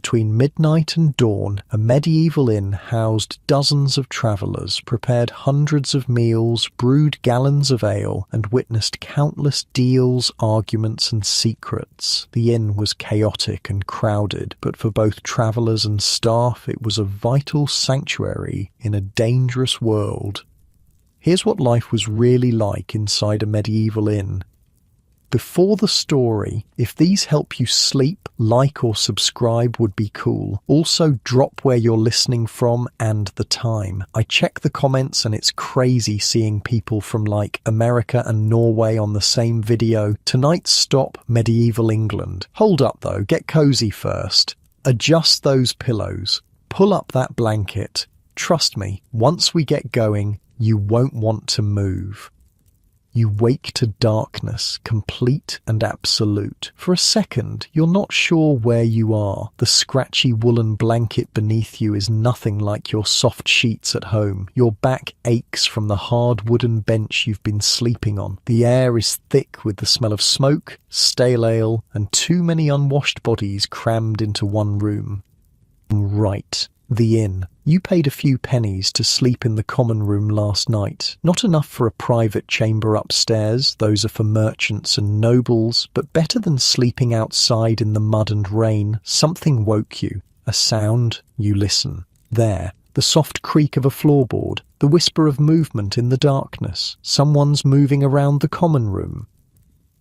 Between midnight and dawn, a medieval inn housed dozens of travellers, prepared hundreds of meals, brewed gallons of ale, and witnessed countless deals, arguments, and secrets. The inn was chaotic and crowded, but for both travellers and staff, it was a vital sanctuary in a dangerous world. Here's what life was really like inside a medieval inn. Before the story, if these help you sleep, like or subscribe would be cool. Also, drop where you're listening from and the time. I check the comments and it's crazy seeing people from like America and Norway on the same video. Tonight's stop, medieval England. Hold up though, get cozy first. Adjust those pillows. Pull up that blanket. Trust me, once we get going, you won't want to move. You wake to darkness, complete and absolute. For a second, you're not sure where you are. The scratchy woolen blanket beneath you is nothing like your soft sheets at home. Your back aches from the hard wooden bench you've been sleeping on. The air is thick with the smell of smoke, stale ale, and too many unwashed bodies crammed into one room. Right. The inn. You paid a few pennies to sleep in the common room last night. Not enough for a private chamber upstairs, those are for merchants and nobles, but better than sleeping outside in the mud and rain. Something woke you. A sound, you listen. There, the soft creak of a floorboard, the whisper of movement in the darkness. Someone's moving around the common room.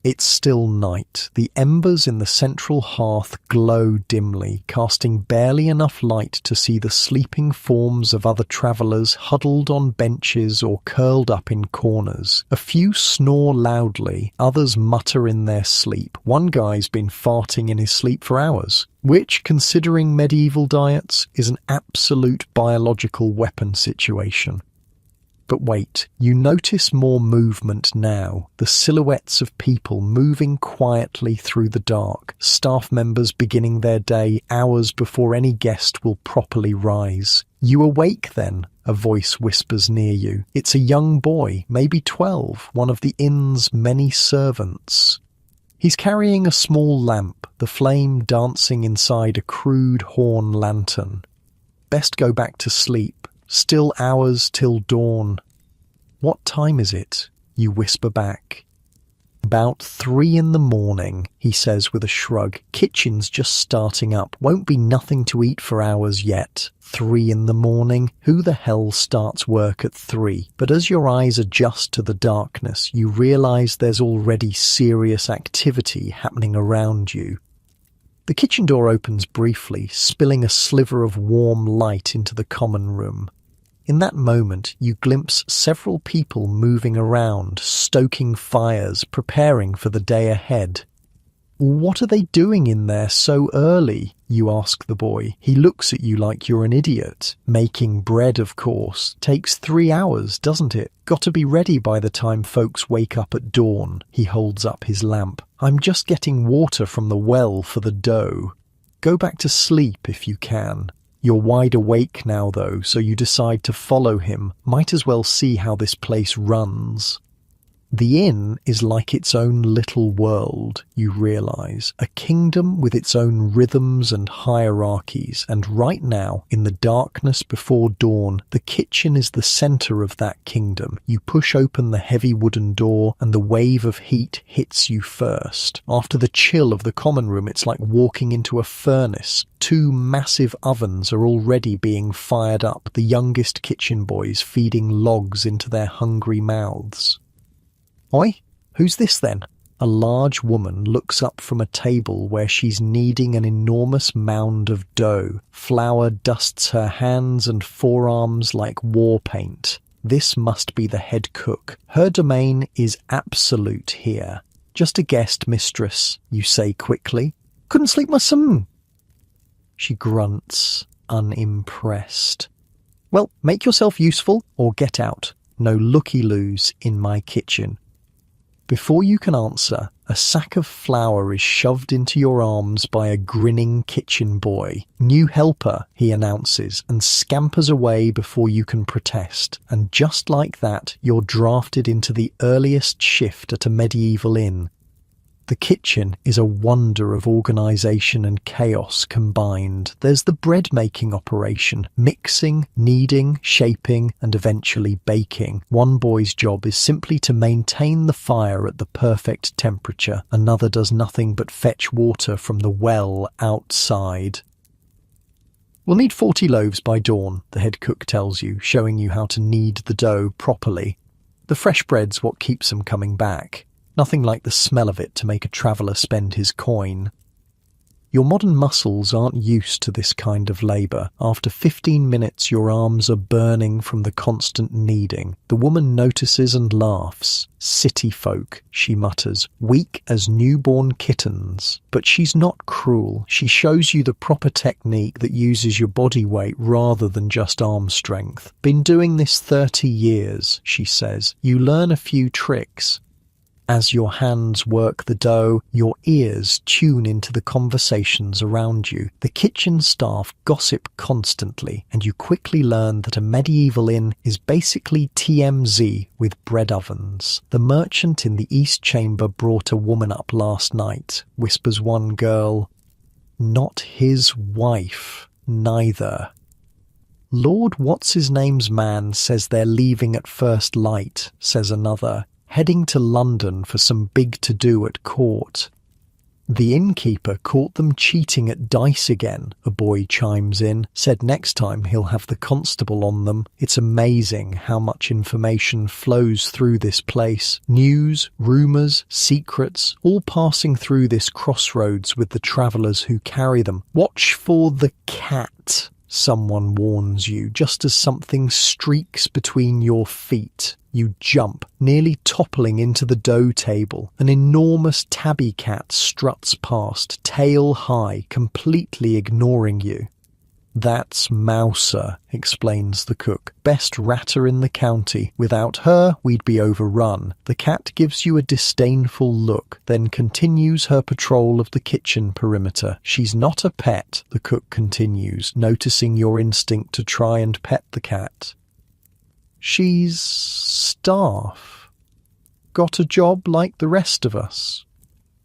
It's still night. The embers in the central hearth glow dimly, casting barely enough light to see the sleeping forms of other travellers huddled on benches or curled up in corners. A few snore loudly, others mutter in their sleep. One guy's been farting in his sleep for hours, which, considering medieval diets, is an absolute biological weapon situation. But wait, you notice more movement now, the silhouettes of people moving quietly through the dark, staff members beginning their day hours before any guest will properly rise. You awake then, a voice whispers near you. It's a young boy, maybe 12, one of the inn's many servants. He's carrying a small lamp, the flame dancing inside a crude horn lantern. Best go back to sleep. Still hours till dawn. What time is it? You whisper back. About 3 in the morning, he says with a shrug. Kitchen's just starting up. Won't be nothing to eat for hours yet. 3 in the morning? Who the hell starts work at 3? But as your eyes adjust to the darkness, you realise there's already serious activity happening around you. The kitchen door opens briefly, spilling a sliver of warm light into the common room. In that moment, you glimpse several people moving around, stoking fires, preparing for the day ahead. What are they doing in there so early? You ask the boy. He looks at you like you're an idiot. Making bread, of course. Takes 3 hours, doesn't it? Got to be ready by the time folks wake up at dawn. He holds up his lamp. I'm just getting water from the well for the dough. Go back to sleep if you can. You're wide awake now, though, so you decide to follow him. Might as well see how this place runs. The inn is like its own little world, you realise, a kingdom with its own rhythms and hierarchies, and right now, in the darkness before dawn, the kitchen is the centre of that kingdom. You push open the heavy wooden door, and the wave of heat hits you first. After the chill of the common room, it's like walking into a furnace. 2 massive ovens are already being fired up, the youngest kitchen boys feeding logs into their hungry mouths. Oi, who's this then? A large woman looks up from a table where she's kneading an enormous mound of dough. Flour dusts her hands and forearms like war paint. This must be the head cook. Her domain is absolute here. Just a guest, mistress, you say quickly. Couldn't sleep myself. She grunts, unimpressed. Well, make yourself useful or get out. No looky-loos in my kitchen. Before you can answer, a sack of flour is shoved into your arms by a grinning kitchen boy. New helper, he announces, and scampers away before you can protest. And just like that, you're drafted into the earliest shift at a medieval inn. The kitchen is a wonder of organisation and chaos combined. There's the bread-making operation, mixing, kneading, shaping, and eventually baking. One boy's job is simply to maintain the fire at the perfect temperature. Another does nothing but fetch water from the well outside. We'll need 40 loaves by dawn, the head cook tells you, showing you how to knead the dough properly. The fresh bread's what keeps them coming back. Nothing like the smell of it to make a traveller spend his coin. Your modern muscles aren't used to this kind of labour. After 15 minutes your arms are burning from the constant kneading. The woman notices and laughs. City folk, she mutters, weak as newborn kittens. But she's not cruel. She shows you the proper technique that uses your body weight rather than just arm strength. Been doing this 30 years, she says. You learn a few tricks. As your hands work the dough, your ears tune into the conversations around you. The kitchen staff gossip constantly, and you quickly learn that a medieval inn is basically TMZ with bread ovens. The merchant in the east chamber brought a woman up last night, whispers one girl. Not his wife, neither. Lord What's-his-name's man says they're leaving at first light, says another. Heading to London for some big to-do at court. The innkeeper caught them cheating at dice again, a boy chimes in, said next time he'll have the constable on them. It's amazing how much information flows through this place. News, rumours, secrets, all passing through this crossroads with the travellers who carry them. Watch for the cat, someone warns you, just as something streaks between your feet. You jump, nearly toppling into the dough table. An enormous tabby cat struts past, tail high, completely ignoring you. That's Mouser, explains the cook. Best ratter in the county. Without her, we'd be overrun. The cat gives you a disdainful look, then continues her patrol of the kitchen perimeter. She's not a pet, the cook continues, noticing your instinct to try and pet the cat. She's staff. Got a job like the rest of us.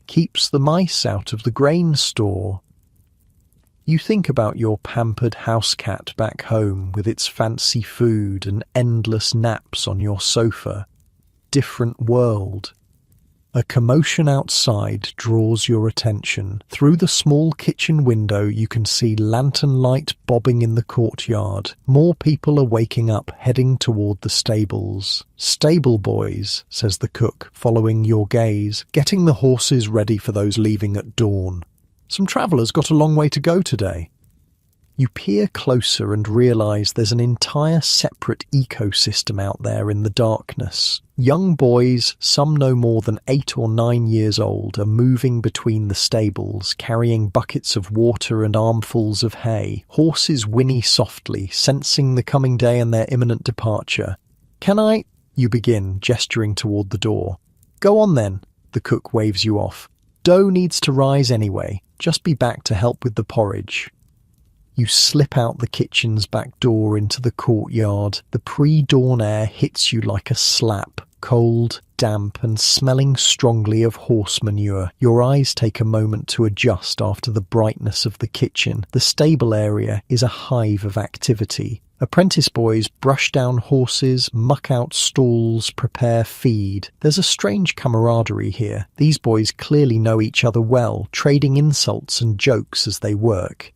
Keeps the mice out of the grain store. You think about your pampered house cat back home with its fancy food and endless naps on your sofa. Different world. A commotion outside draws your attention. Through the small kitchen window you can see lantern light bobbing in the courtyard. More people are waking up, heading toward the stables. Stable boys, says the cook, following your gaze, getting the horses ready for those leaving at dawn. Some travellers got a long way to go today. You peer closer and realise there's an entire separate ecosystem out there in the darkness. Young boys, some no more than 8 or 9 years old, are moving between the stables, carrying buckets of water and armfuls of hay. Horses whinny softly, sensing the coming day and their imminent departure. Can I? You begin, gesturing toward the door. Go on then, the cook waves you off. Dough needs to rise anyway. Just be back to help with the porridge. You slip out the kitchen's back door into the courtyard. The pre-dawn air hits you like a slap, cold, damp, and smelling strongly of horse manure. Your eyes take a moment to adjust after the brightness of the kitchen. The stable area is a hive of activity. Apprentice boys brush down horses, muck out stalls, prepare feed. There's a strange camaraderie here. These boys clearly know each other well, trading insults and jokes as they work.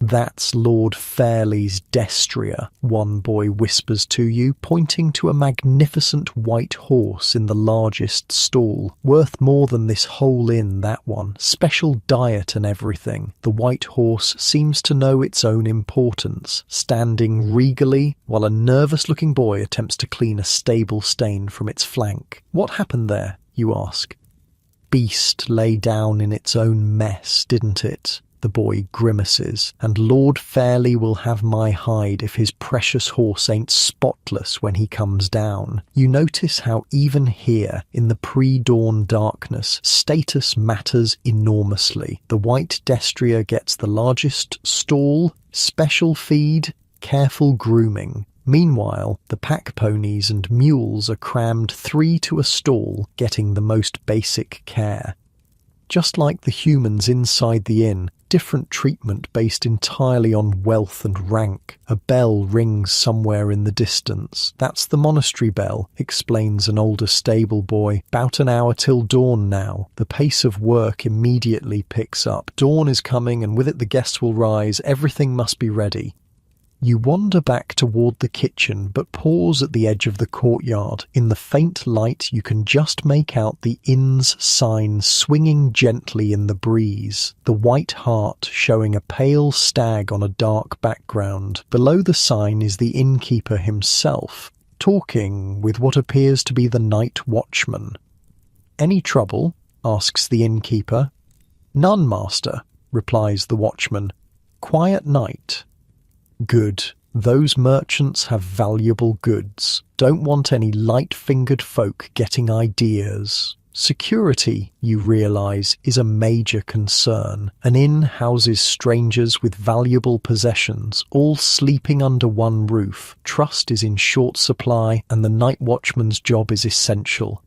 That's Lord Fairlie's destrier, one boy whispers to you, pointing to a magnificent white horse in the largest stall. Worth more than this whole inn, that one. Special diet and everything. The white horse seems to know its own importance, standing regally while a nervous-looking boy attempts to clean a stable stain from its flank. What happened there, you ask? Beast lay down in its own mess, didn't it? The boy grimaces, and Lord Fairlie will have my hide if his precious horse ain't spotless when he comes down. You notice how even here, in the pre-dawn darkness, status matters enormously. The white destrier gets the largest stall, special feed, careful grooming. Meanwhile, the pack ponies and mules are crammed 3 to a stall, getting the most basic care. Just like the humans inside the inn, different treatment based entirely on wealth and rank. A bell rings somewhere in the distance. That's the monastery bell, explains an older stable boy. About an hour till dawn now. The pace of work immediately picks up. Dawn is coming, and with it the guests will rise. Everything must be ready. You wander back toward the kitchen, but pause at the edge of the courtyard. In the faint light, you can just make out the inn's sign swinging gently in the breeze, the white hart showing a pale stag on a dark background. Below the sign is the innkeeper himself, talking with what appears to be the night watchman. "Any trouble?" asks the innkeeper. "None, master," replies the watchman. "Quiet night." "Good. Those merchants have valuable goods. Don't want any light-fingered folk getting ideas." Security, you realize, is a major concern. An inn houses strangers with valuable possessions, all sleeping under one roof. Trust is in short supply, and the night watchman's job is essential.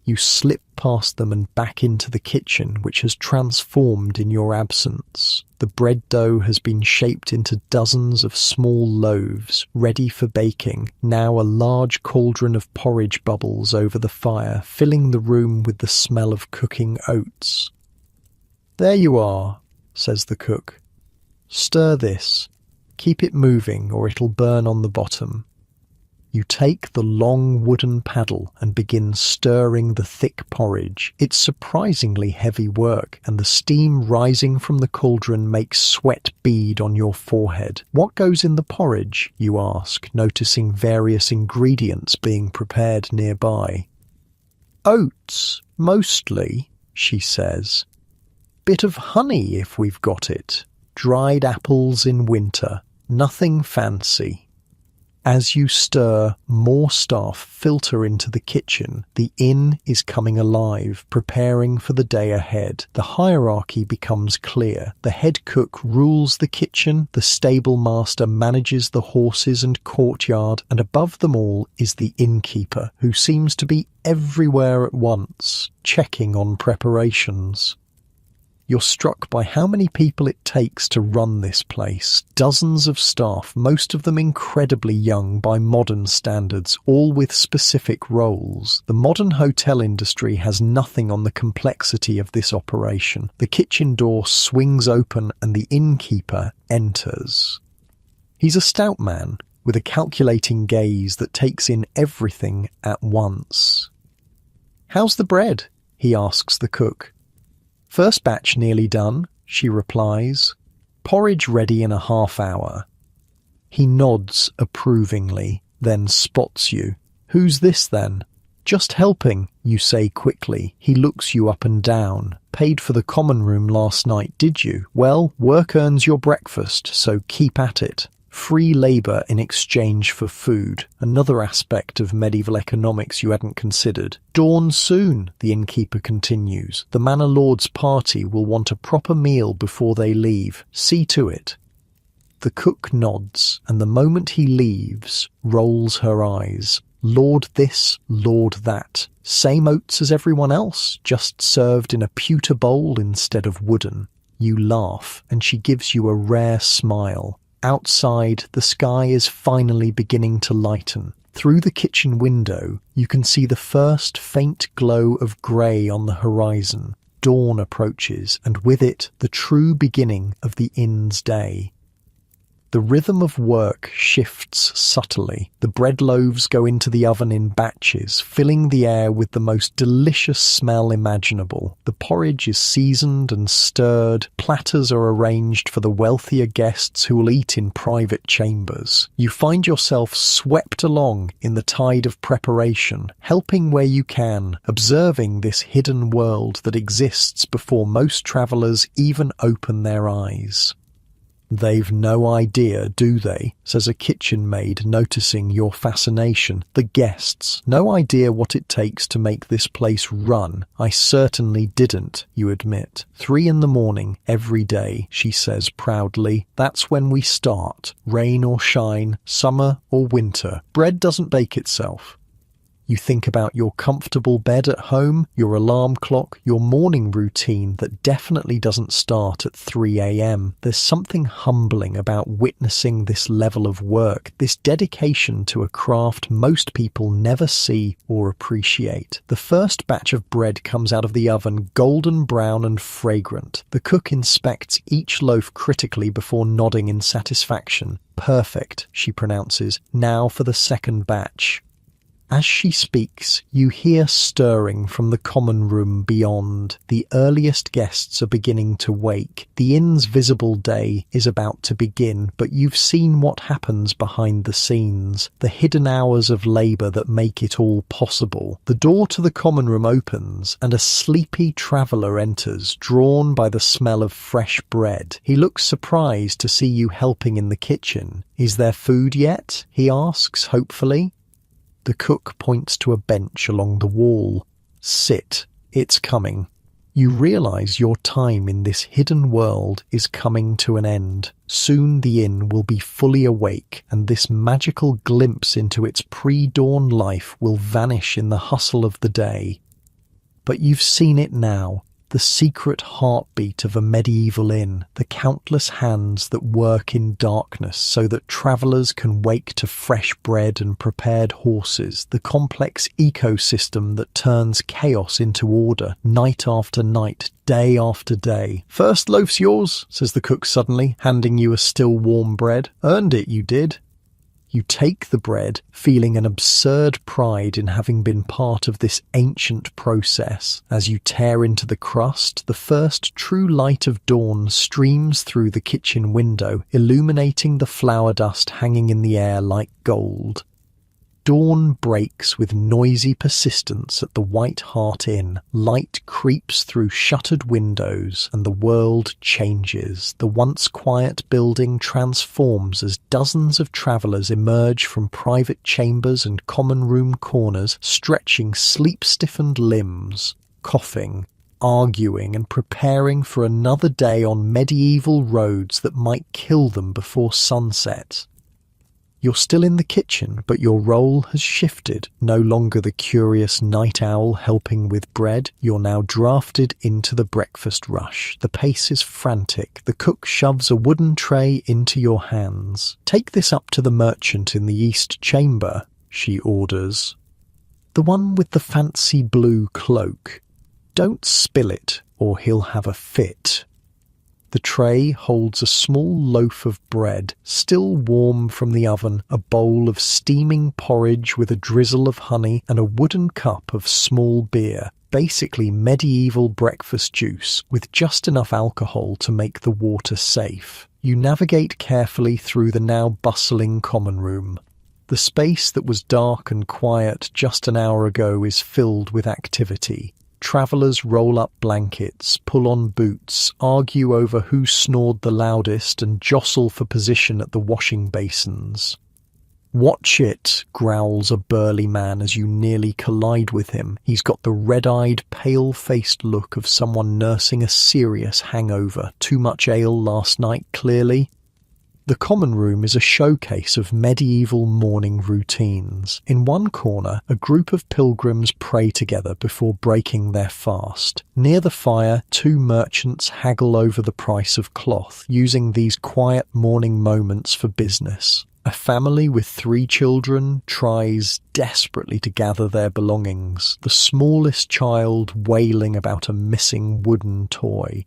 You slip past them and back into the kitchen, which has transformed in your absence. The bread dough has been shaped into dozens of small loaves, ready for baking. Now a large cauldron of porridge bubbles over the fire, filling the room with the smell of cooking oats. "There you are," says the cook. "Stir this. Keep it moving or it'll burn on the bottom." You take the long wooden paddle and begin stirring the thick porridge. It's surprisingly heavy work, and the steam rising from the cauldron makes sweat bead on your forehead. "What goes in the porridge?" you ask, noticing various ingredients being prepared nearby. "Oats, mostly," she says. "Bit of honey if we've got it. Dried apples in winter. Nothing fancy." As you stir, more staff filter into the kitchen. The inn is coming alive, preparing for the day ahead. The hierarchy becomes clear. The head cook rules the kitchen, the stable master manages the horses and courtyard, and above them all is the innkeeper, who seems to be everywhere at once, checking on preparations. You're struck by how many people it takes to run this place. Dozens of staff, most of them incredibly young by modern standards, all with specific roles. The modern hotel industry has nothing on the complexity of this operation. The kitchen door swings open and the innkeeper enters. He's a stout man with a calculating gaze that takes in everything at once. "How's the bread?" he asks the cook. "First batch nearly done," she replies. "Porridge ready in a half hour." He nods approvingly, then spots you. "Who's this then?" "Just helping," you say quickly. He looks you up and down. "Paid for the common room last night, did you? Well, work earns your breakfast, so keep at it." Free labour in exchange for food, another aspect of medieval economics you hadn't considered. "Dawn soon," the innkeeper continues. "The manor lord's party will want a proper meal before they leave. See to it." The cook nods, and the moment he leaves, rolls her eyes. Lord this, Lord that. Same oats as everyone else, just served in a pewter bowl instead of wooden. You laugh, and she gives you a rare smile. Outside, the sky is finally beginning to lighten. Through the kitchen window, you can see the first faint glow of grey on the horizon. Dawn approaches, and with it, the true beginning of the inn's day. The rhythm of work shifts subtly. The bread loaves go into the oven in batches, filling the air with the most delicious smell imaginable. The porridge is seasoned and stirred. Platters are arranged for the wealthier guests who will eat in private chambers. You find yourself swept along in the tide of preparation, helping where you can, observing this hidden world that exists before most travellers even open their eyes. "They've no idea, do they?" says a kitchen maid, noticing your fascination. "The guests, no idea what it takes to make this place run." "I certainly didn't," you admit. 3 a.m, every day, she says proudly. "That's when we start, rain or shine, summer or winter. Bread doesn't bake itself." You think about your comfortable bed at home, your alarm clock, your morning routine that definitely doesn't start at 3 a.m. There's something humbling about witnessing this level of work, this dedication to a craft most people never see or appreciate. The first batch of bread comes out of the oven golden brown and fragrant. The cook inspects each loaf critically before nodding in satisfaction. "Perfect," she pronounces. "Now for the second batch." As she speaks, you hear stirring from the common room beyond. The earliest guests are beginning to wake. The inn's visible day is about to begin, but you've seen what happens behind the scenes, the hidden hours of labour that make it all possible. The door to the common room opens, and a sleepy traveller enters, drawn by the smell of fresh bread. He looks surprised to see you helping in the kitchen. "Is there food yet?" he asks, hopefully. The cook points to a bench along the wall. "Sit, it's coming." You realise your time in this hidden world is coming to an end. Soon the inn will be fully awake, and this magical glimpse into its pre-dawn life will vanish in the hustle of the day. But you've seen it now. The secret heartbeat of a medieval inn, the countless hands that work in darkness so that travellers can wake to fresh bread and prepared horses, the complex ecosystem that turns chaos into order, night after night, day after day. "First loaf's yours," says the cook suddenly, handing you a still warm bread. "Earned it, you did." You take the bread, feeling an absurd pride in having been part of this ancient process. As you tear into the crust, the first true light of dawn streams through the kitchen window, illuminating the flour dust hanging in the air like gold. Dawn breaks with noisy persistence at the White Hart Inn. Light creeps through shuttered windows and the world changes. The once quiet building transforms as dozens of travellers emerge from private chambers and common room corners, stretching sleep-stiffened limbs, coughing, arguing and preparing for another day on medieval roads that might kill them before sunset. You're still in the kitchen, but your role has shifted. No longer the curious night owl helping with bread, you're now drafted into the breakfast rush. The pace is frantic. The cook shoves a wooden tray into your hands. "Take this up to the merchant in the east chamber," she orders. "The one with the fancy blue cloak. Don't spill it, or he'll have a fit." The tray holds a small loaf of bread, still warm from the oven, a bowl of steaming porridge with a drizzle of honey, and a wooden cup of small beer, basically medieval breakfast juice, with just enough alcohol to make the water safe. You navigate carefully through the now bustling common room. The space that was dark and quiet just an hour ago is filled with activity. Travellers roll up blankets, pull on boots, argue over who snored the loudest, and jostle for position at the washing basins. "Watch it," growls a burly man as you nearly collide with him. He's got the red-eyed, pale-faced look of someone nursing a serious hangover. Too much ale last night, clearly. The common room is a showcase of medieval morning routines. In one corner, a group of pilgrims pray together before breaking their fast. Near the fire, two merchants haggle over the price of cloth, using these quiet morning moments for business. A family with 3 children tries desperately to gather their belongings, the smallest child wailing about a missing wooden toy.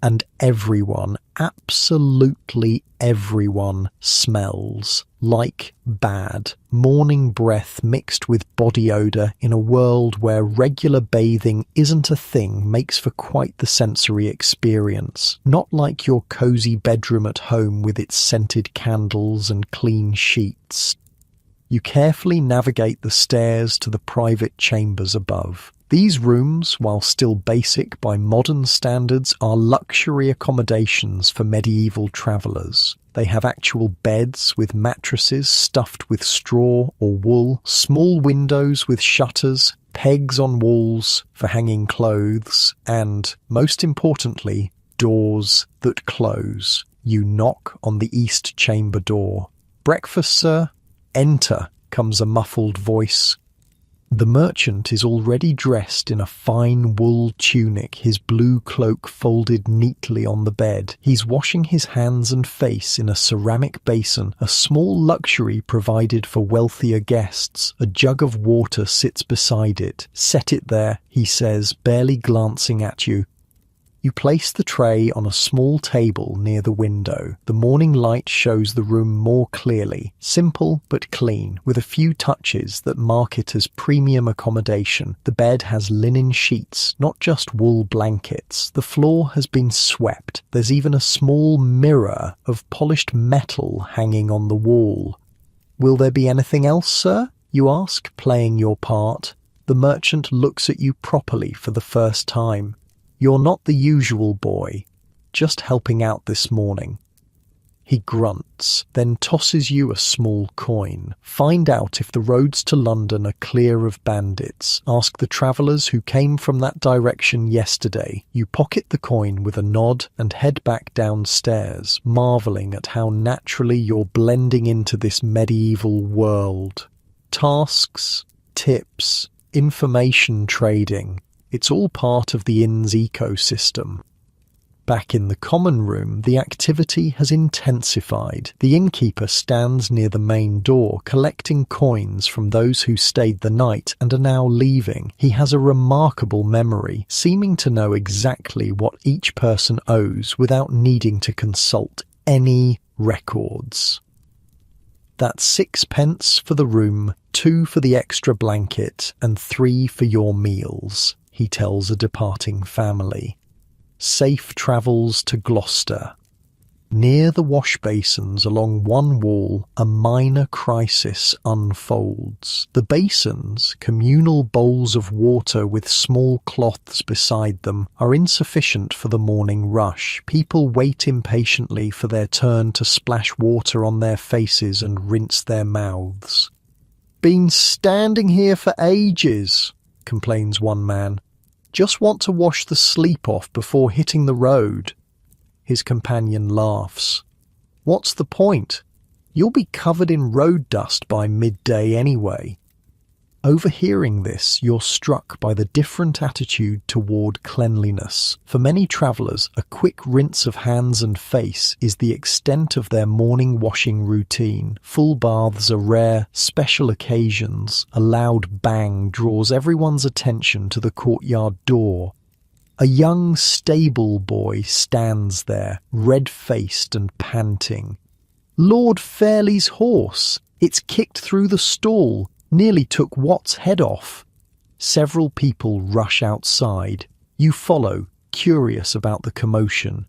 And everyone, absolutely everyone, smells like bad morning breath mixed with body odour in a world where regular bathing isn't a thing makes for quite the sensory experience. Not like your cosy bedroom at home with its scented candles and clean sheets. You carefully navigate the stairs to the private chambers above. These rooms, while still basic by modern standards, are luxury accommodations for medieval travellers. They have actual beds with mattresses stuffed with straw or wool, small windows with shutters, pegs on walls for hanging clothes, and, most importantly, doors that close. You knock on the east chamber door. "Breakfast, sir?" "Enter," comes a muffled voice. The merchant is already dressed in a fine wool tunic, his blue cloak folded neatly on the bed. He's washing his hands and face in a ceramic basin, a small luxury provided for wealthier guests. A jug of water sits beside it. "Set it there," he says, barely glancing at you. You place the tray on a small table near the window. The morning light shows the room more clearly, simple but clean, with a few touches that mark it as premium accommodation. The bed has linen sheets, not just wool blankets. The floor has been swept. There's even a small mirror of polished metal hanging on the wall. "Will there be anything else, sir?" you ask, playing your part. The merchant looks at you properly for the first time. "You're not the usual boy, just helping out this morning." He grunts, then tosses you a small coin. "Find out if the roads to London are clear of bandits. Ask the travellers who came from that direction yesterday." You pocket the coin with a nod and head back downstairs, marvelling at how naturally you're blending into this medieval world. Tasks, tips, information trading. It's all part of the inn's ecosystem. Back in the common room, the activity has intensified. The innkeeper stands near the main door, collecting coins from those who stayed the night and are now leaving. He has a remarkable memory, seeming to know exactly what each person owes without needing to consult any records. That's 6 pence for the room, 2 for the extra blanket, and 3 for your meals, he tells a departing family. Safe travels to Gloucester. Near the wash basins along one wall, a minor crisis unfolds. The basins, communal bowls of water with small cloths beside them, are insufficient for the morning rush. People wait impatiently for their turn to splash water on their faces and rinse their mouths. "Been standing here for ages," complains one man. "Just want to wash the sleep off before hitting the road." His companion laughs. "What's the point? You'll be covered in road dust by midday anyway." Overhearing this, you're struck by the different attitude toward cleanliness. For many travellers, a quick rinse of hands and face is the extent of their morning washing routine. Full baths are rare, special occasions. A loud bang draws everyone's attention to the courtyard door. A young stable boy stands there, red-faced and panting. "Lord Fairlie's horse! It's kicked through the stall. Nearly took Watt's head off." Several people rush outside. You follow, curious about the commotion.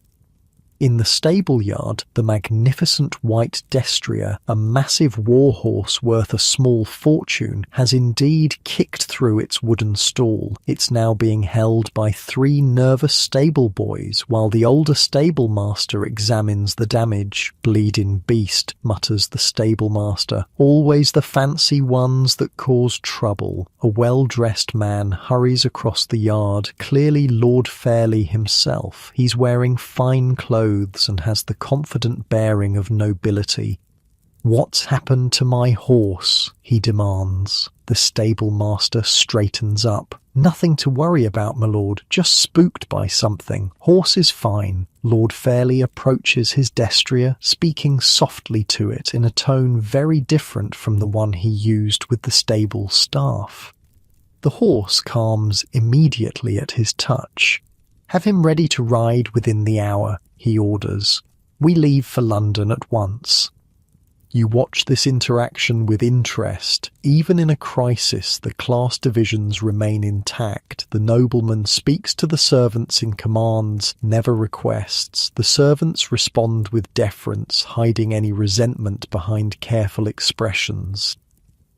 In the stable yard, the magnificent white destrier, a massive war horse worth a small fortune, has indeed kicked through its wooden stall. It's now being held by 3 nervous stable boys, while the older stable master examines the damage. "Bleeding beast," mutters the stable master. "Always the fancy ones that cause trouble." A well-dressed man hurries across the yard, clearly Lord Fairlie himself. He's wearing fine clothes and has the confident bearing of nobility. "What's happened to my horse?" he demands. The stable master straightens up. "Nothing to worry about, my lord, just spooked by something. Horse is fine." Lord Fairlie approaches his destrier, speaking softly to it in a tone very different from the one he used with the stable staff. The horse calms immediately at his touch. "Have him ready to ride within the hour," he orders. "We leave for London at once." You watch this interaction with interest. Even in a crisis, the class divisions remain intact. The nobleman speaks to the servants in commands, never requests. The servants respond with deference, hiding any resentment behind careful expressions.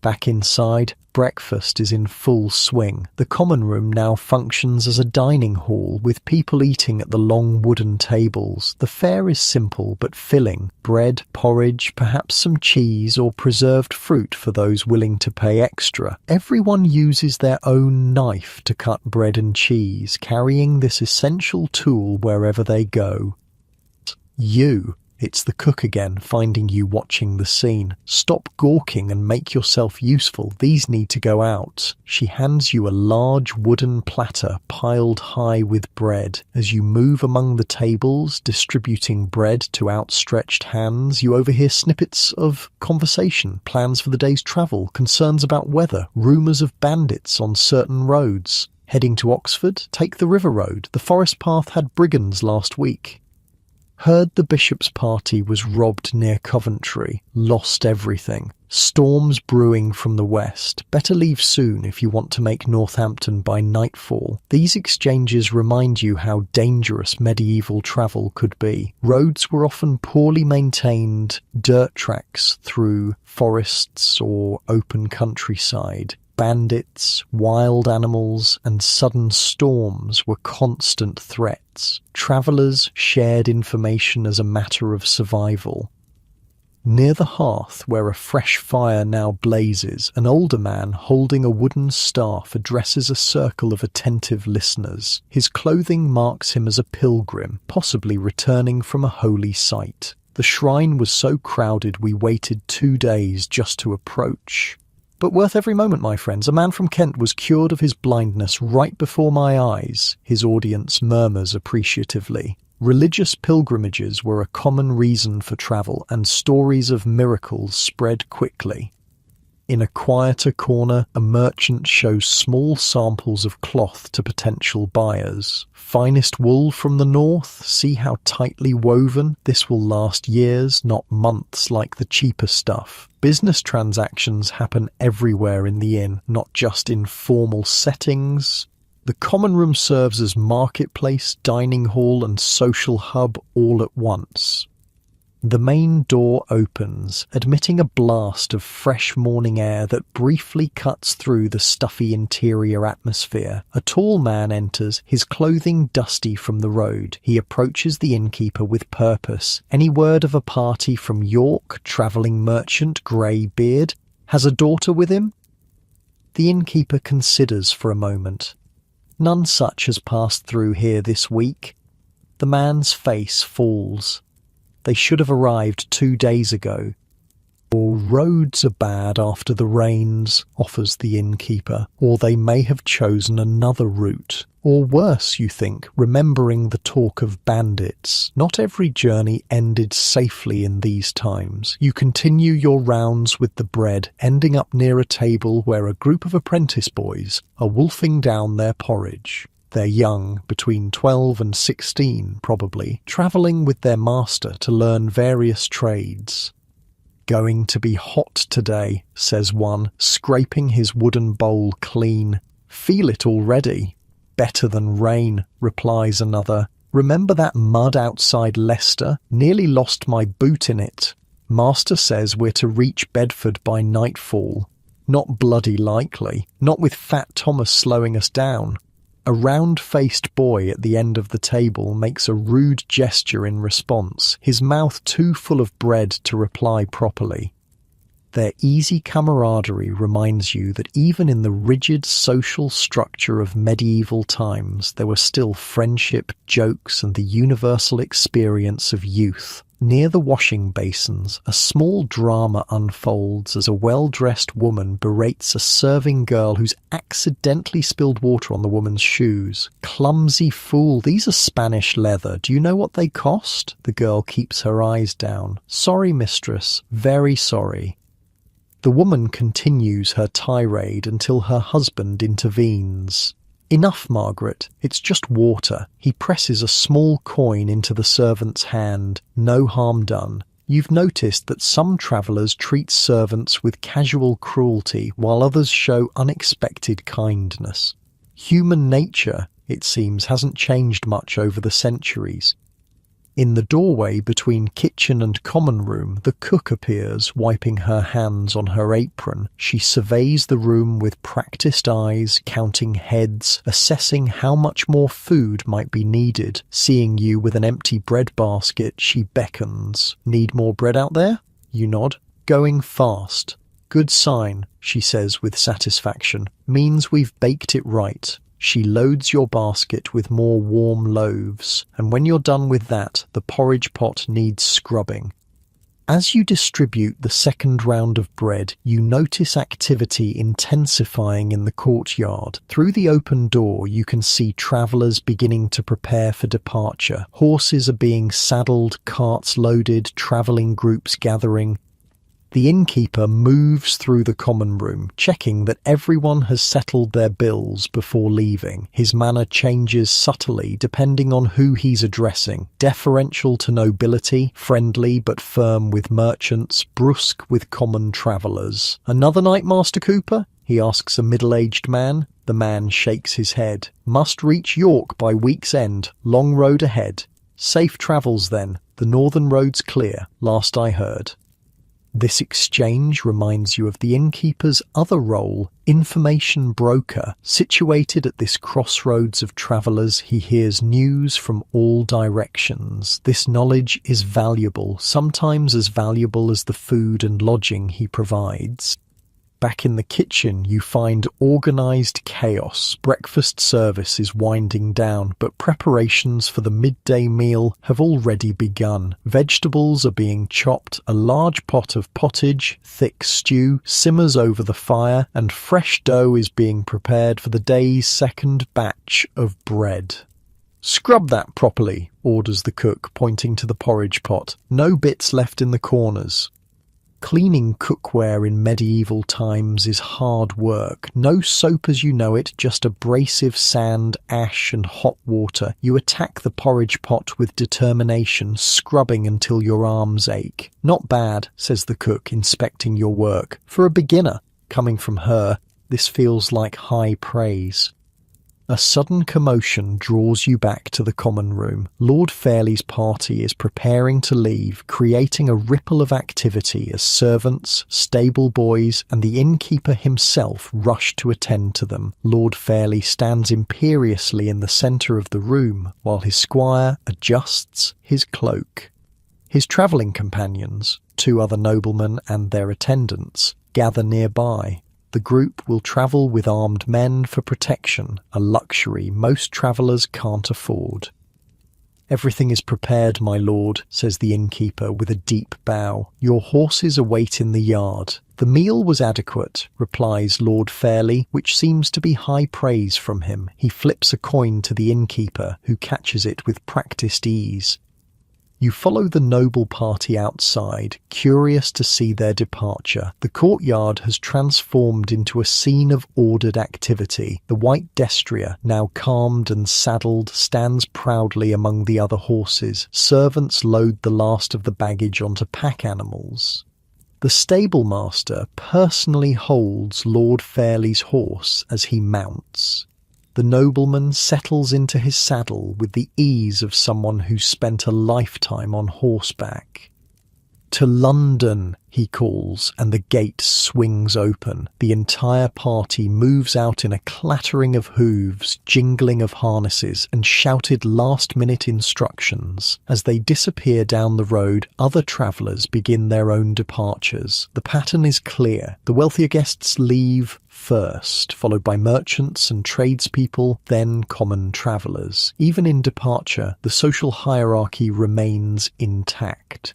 Back inside, breakfast is in full swing. The common room now functions as a dining hall, with people eating at the long wooden tables. The fare is simple but filling. Bread, porridge, perhaps some cheese or preserved fruit for those willing to pay extra. Everyone uses their own knife to cut bread and cheese, carrying this essential tool wherever they go. You, It's the cook again, finding you watching the scene. Stop gawking and make yourself useful. These need to go out. She hands you a large wooden platter piled high with bread. As you move among the tables, distributing bread to outstretched hands, you overhear snippets of conversation, plans for the day's travel, concerns about weather, rumours of bandits on certain roads. Heading to Oxford? Take the river road. The forest path had brigands last week. Heard the bishop's party was robbed near Coventry. Lost everything. Storms brewing from the west. Better leave soon if you want to make Northampton by nightfall. These exchanges remind you how dangerous medieval travel could be. Roads were often poorly maintained dirt tracks through forests or open countryside. Bandits, wild animals, and sudden storms were constant threats. Travellers shared information as a matter of survival. Near the hearth, where a fresh fire now blazes, an older man holding a wooden staff addresses a circle of attentive listeners. His clothing marks him as a pilgrim, possibly returning from a holy site. The shrine was so crowded we waited 2 days just to approach. But worth every moment, my friends. A man from Kent was cured of his blindness right before my eyes, his audience murmurs appreciatively. Religious pilgrimages were a common reason for travel, and stories of miracles spread quickly. In a quieter corner, a merchant shows small samples of cloth to potential buyers. Finest wool from the north, see how tightly woven. This will last years, not months like the cheaper stuff. Business transactions happen everywhere in the inn, not just in formal settings. The common room serves as marketplace, dining hall and social hub all at once. The main door opens, admitting a blast of fresh morning air that briefly cuts through the stuffy interior atmosphere. A tall man enters, his clothing dusty from the road. He approaches the innkeeper with purpose. Any word of a party from York, travelling merchant, grey beard? Has a daughter with him? The innkeeper considers for a moment. None such has passed through here this week. The man's face falls. They should have arrived 2 days ago. Or roads are bad after the rains, offers the innkeeper, or they may have chosen another route. Or worse, you think, remembering the talk of bandits. Not every journey ended safely in these times. You continue your rounds with the bread, ending up near a table where a group of apprentice boys are wolfing down their porridge. They're young, between 12 and 16 probably, travelling with their master to learn various trades. Going to be hot today, says one, scraping his wooden bowl clean. Feel it already. Better than rain, replies another. Remember that mud outside Leicester? Nearly lost my boot in it. Master says we're to reach Bedford by nightfall. Not bloody likely, not with Fat Thomas slowing us down. A round-faced boy at the end of the table makes a rude gesture in response, his mouth too full of bread to reply properly. Their easy camaraderie reminds you that even in the rigid social structure of medieval times, there were still friendship, jokes, and the universal experience of youth. Near the washing basins, a small drama unfolds as a well-dressed woman berates a serving girl who's accidentally spilled water on the woman's shoes. Clumsy fool, these are Spanish leather. Do you know what they cost? The girl keeps her eyes down. Sorry, mistress. Very sorry. The woman continues her tirade until her husband intervenes. Enough, Margaret. It's just water. He presses a small coin into the servant's hand. No harm done. You've noticed that some travellers treat servants with casual cruelty, while others show unexpected kindness. Human nature, it seems, hasn't changed much over the centuries. In the doorway between kitchen and common room, the cook appears, wiping her hands on her apron. She surveys the room with practised eyes, counting heads, assessing how much more food might be needed. Seeing you with an empty bread basket, she beckons. Need more bread out there? You nod. Going fast. Good sign, she says with satisfaction. Means we've baked it right. She loads your basket with more warm loaves, and when you're done with that, the porridge pot needs scrubbing. As you distribute the second round of bread, you notice activity intensifying in the courtyard. Through the open door, you can see travellers beginning to prepare for departure. Horses are being saddled, carts loaded, travelling groups gathering. The innkeeper moves through the common room, checking that everyone has settled their bills before leaving. His manner changes subtly depending on who he's addressing. Deferential to nobility, friendly but firm with merchants, brusque with common travellers. "Another night, Master Cooper?" he asks a middle-aged man. The man shakes his head. "Must reach York by week's end. Long road ahead." "Safe travels then. The northern road's clear, last I heard." This exchange reminds you of the innkeeper's other role, information broker. Situated at this crossroads of travellers, he hears news from all directions. This knowledge is valuable, sometimes as valuable as the food and lodging he provides. Back in the kitchen, you find organised chaos. Breakfast service is winding down, but preparations for the midday meal have already begun. Vegetables are being chopped, a large pot of pottage, thick stew, simmers over the fire, and fresh dough is being prepared for the day's second batch of bread. "Scrub that properly," orders the cook, pointing to the porridge pot. "No bits left in the corners." Cleaning cookware in medieval times is hard work. No soap as you know it, just abrasive sand, ash and hot water. You attack the porridge pot with determination, scrubbing until your arms ache. "Not bad," says the cook, inspecting your work. "For a beginner." Coming from her, this feels like high praise. A sudden commotion draws you back to the common room. Lord Fairlie's party is preparing to leave, creating a ripple of activity as servants, stable boys, and the innkeeper himself rush to attend to them. Lord Fairlie stands imperiously in the centre of the room, while his squire adjusts his cloak. His travelling companions, 2 other noblemen and their attendants, gather nearby. The group will travel with armed men for protection, a luxury most travellers can't afford. "Everything is prepared, my lord," says the innkeeper with a deep bow. "Your horses await in the yard." "The meal was adequate," replies Lord Fairlie, which seems to be high praise from him. He flips a coin to the innkeeper, who catches it with practised ease. You follow the noble party outside, curious to see their departure. The courtyard has transformed into a scene of ordered activity. The white destrier, now calmed and saddled, stands proudly among the other horses. Servants load the last of the baggage onto pack animals. The stable master personally holds Lord Fairlie's horse as he mounts. The nobleman settles into his saddle with the ease of someone who's spent a lifetime on horseback. "To London," he calls, and the gate swings open. The entire party moves out in a clattering of hooves, jingling of harnesses, and shouted last-minute instructions. As they disappear down the road, other travellers begin their own departures. The pattern is clear. The wealthier guests leave first, followed by merchants and tradespeople, then common travellers. Even in departure, the social hierarchy remains intact.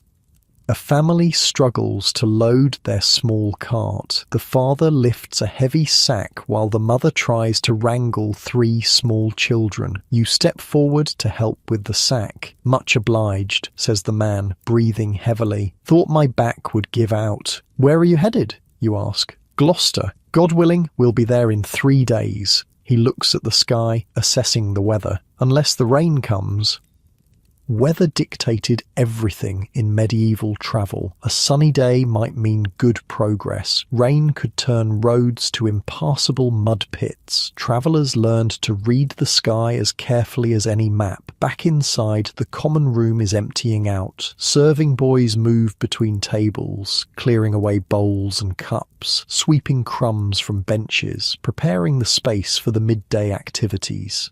A family struggles to load their small cart. The father lifts a heavy sack while the mother tries to wrangle 3 small children. You step forward to help with the sack. "Much obliged," says the man, breathing heavily. "Thought my back would give out." "Where are you headed?" you ask. "Gloucester. God willing, we'll be there in 3 days." He looks at the sky, assessing the weather. "Unless the rain comes." Weather dictated everything in medieval travel. A sunny day might mean good progress. Rain could turn roads to impassable mud pits. Travellers learned to read the sky as carefully as any map. Back inside, the common room is emptying out. Serving boys move between tables, clearing away bowls and cups, sweeping crumbs from benches, preparing the space for the midday activities.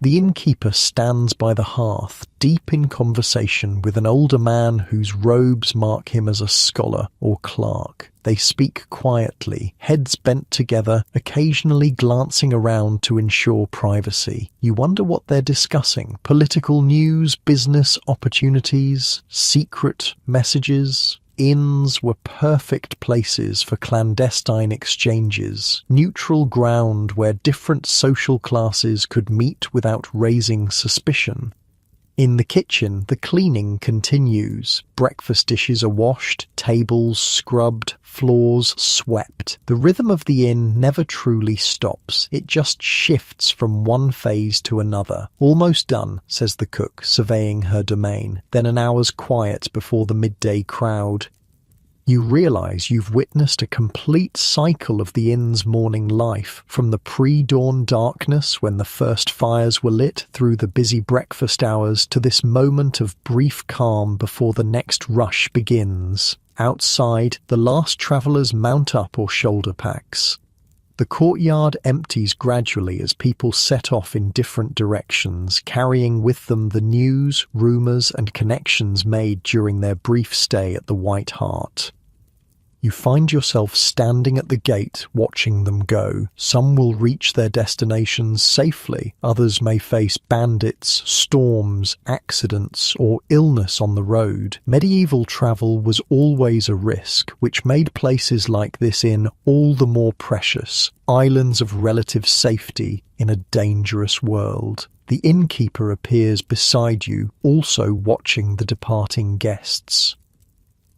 The innkeeper stands by the hearth, deep in conversation with an older man whose robes mark him as a scholar or clerk. They speak quietly, heads bent together, occasionally glancing around to ensure privacy. You wonder what they're discussing. Political news, business opportunities, secret messages. Inns were perfect places for clandestine exchanges, neutral ground where different social classes could meet without raising suspicion. In the kitchen, the cleaning continues. Breakfast dishes are washed, tables scrubbed, floors swept. The rhythm of the inn never truly stops. It just shifts from one phase to another. Almost done, says the cook, surveying her domain. Then an hour's quiet before the midday crowd. You realise you've witnessed a complete cycle of the inn's morning life, from the pre-dawn darkness when the first fires were lit through the busy breakfast hours to this moment of brief calm before the next rush begins. Outside, the last travellers mount up or shoulder packs. The courtyard empties gradually as people set off in different directions, carrying with them the news, rumours and connections made during their brief stay at the White Hart. You find yourself standing at the gate, watching them go. Some will reach their destinations safely. Others may face bandits, storms, accidents, or illness on the road. Medieval travel was always a risk, which made places like this inn all the more precious. Islands of relative safety in a dangerous world. The innkeeper appears beside you, also watching the departing guests.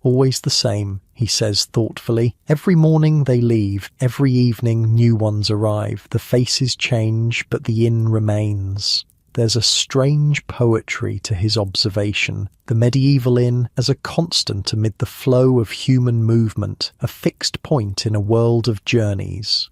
Always the same, he says thoughtfully. Every morning they leave, every evening new ones arrive. The faces change, but the inn remains. There's a strange poetry to his observation. The medieval inn as a constant amid the flow of human movement, a fixed point in a world of journeys.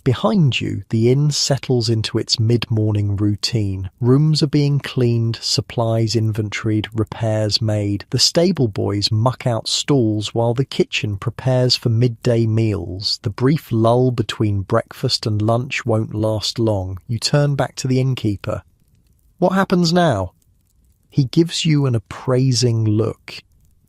Behind you, the inn settles into its mid-morning routine. Rooms are being cleaned, supplies inventoried, repairs made. The stable boys muck out stalls while the kitchen prepares for midday meals. The brief lull between breakfast and lunch won't last long. You turn back to the innkeeper. What happens now? He gives you an appraising look.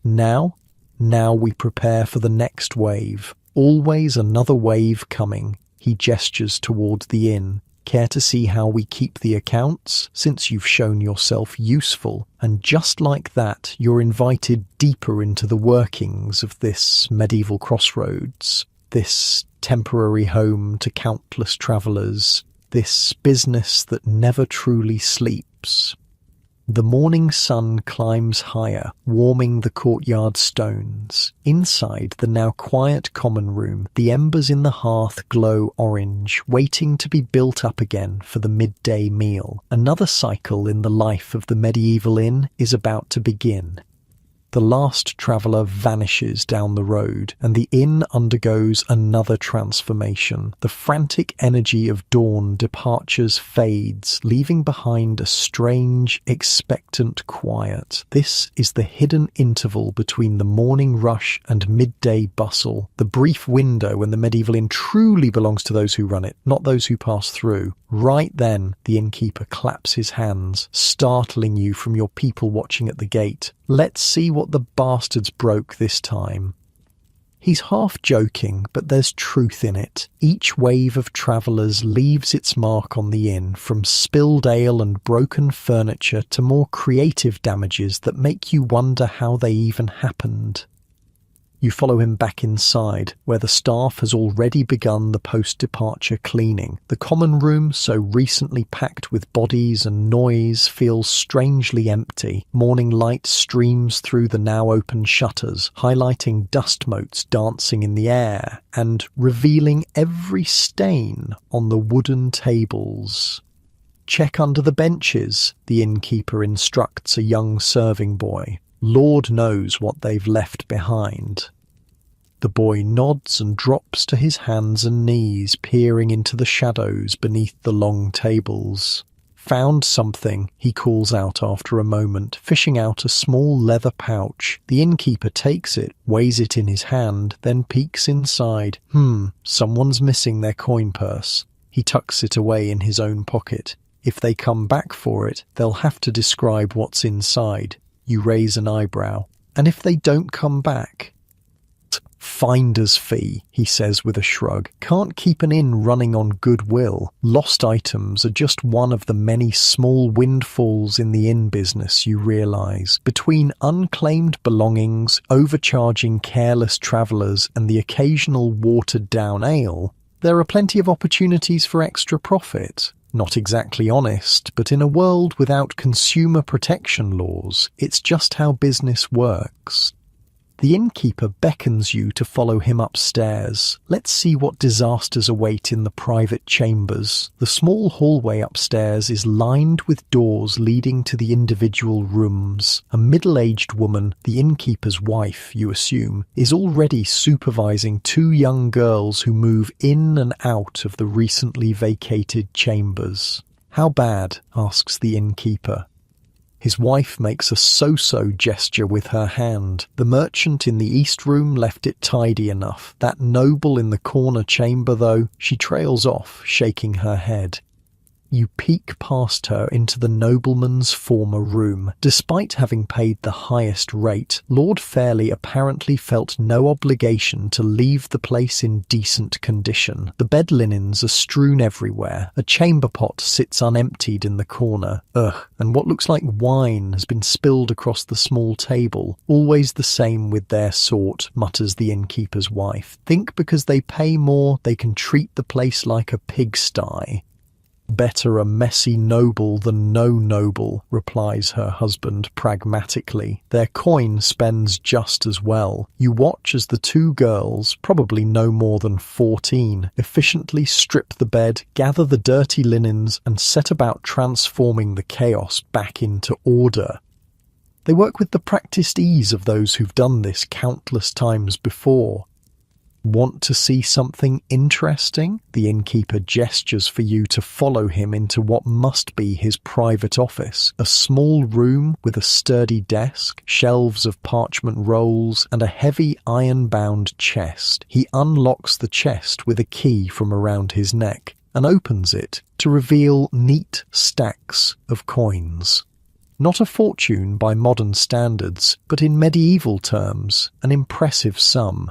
Now we prepare for the next wave. Always another wave coming. He gestures towards the inn. Care to see how we keep the accounts, since you've shown yourself useful? And just like that, you're invited deeper into the workings of this medieval crossroads, this temporary home to countless travellers, this business that never truly sleeps. The morning sun climbs higher, warming the courtyard stones. Inside the now quiet common room, the embers in the hearth glow orange, waiting to be built up again for the midday meal. Another cycle in the life of the medieval inn is about to begin. The last traveller vanishes down the road, and the inn undergoes another transformation. The frantic energy of dawn departures fades, leaving behind a strange, expectant quiet. This is the hidden interval between the morning rush and midday bustle, the brief window when the medieval inn truly belongs to those who run it, not those who pass through. Right then, the innkeeper claps his hands, startling you from your people watching at the gate. Let's see what the bastards broke this time. He's half joking, but there's truth in it. Each wave of travellers leaves its mark on the inn, from spilled ale and broken furniture to more creative damages that make you wonder how they even happened. You follow him back inside, where the staff has already begun the post-departure cleaning. The common room, so recently packed with bodies and noise, feels strangely empty. Morning light streams through the now open shutters, highlighting dust motes dancing in the air, and revealing every stain on the wooden tables. Check under the benches, the innkeeper instructs a young serving boy. Lord knows what they've left behind. The boy nods and drops to his hands and knees, peering into the shadows beneath the long tables. Found something, he calls out after a moment, fishing out a small leather pouch. The innkeeper takes it, weighs it in his hand, then peeks inside. Someone's missing their coin purse. He tucks it away in his own pocket. If they come back for it, they'll have to describe what's inside. You raise an eyebrow. And if they don't come back? Finder's fee, he says with a shrug. Can't keep an inn running on goodwill. Lost items are just one of the many small windfalls in the inn business, you realise. Between unclaimed belongings, overcharging careless travellers, and the occasional watered-down ale, there are plenty of opportunities for extra profit. Not exactly honest, but in a world without consumer protection laws, it's just how business works. The innkeeper beckons you to follow him upstairs. Let's see what disasters await in the private chambers. The small hallway upstairs is lined with doors leading to the individual rooms. A middle-aged woman, the innkeeper's wife, you assume, is already supervising two young girls who move in and out of the recently vacated chambers. "How bad?" asks the innkeeper. His wife makes a so-so gesture with her hand. The merchant in the east room left it tidy enough. That noble in the corner chamber, though, she trails off, shaking her head. You peek past her into the nobleman's former room. Despite having paid the highest rate, Lord Fairley apparently felt no obligation to leave the place in decent condition. The bed linens are strewn everywhere. A chamber pot sits unemptied in the corner. And what looks like wine has been spilled across the small table. Always the same with their sort, mutters the innkeeper's wife. Think because they pay more, they can treat the place like a pigsty. "Better a messy noble than no noble," replies her husband pragmatically. Their coin spends just as well. You watch as the two girls, probably no more than 14, efficiently strip the bed, gather the dirty linens, and set about transforming the chaos back into order. They work with the practiced ease of those who've done this countless times before. "Want to see something interesting?" The innkeeper gestures for you to follow him into what must be his private office, a small room with a sturdy desk, shelves of parchment rolls, and a heavy iron-bound chest. He unlocks the chest with a key from around his neck and opens it to reveal neat stacks of coins. Not a fortune by modern standards, but in medieval terms, an impressive sum.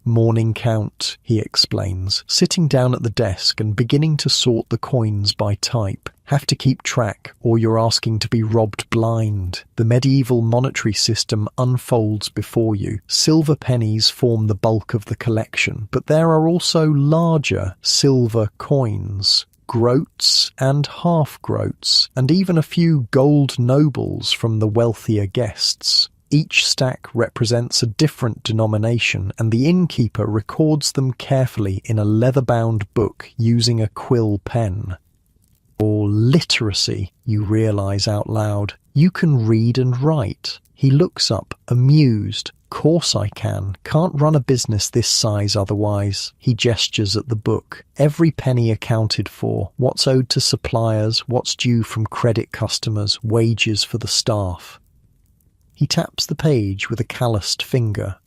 "Morning count," he explains, sitting down at the desk and beginning to sort the coins by type. Have to keep track, or you're asking to be robbed blind. The medieval monetary system unfolds before you. Silver pennies form the bulk of the collection, but there are also larger silver coins, groats and half-groats, and even a few gold nobles from the wealthier guests. Each stack represents a different denomination, and the innkeeper records them carefully in a leather-bound book using a quill pen. Or literacy, you realise out loud. You can read and write. He looks up, amused. "Course I can. Can't run a business this size otherwise." He gestures at the book. Every penny accounted for. What's owed to suppliers, what's due from credit customers, wages for the staff. He taps the page with a calloused finger.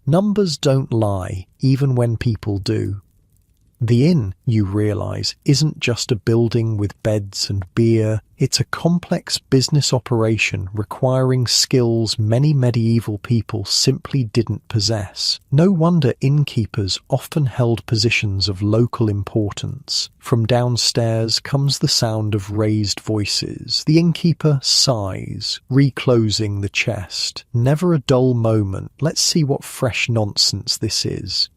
Numbers don't lie, even when people do. The inn, you realise, isn't just a building with beds and beer. It's a complex business operation requiring skills many medieval people simply didn't possess. No wonder innkeepers often held positions of local importance. From downstairs comes the sound of raised voices. The innkeeper sighs, reclosing the chest. Never a dull moment. Let's see what fresh nonsense this is.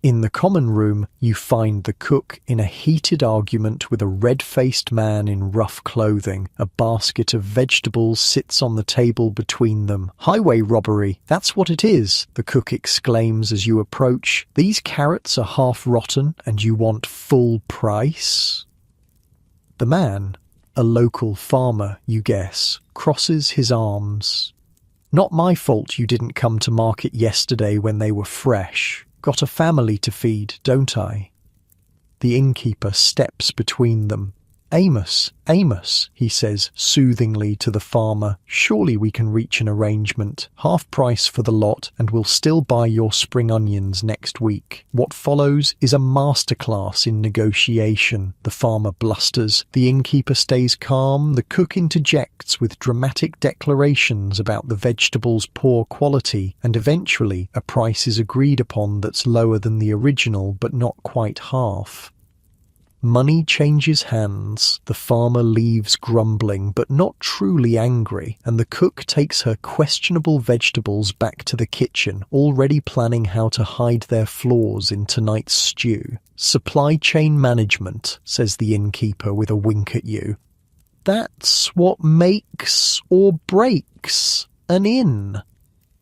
In the common room, you find the cook in a heated argument with a red-faced man in rough clothing. A basket of vegetables sits on the table between them. "Highway robbery, that's what it is," the cook exclaims as you approach. "These carrots are half rotten and you want full price?" The man, a local farmer, you guess, crosses his arms. "Not my fault you didn't come to market yesterday when they were fresh. Got a family to feed, don't I?" The innkeeper steps between them. Amos, Amos, he says soothingly to the farmer, surely we can reach an arrangement. Half price for the lot, and we'll still buy your spring onions next week. What follows is a masterclass in negotiation. The farmer blusters, the innkeeper stays calm, the cook interjects with dramatic declarations about the vegetables' poor quality, and eventually a price is agreed upon that's lower than the original but not quite half. Money changes hands, the farmer leaves grumbling but not truly angry, and the cook takes her questionable vegetables back to the kitchen, already planning how to hide their flaws in tonight's stew. Supply chain management, says the innkeeper with a wink at you. That's what makes or breaks an inn.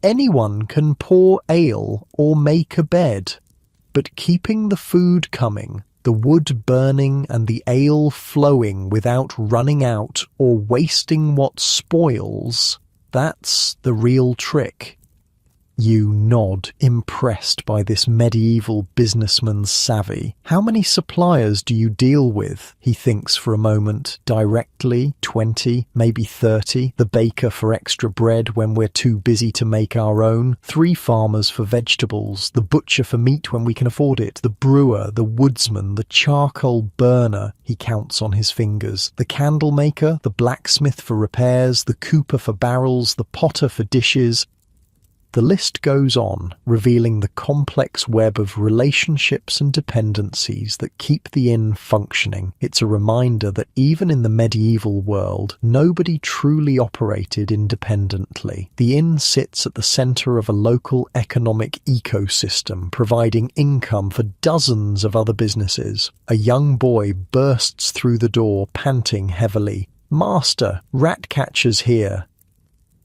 Anyone can pour ale or make a bed, but keeping the food coming, the wood burning and the ale flowing without running out or wasting what spoils, that's the real trick. You nod, impressed by this medieval businessman's savvy. How many suppliers do you deal with? He thinks for a moment. Directly, 20, maybe 30. The baker for extra bread when we're too busy to make our own. 3 farmers for vegetables. The butcher for meat when we can afford it. The brewer, the woodsman, the charcoal burner. He counts on his fingers. The candle maker, the blacksmith for repairs, the cooper for barrels, the potter for dishes. The list goes on, revealing the complex web of relationships and dependencies that keep the inn functioning. It's a reminder that even in the medieval world, nobody truly operated independently. The inn sits at the center of a local economic ecosystem, providing income for dozens of other businesses. A young boy bursts through the door, panting heavily. "Master, Ratcatcher's here."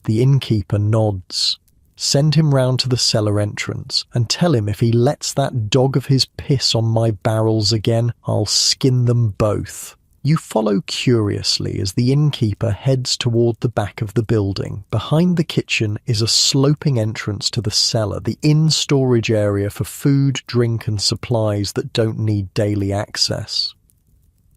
The innkeeper nods. Send him round to the cellar entrance and tell him if he lets that dog of his piss on my barrels again, I'll skin them both. You follow curiously as the innkeeper heads toward the back of the building. Behind the kitchen is a sloping entrance to the cellar, the inn storage area for food, drink and supplies that don't need daily access.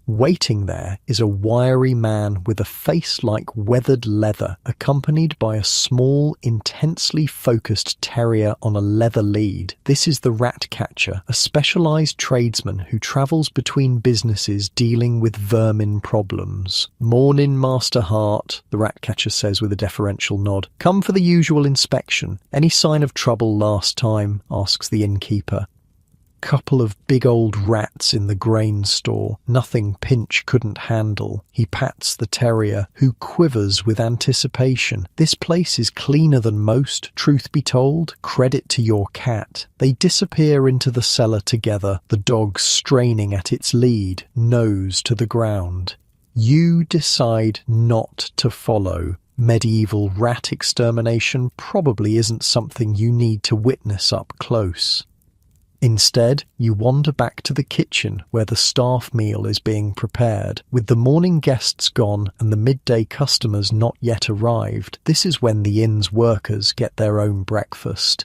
Waiting there is a wiry man with a face like weathered leather, accompanied by a small, intensely focused terrier on a leather lead. This is the Ratcatcher, a specialized tradesman who travels between businesses dealing with vermin problems. "Mornin', Master Hart," the Ratcatcher says with a deferential nod. "Come for the usual inspection. Any sign of trouble last time?" asks the innkeeper. Couple of big old rats in the grain store, nothing Pinch couldn't handle. He pats the terrier, who quivers with anticipation. This place is cleaner than most, truth be told. Credit to your cat. They disappear into the cellar together, the dog straining at its lead, nose to the ground. You decide not to follow. Medieval rat extermination probably isn't something you need to witness up close. Instead, you wander back to the kitchen where the staff meal is being prepared. With the morning guests gone and the midday customers not yet arrived, this is when the inn's workers get their own breakfast.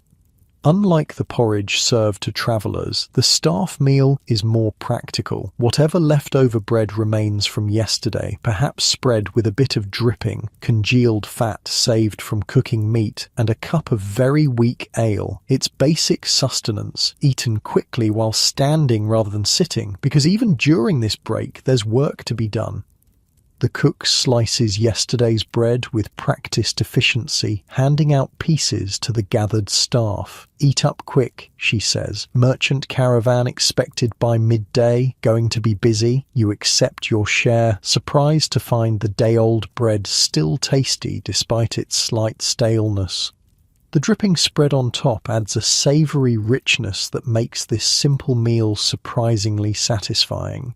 Unlike the porridge served to travellers, the staff meal is more practical. Whatever leftover bread remains from yesterday, perhaps spread with a bit of dripping, congealed fat saved from cooking meat, and a cup of very weak ale. It's basic sustenance, eaten quickly while standing rather than sitting, because even during this break there's work to be done. The cook slices yesterday's bread with practiced efficiency, handing out pieces to the gathered staff. "Eat up quick," she says. "Merchant caravan expected by midday, going to be busy." You accept your share, surprised to find the day-old bread still tasty despite its slight staleness. The dripping spread on top adds a savoury richness that makes this simple meal surprisingly satisfying.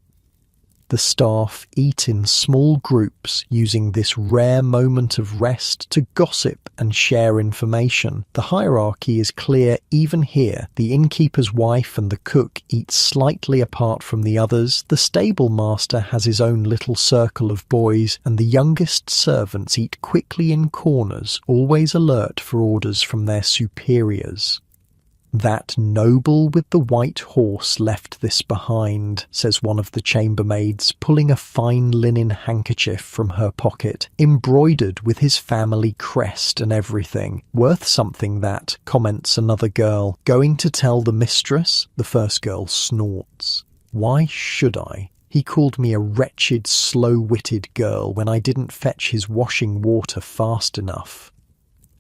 The staff eat in small groups, using this rare moment of rest to gossip and share information. The hierarchy is clear even here. The innkeeper's wife and the cook eat slightly apart from the others. The stable master has his own little circle of boys, and the youngest servants eat quickly in corners, always alert for orders from their superiors. "That noble with the white horse left this behind," says one of the chambermaids, pulling a fine linen handkerchief from her pocket, embroidered with his family crest and everything. "Worth something that," comments another girl. "Going to tell the mistress?" The first girl snorts. "Why should I? He called me a wretched, slow-witted girl when I didn't fetch his washing water fast enough."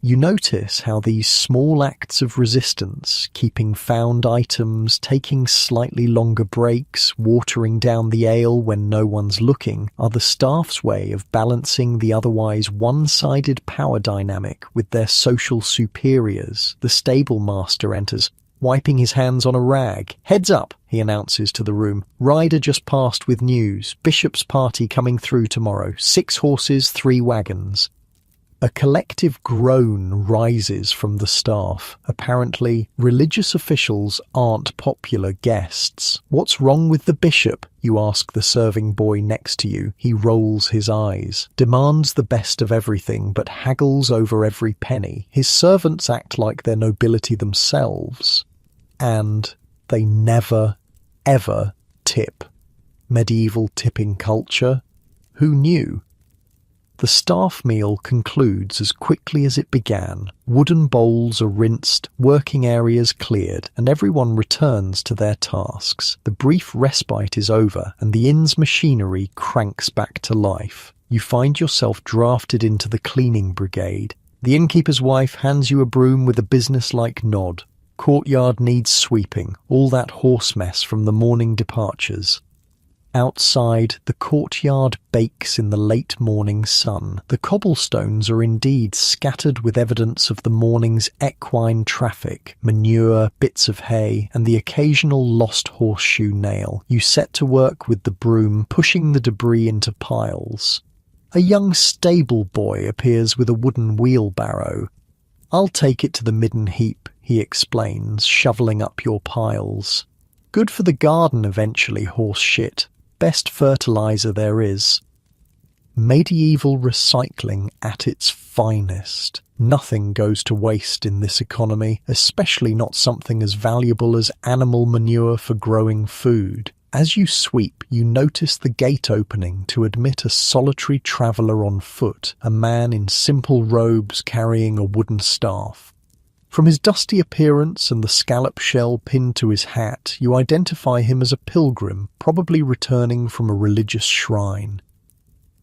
You notice how these small acts of resistance, keeping found items, taking slightly longer breaks, watering down the ale when no one's looking, are the staff's way of balancing the otherwise one-sided power dynamic with their social superiors. The stable master enters, wiping his hands on a rag. "Heads up," he announces to the room. "Rider just passed with news. Bishop's party coming through tomorrow. 6 horses, 3 wagons." A collective groan rises from the staff. Apparently, religious officials aren't popular guests. "What's wrong with the bishop?" you ask the serving boy next to you. He rolls his eyes, demands the best of everything, but haggles over every penny. His servants act like they're nobility themselves. And they never, ever tip. Medieval tipping culture? Who knew? The staff meal concludes as quickly as it began. Wooden bowls are rinsed, working areas cleared, and everyone returns to their tasks. The brief respite is over, and the inn's machinery cranks back to life. You find yourself drafted into the cleaning brigade. The innkeeper's wife hands you a broom with a business-like nod. Courtyard needs sweeping, all that horse mess from the morning departures. Outside, the courtyard bakes in the late morning sun. The cobblestones are indeed scattered with evidence of the morning's equine traffic, manure, bits of hay, and the occasional lost horseshoe nail. You set to work with the broom, pushing the debris into piles. A young stable boy appears with a wooden wheelbarrow. "I'll take it to the midden heap," he explains, shoveling up your piles. "Good for the garden eventually, horse shit. Best fertilizer there is." Medieval recycling at its finest. Nothing goes to waste in this economy, especially not something as valuable as animal manure for growing food. As you sweep, you notice the gate opening to admit a solitary traveller on foot, a man in simple robes carrying a wooden staff. From his dusty appearance and the scallop shell pinned to his hat, you identify him as a pilgrim, probably returning from a religious shrine.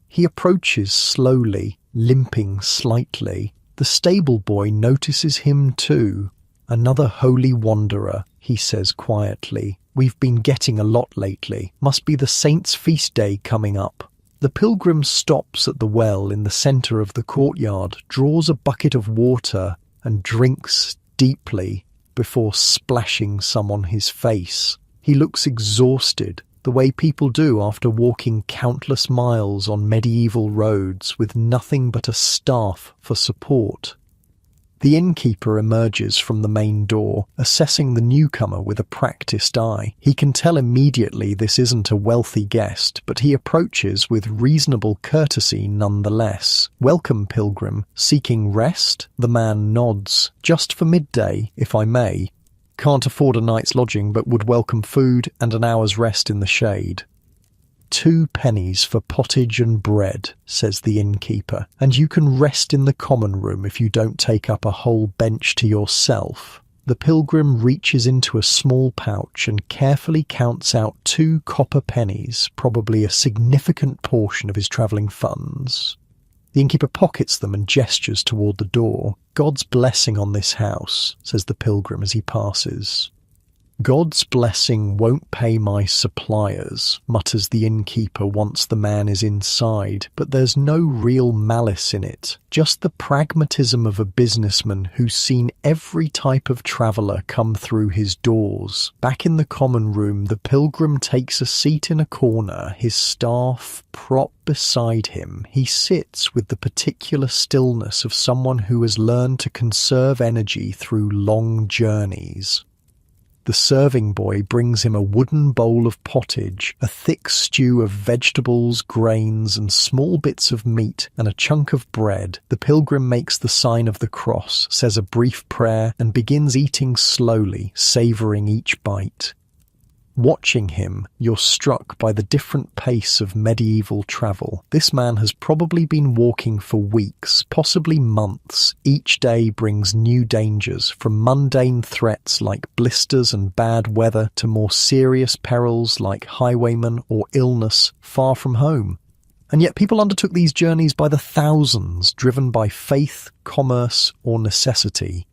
He approaches slowly, limping slightly. The stable boy notices him too. "Another holy wanderer," he says quietly. "We've been getting a lot lately. Must be the saint's feast day coming up." The pilgrim stops at the well in the centre of the courtyard, draws a bucket of water, and drinks deeply before splashing some on his face. He looks exhausted, the way people do after walking countless miles on medieval roads with nothing but a staff for support. The innkeeper emerges from the main door, assessing the newcomer with a practiced eye. He can tell immediately this isn't a wealthy guest, but he approaches with reasonable courtesy nonetheless. "Welcome, pilgrim. Seeking rest?" The man nods. "Just for midday, if I may. Can't afford a night's lodging, but would welcome food and an hour's rest in the shade." 2 pennies for pottage and bread," says the innkeeper, "and you can rest in the common room if you don't take up a whole bench to yourself." The pilgrim reaches into a small pouch and carefully counts out 2 copper pennies, probably a significant portion of his travelling funds. The innkeeper pockets them and gestures toward the door. "God's blessing on this house," says the pilgrim as he passes. "God's blessing won't pay my suppliers," mutters the innkeeper once the man is inside, but there's no real malice in it, just the pragmatism of a businessman who's seen every type of traveller come through his doors. Back in the common room, the pilgrim takes a seat in a corner, his staff propped beside him. He sits with the particular stillness of someone who has learned to conserve energy through long journeys. The serving boy brings him a wooden bowl of pottage, a thick stew of vegetables, grains, and small bits of meat, and a chunk of bread. The pilgrim makes the sign of the cross, says a brief prayer, and begins eating slowly, savouring each bite. Watching him, you're struck by the different pace of medieval travel. This man has probably been walking for weeks, possibly months. Each day brings new dangers, from mundane threats like blisters and bad weather to more serious perils like highwaymen or illness far from home. And yet people undertook these journeys by the thousands, driven by faith, commerce, or necessity.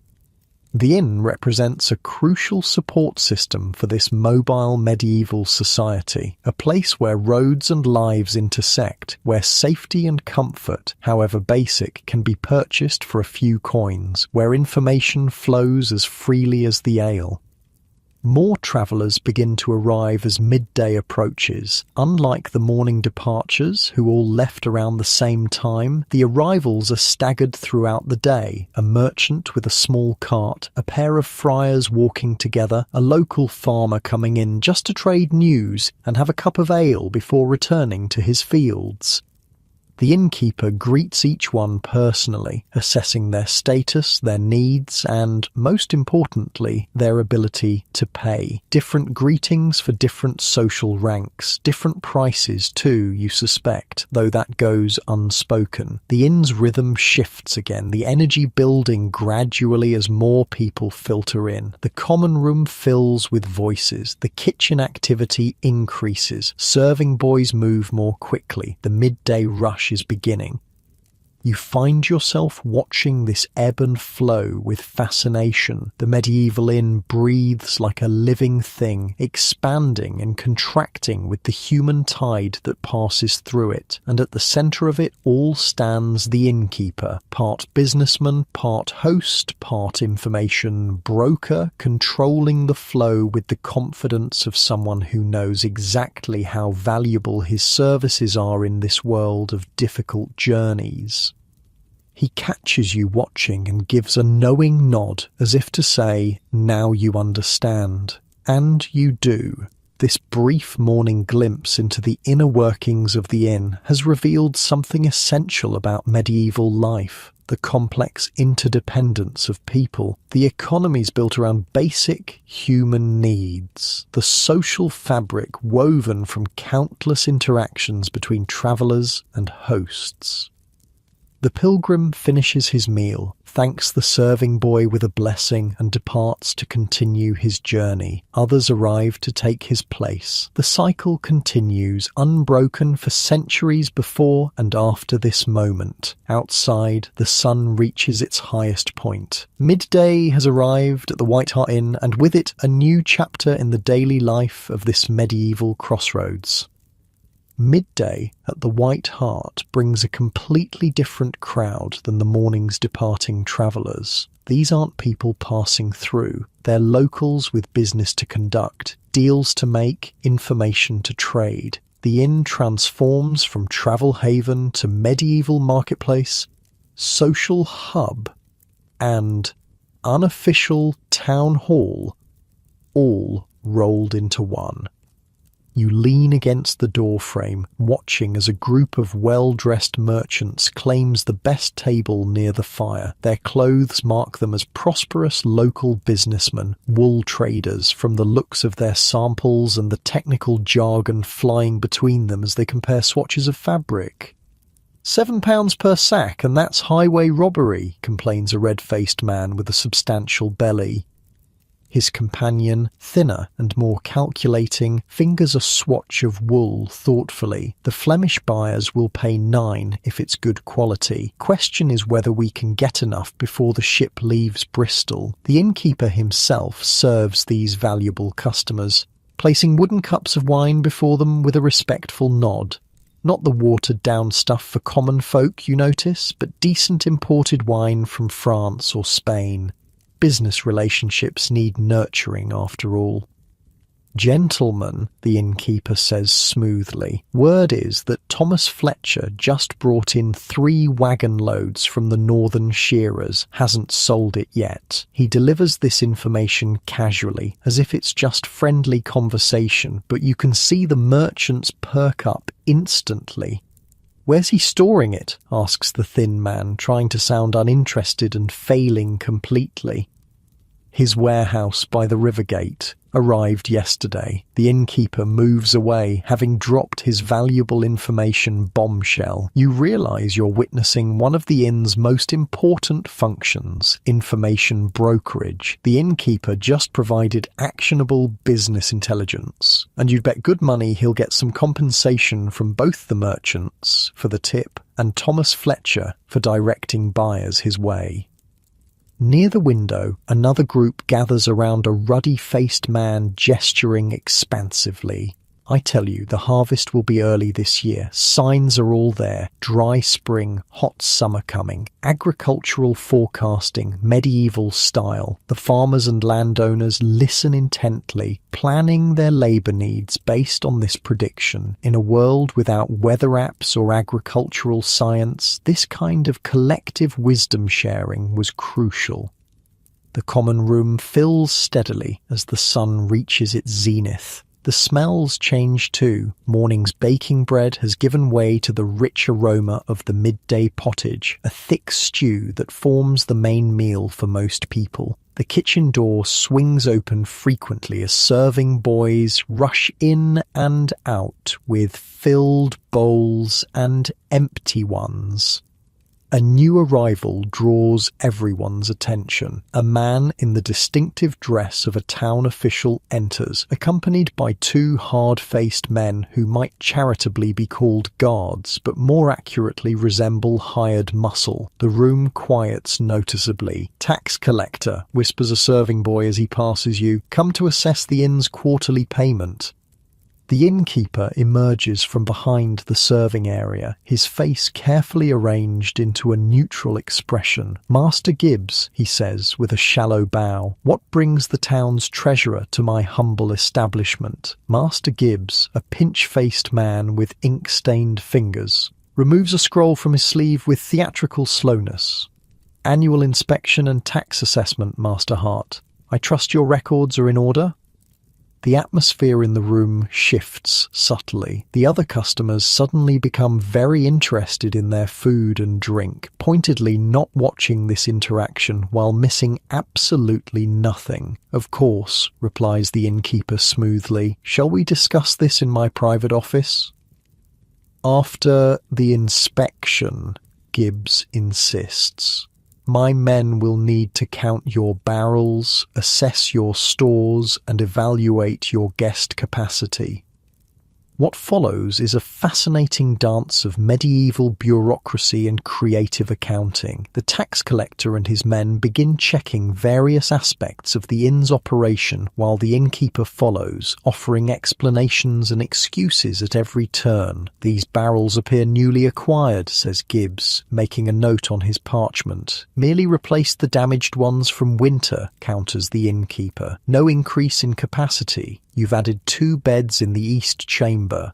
The inn represents a crucial support system for this mobile medieval society, a place where roads and lives intersect, where safety and comfort, however basic, can be purchased for a few coins, where information flows as freely as the ale. More travellers begin to arrive as midday approaches. Unlike the morning departures, who all left around the same time, the arrivals are staggered throughout the day. A merchant with a small cart, a pair of friars walking together, a local farmer coming in just to trade news and have a cup of ale before returning to his fields. The innkeeper greets each one personally, assessing their status, their needs, and, most importantly, their ability to pay. Different greetings for different social ranks, different prices too, you suspect, though that goes unspoken. The inn's rhythm shifts again, the energy building gradually as more people filter in. The common room fills with voices, the kitchen activity increases, serving boys move more quickly, the midday rush is beginning. You find yourself watching this ebb and flow with fascination. The medieval inn breathes like a living thing, expanding and contracting with the human tide that passes through it. And at the centre of it all stands the innkeeper, part businessman, part host, part information broker, controlling the flow with the confidence of someone who knows exactly how valuable his services are in this world of difficult journeys. He catches you watching and gives a knowing nod as if to say, now you understand. And you do. This brief morning glimpse into the inner workings of the inn has revealed something essential about medieval life. The complex interdependence of people, the economies built around basic human needs, the social fabric woven from countless interactions between travellers and hosts. The pilgrim finishes his meal, thanks the serving boy with a blessing, and departs to continue his journey. Others arrive to take his place. The cycle continues, unbroken for centuries before and after this moment. Outside, the sun reaches its highest point. Midday has arrived at the White Hart Inn, and with it a new chapter in the daily life of this medieval crossroads. Midday at the White Hart brings a completely different crowd than the morning's departing travellers. These aren't people passing through. They're locals with business to conduct, deals to make, information to trade. The inn transforms from travel haven to medieval marketplace, social hub, and unofficial town hall, all rolled into one. You lean against the doorframe, watching as a group of well-dressed merchants claims the best table near the fire. Their clothes mark them as prosperous local businessmen, wool traders, from the looks of their samples and the technical jargon flying between them as they compare swatches of fabric. £7 per sack, and that's highway robbery, complains a red-faced man with a substantial belly. His companion, thinner and more calculating, fingers a swatch of wool thoughtfully. The Flemish buyers will pay £9 if it's good quality. Question is whether we can get enough before the ship leaves Bristol. The innkeeper himself serves these valuable customers, placing wooden cups of wine before them with a respectful nod. Not the watered-down stuff for common folk, you notice, but decent imported wine from France or Spain. Business relationships need nurturing after all. Gentlemen, the innkeeper says smoothly, word is that Thomas Fletcher just brought in 3 wagon loads from the northern shearers, hasn't sold it yet. He delivers this information casually, as if it's just friendly conversation, but you can see the merchants perk up instantly. "Where's he storing it?" asks the thin man, trying to sound uninterested and failing completely. "His warehouse by the river gate. Arrived yesterday." The innkeeper moves away, having dropped his valuable information bombshell. You realize you're witnessing one of the inn's most important functions, information brokerage. The innkeeper just provided actionable business intelligence, and you'd bet good money he'll get some compensation from both the merchants for the tip and Thomas Fletcher for directing buyers his way. Near the window, another group gathers around a ruddy-faced man gesturing expansively. "I tell you, the harvest will be early this year. Signs are all there. Dry spring, hot summer coming. Agricultural forecasting, medieval style. The farmers and landowners listen intently, planning their labor needs based on this prediction. In a world without weather apps or agricultural science, this kind of collective wisdom sharing was crucial." The common room fills steadily as the sun reaches its zenith. The smells change too. Morning's baking bread has given way to the rich aroma of the midday pottage, a thick stew that forms the main meal for most people. The kitchen door swings open frequently as serving boys rush in and out with filled bowls and empty ones. A new arrival draws everyone's attention. A man in the distinctive dress of a town official enters, accompanied by 2 hard-faced men who might charitably be called guards, but more accurately resemble hired muscle. The room quiets noticeably. "Tax collector," whispers a serving boy as he passes you. "Come to assess the inn's quarterly payment." The innkeeper emerges from behind the serving area, his face carefully arranged into a neutral expression. "Master Gibbs," he says with a shallow bow, "what brings the town's treasurer to my humble establishment?" Master Gibbs, a pinch-faced man with ink-stained fingers, removes a scroll from his sleeve with theatrical slowness. "Annual inspection and tax assessment, Master Hart. I trust your records are in order?" The atmosphere in the room shifts subtly. The other customers suddenly become very interested in their food and drink, pointedly not watching this interaction while missing absolutely nothing. "Of course," replies the innkeeper smoothly. "Shall we discuss this in my private office?" "After the inspection," Gibbs insists. "My men will need to count your barrels, assess your stores, and evaluate your guest capacity." What follows is a fascinating dance of medieval bureaucracy and creative accounting. The tax collector and his men begin checking various aspects of the inn's operation while the innkeeper follows, offering explanations and excuses at every turn. "These barrels appear newly acquired," says Gibbs, making a note on his parchment. "Merely replaced the damaged ones from winter," counters the innkeeper. "No increase in capacity. You've added 2 beds in the east chamber.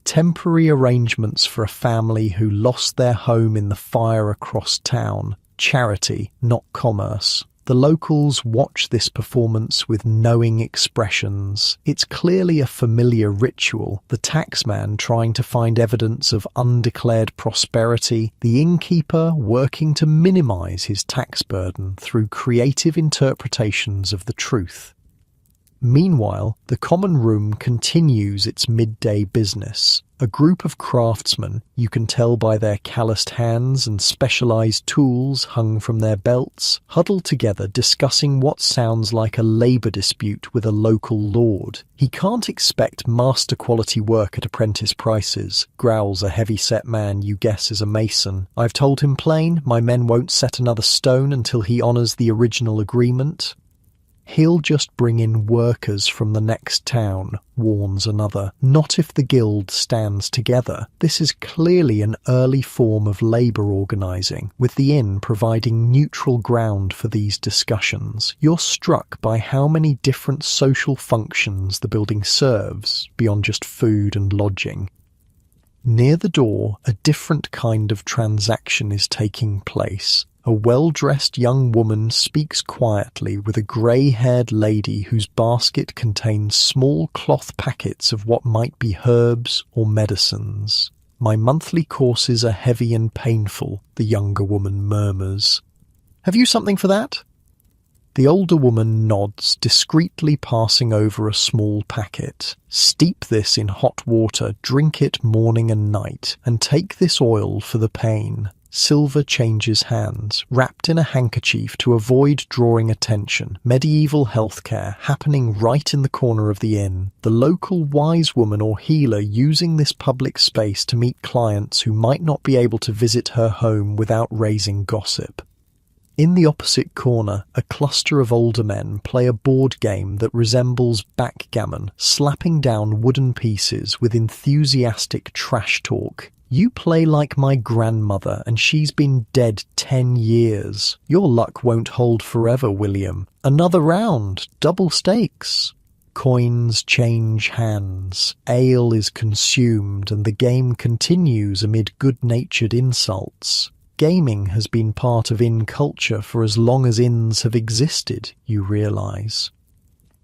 Temporary arrangements for a family who lost their home in the fire across town. Charity, not commerce." The locals watch this performance with knowing expressions. It's clearly a familiar ritual. The taxman trying to find evidence of undeclared prosperity, the innkeeper working to minimize his tax burden through creative interpretations of the truth. Meanwhile, the common room continues its midday business. A group of craftsmen, you can tell by their calloused hands and specialized tools hung from their belts, huddle together discussing what sounds like a labor dispute with a local lord. "He can't expect master-quality work at apprentice prices," growls a heavy-set man you guess is a mason. "I've told him plain, my men won't set another stone until he honors the original agreement." "He'll just bring in workers from the next town," warns another. "Not if the guild stands together." This is clearly an early form of labour organising, with the inn providing neutral ground for these discussions. You're struck by how many different social functions the building serves, beyond just food and lodging. Near the door, a different kind of transaction is taking place. A well-dressed young woman speaks quietly with a grey-haired lady whose basket contains small cloth packets of what might be herbs or medicines. "My monthly courses are heavy and painful," the younger woman murmurs. "Have you something for that?" The older woman nods, discreetly passing over a small packet. "Steep this in hot water, drink it morning and night, and take this oil for the pain." Silver changes hands, wrapped in a handkerchief to avoid drawing attention. Medieval healthcare happening right in the corner of the inn. The local wise woman or healer using this public space to meet clients who might not be able to visit her home without raising gossip. In the opposite corner, a cluster of older men play a board game that resembles backgammon, slapping down wooden pieces with enthusiastic trash talk. "You play like my grandmother, and she's been dead 10 years. Your luck won't hold forever, William. Another round, double stakes." Coins change hands. Ale is consumed, and the game continues amid good-natured insults. Gaming has been part of inn culture for as long as inns have existed, you realise.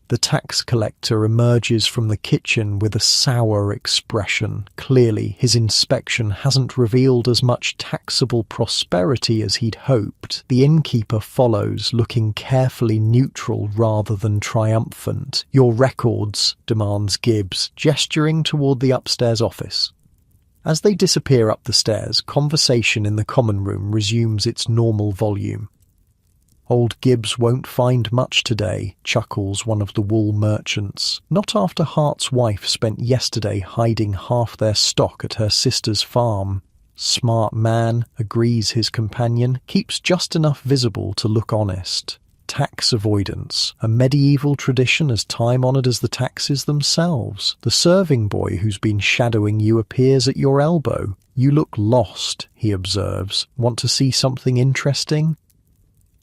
The tax collector emerges from the kitchen with a sour expression. Clearly, his inspection hasn't revealed as much taxable prosperity as he'd hoped. The innkeeper follows, looking carefully neutral rather than triumphant. "Your records," demands Gibbs, gesturing toward the upstairs office. As they disappear up the stairs, conversation in the common room resumes its normal volume. "Old Gibbs won't find much today," chuckles one of the wool merchants. "Not after Hart's wife spent yesterday hiding half their stock at her sister's farm." "Smart man," agrees his companion, "keeps just enough visible to look honest." Tax avoidance, a medieval tradition as time-honoured as the taxes themselves. The serving boy who's been shadowing you appears at your elbow. "You look lost," he observes. "Want to see something interesting?"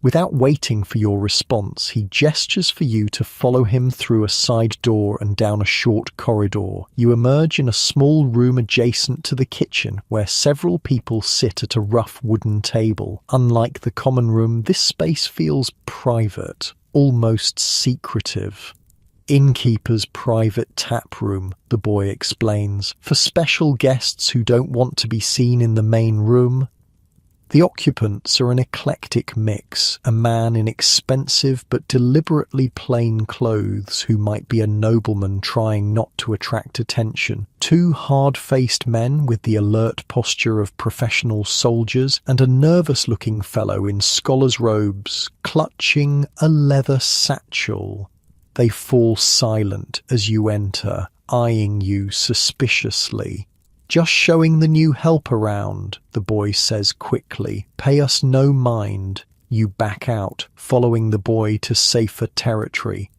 Without waiting for your response, he gestures for you to follow him through a side door and down a short corridor. You emerge in a small room adjacent to the kitchen, where several people sit at a rough wooden table. Unlike the common room, this space feels private, almost secretive. "Innkeeper's private tap room," the boy explains, "for special guests who don't want to be seen in the main room." The occupants are an eclectic mix, a man in expensive but deliberately plain clothes who might be a nobleman trying not to attract attention, two hard-faced men with the alert posture of professional soldiers, and a nervous-looking fellow in scholar's robes, clutching a leather satchel. They fall silent as you enter, eyeing you suspiciously. "Just showing the new help around," the boy says quickly. "Pay us no mind." You back out, following the boy to safer territory.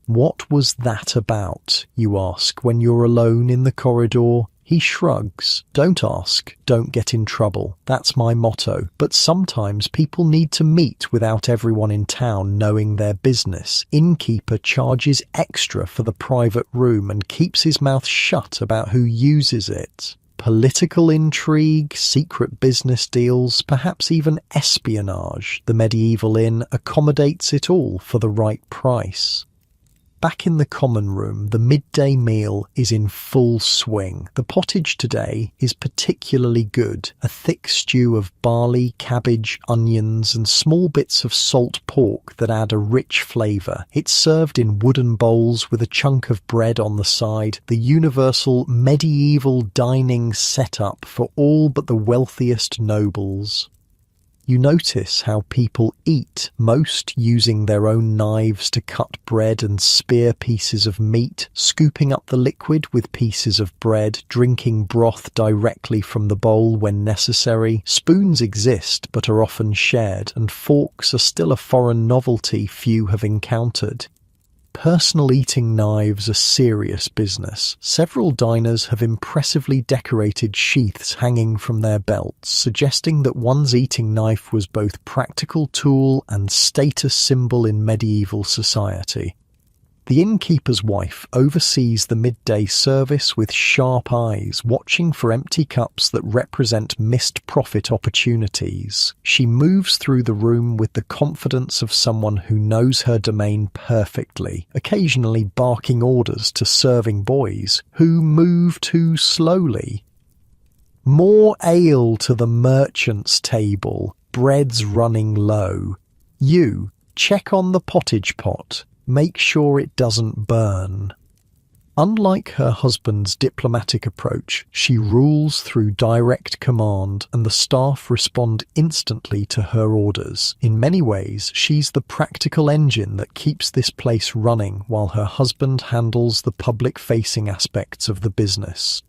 "What was that about?" you ask when you're alone in the corridor. He shrugs. "Don't ask, don't get in trouble. That's my motto. But sometimes people need to meet without everyone in town knowing their business. Innkeeper charges extra for the private room and keeps his mouth shut about who uses it. Political intrigue, secret business deals, perhaps even espionage. The medieval inn accommodates it all for the right price." Back in the common room, the midday meal is in full swing. The pottage today is particularly good, a thick stew of barley, cabbage, onions, and small bits of salt pork that add a rich flavour. It's served in wooden bowls with a chunk of bread on the side, the universal medieval dining setup for all but the wealthiest nobles. You notice how people eat, most using their own knives to cut bread and spear pieces of meat, scooping up the liquid with pieces of bread, drinking broth directly from the bowl when necessary. Spoons exist but are often shared, and forks are still a foreign novelty few have encountered. Personal eating knives are serious business. Several diners have impressively decorated sheaths hanging from their belts, suggesting that one's eating knife was both practical tool and status symbol in medieval society. The innkeeper's wife oversees the midday service with sharp eyes, watching for empty cups that represent missed profit opportunities. She moves through the room with the confidence of someone who knows her domain perfectly, occasionally barking orders to serving boys who move too slowly. More ale to the merchant's table, bread's running low. You, check on the pottage pot. Make sure it doesn't burn. Unlike her husband's diplomatic approach, she rules through direct command, and the staff respond instantly to her orders. In many ways, she's the practical engine that keeps this place running while her husband handles the public-facing aspects of the business.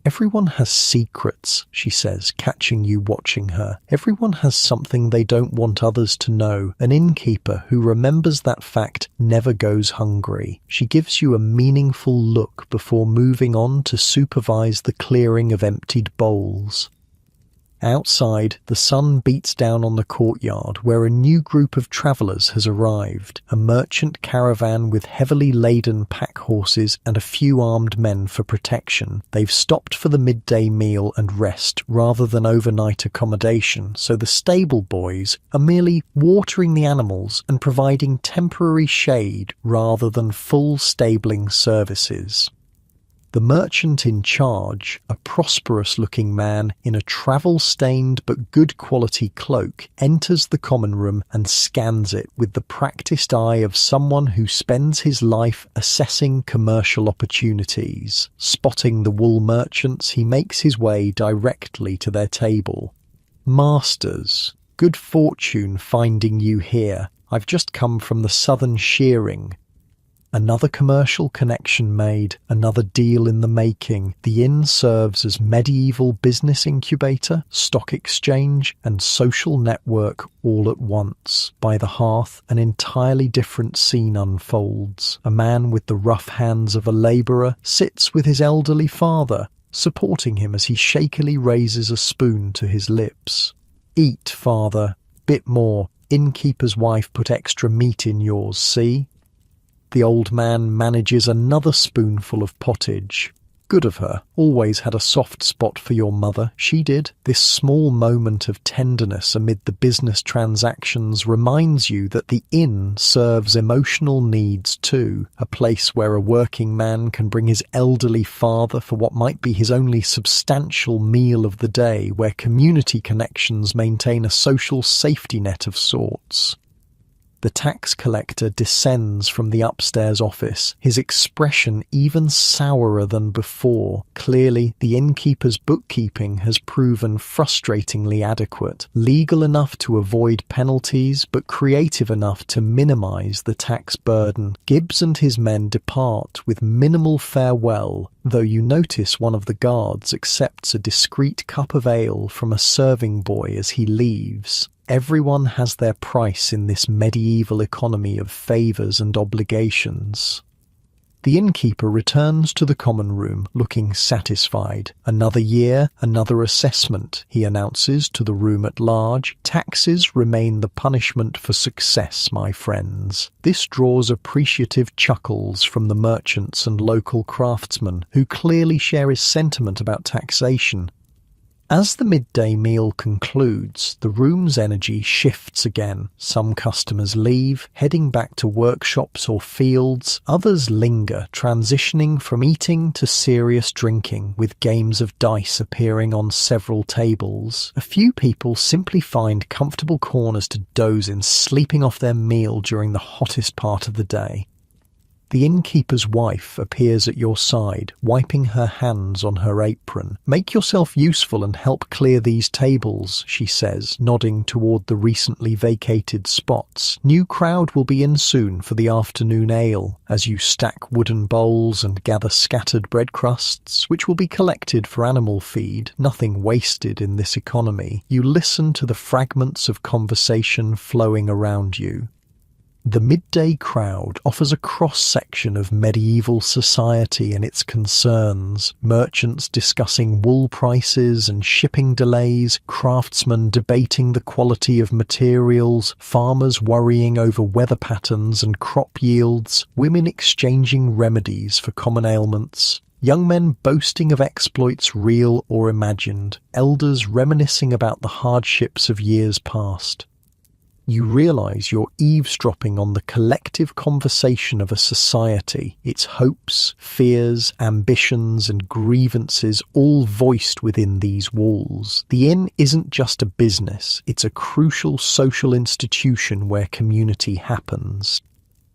Everyone has secrets, she says, catching you watching her. Everyone has something they don't want others to know. An innkeeper who remembers that fact never goes hungry. She gives you a meaningful look before moving on to supervise the clearing of emptied bowls. Outside, the sun beats down on the courtyard where a new group of travellers has arrived, a merchant caravan with heavily laden pack horses and a few armed men for protection. They've stopped for the midday meal and rest rather than overnight accommodation, so the stable boys are merely watering the animals and providing temporary shade rather than full stabling services. The merchant in charge, a prosperous-looking man in a travel-stained but good-quality cloak, enters the common room and scans it with the practiced eye of someone who spends his life assessing commercial opportunities. Spotting the wool merchants, he makes his way directly to their table. "Masters, good fortune finding you here. I've just come from the southern shearing." Another commercial connection made, another deal in the making. The inn serves as medieval business incubator, stock exchange, and social network all at once. By the hearth, an entirely different scene unfolds. A man with the rough hands of a labourer sits with his elderly father, supporting him as he shakily raises a spoon to his lips. "Eat, father. Bit more. Innkeeper's wife put extra meat in yours, see?" The old man manages another spoonful of pottage. "Good of her. Always had a soft spot for your mother. She did." This small moment of tenderness amid the business transactions reminds you that the inn serves emotional needs too, a place where a working man can bring his elderly father for what might be his only substantial meal of the day, where community connections maintain a social safety net of sorts. The tax collector descends from the upstairs office, his expression even sourer than before. Clearly, the innkeeper's bookkeeping has proven frustratingly adequate, legal enough to avoid penalties, but creative enough to minimize the tax burden. Gibbs and his men depart with minimal farewell, though you notice one of the guards accepts a discreet cup of ale from a serving boy as he leaves. Everyone has their price in this medieval economy of favours and obligations. The innkeeper returns to the common room, looking satisfied. "Another year, another assessment," he announces to the room at large. "Taxes remain the punishment for success, my friends." This draws appreciative chuckles from the merchants and local craftsmen, who clearly share his sentiment about taxation. As the midday meal concludes, the room's energy shifts again. Some customers leave, heading back to workshops or fields. Others linger, transitioning from eating to serious drinking, with games of dice appearing on several tables. A few people simply find comfortable corners to doze in, sleeping off their meal during the hottest part of the day. The innkeeper's wife appears at your side, wiping her hands on her apron. "Make yourself useful and help clear these tables," she says, nodding toward the recently vacated spots. "New crowd will be in soon for the afternoon ale." As you stack wooden bowls and gather scattered bread crusts, which will be collected for animal feed, nothing wasted in this economy, you listen to the fragments of conversation flowing around you. The midday crowd offers a cross-section of medieval society and its concerns, merchants discussing wool prices and shipping delays, craftsmen debating the quality of materials, farmers worrying over weather patterns and crop yields, women exchanging remedies for common ailments, young men boasting of exploits real or imagined, elders reminiscing about the hardships of years past. You realize you're eavesdropping on the collective conversation of a society, its hopes, fears, ambitions, and grievances all voiced within these walls. The inn isn't just a business, it's a crucial social institution where community happens.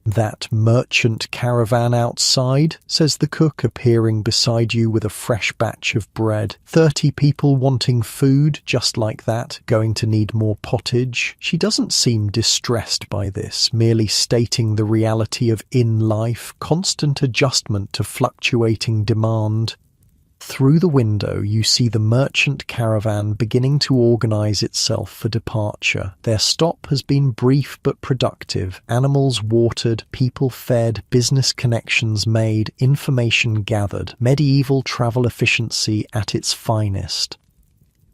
"That merchant caravan outside," says the cook, appearing beside you with a fresh batch of bread. 30 people wanting food, just like that, going to need more pottage. She doesn't seem distressed by this, merely stating the reality of inn life, constant adjustment to fluctuating demand. Through the window, you see the merchant caravan beginning to organize itself for departure. Their stop has been brief but productive. Animals watered, people fed, business connections made, information gathered. Medieval travel efficiency at its finest.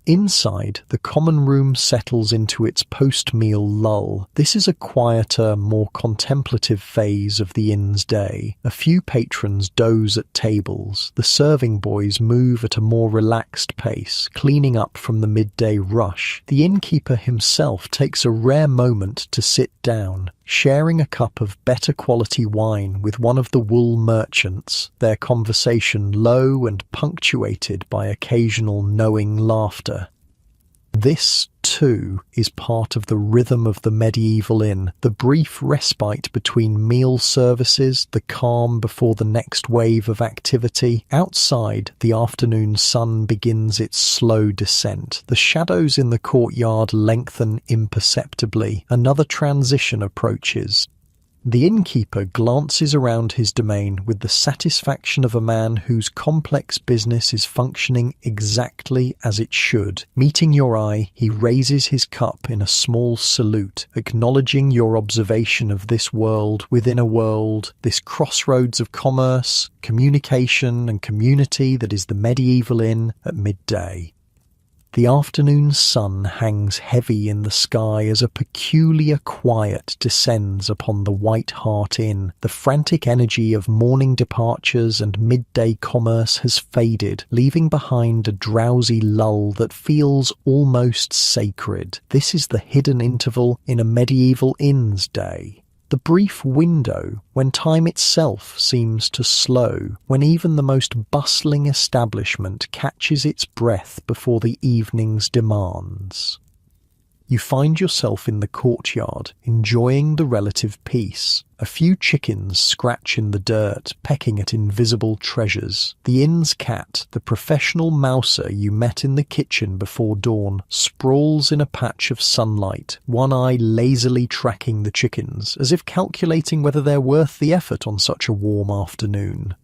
Inside, the common room settles into its post-meal lull. This is a quieter, more contemplative phase of the inn's day. A few patrons doze at tables. The serving boys move at a more relaxed pace, cleaning up from the midday rush. The innkeeper himself takes a rare moment to sit down, sharing a cup of better quality wine with one of the wool merchants, their conversation low and punctuated by occasional knowing laughter. This, too, is part of the rhythm of the medieval inn, the brief respite between meal services, the calm before the next wave of activity. Outside, the afternoon sun begins its slow descent. The shadows in the courtyard lengthen imperceptibly. Another transition approaches. The innkeeper glances around his domain with the satisfaction of a man whose complex business is functioning exactly as it should. Meeting your eye, he raises his cup in a small salute, acknowledging your observation of this world within a world, this crossroads of commerce, communication, and community that is the medieval inn at midday. The afternoon sun hangs heavy in the sky as a peculiar quiet descends upon the White Hart Inn. The frantic energy of morning departures and midday commerce has faded, leaving behind a drowsy lull that feels almost sacred. This is the hidden interval in a medieval inn's day. The brief window when time itself seems to slow, when even the most bustling establishment catches its breath before the evening's demands. You find yourself in the courtyard, enjoying the relative peace. A few chickens scratch in the dirt, pecking at invisible treasures. The inn's cat, the professional mouser you met in the kitchen before dawn, sprawls in a patch of sunlight, one eye lazily tracking the chickens, as if calculating whether they're worth the effort on such a warm afternoon.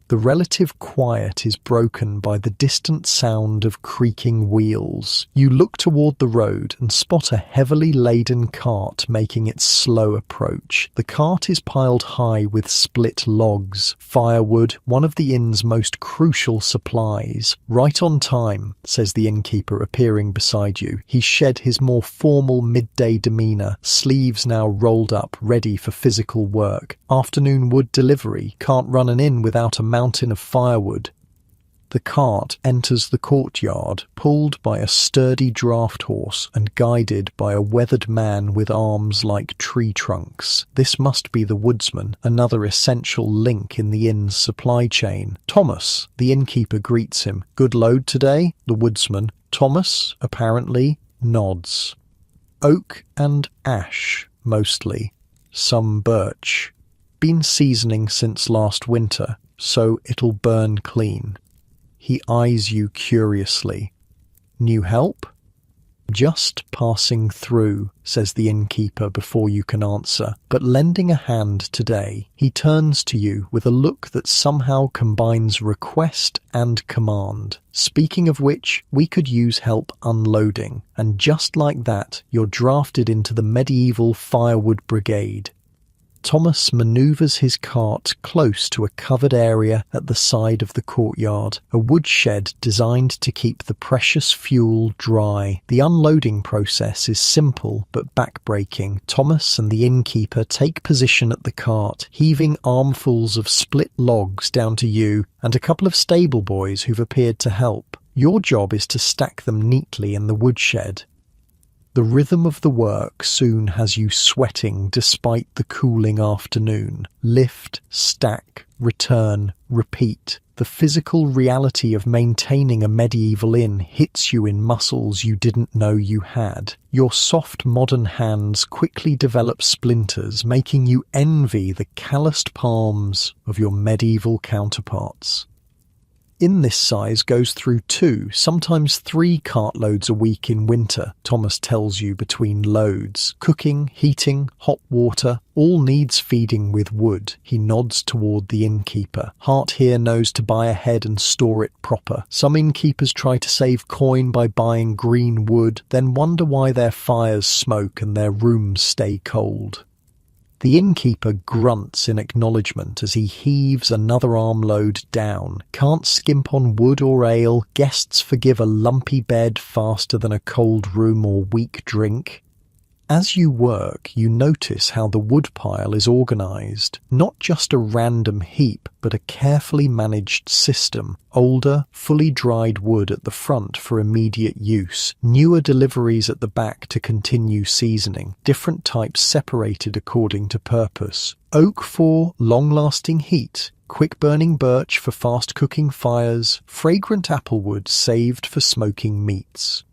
The relative quiet is broken by the distant sound of creaking wheels. You look toward the road and spot a heavily laden cart making its slow approach. The cart is piled high with split logs, firewood, one of the inn's most crucial supplies. "Right on time," says the innkeeper, appearing beside you. He shed his more formal midday demeanor, sleeves now rolled up, ready for physical work. "Afternoon wood delivery. Can't run an inn without a mountain of firewood." The cart enters the courtyard, pulled by a sturdy draught horse and guided by a weathered man with arms like tree trunks. This must be the woodsman, another essential link in the inn's supply chain. "Thomas," the innkeeper greets him. "Good load today?" The woodsman, Thomas, apparently, nods. "Oak and ash, mostly. Some birch. Been seasoning since last winter, so it'll burn clean." He eyes you curiously. "New help?" "Just passing through," says the innkeeper before you can answer, but lending a hand today. He turns to you with a look that somehow combines request and command. "Speaking of which, we could use help unloading." And just like that, you're drafted into the medieval firewood brigade. Thomas manoeuvres his cart close to a covered area at the side of the courtyard, a woodshed designed to keep the precious fuel dry. The unloading process is simple but backbreaking. Thomas and the innkeeper take position at the cart, heaving armfuls of split logs down to you and a couple of stable boys who've appeared to help. Your job is to stack them neatly in the woodshed. The rhythm of the work soon has you sweating despite the cooling afternoon. Lift, stack, return, repeat. The physical reality of maintaining a medieval inn hits you in muscles you didn't know you had. Your soft modern hands quickly develop splinters, making you envy the calloused palms of your medieval counterparts. Inn this size goes through 2, sometimes 3 cartloads a week in winter, Thomas tells you between loads. Cooking, heating, hot water, all needs feeding with wood. He nods toward the innkeeper. Hart here knows to buy ahead and store it proper. Some innkeepers try to save coin by buying green wood, then wonder why their fires smoke and their rooms stay cold. The innkeeper grunts in acknowledgement as he heaves another armload down. Can't skimp on wood or ale, guests forgive a lumpy bed faster than a cold room or weak drink. As you work, you notice how the woodpile is organised. Not just a random heap, but a carefully managed system. Older, fully dried wood at the front for immediate use. Newer deliveries at the back to continue seasoning. Different types separated according to purpose. Oak for long-lasting heat. Quick-burning birch for fast-cooking fires. Fragrant applewood saved for smoking meats.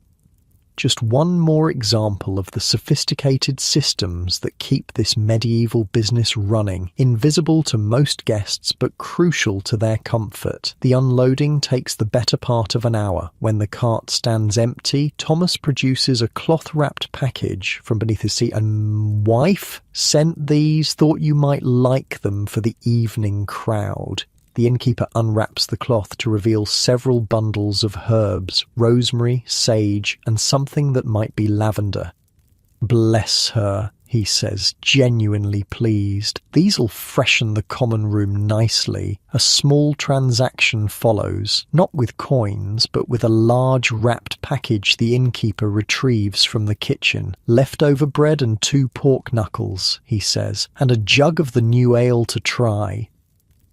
Just one more example of the sophisticated systems that keep this medieval business running, invisible to most guests but crucial to their comfort. The unloading takes the better part of an hour. When the cart stands empty, Thomas produces a cloth-wrapped package from beneath his seat. And wife sent these, thought you might like them for the evening crowd. The innkeeper unwraps the cloth to reveal several bundles of herbs, rosemary, sage, and something that might be lavender. Bless her, he says, genuinely pleased. These'll freshen the common room nicely. A small transaction follows, not with coins, but with a large wrapped package the innkeeper retrieves from the kitchen. Leftover bread and 2 pork knuckles, he says, and a jug of the new ale to try.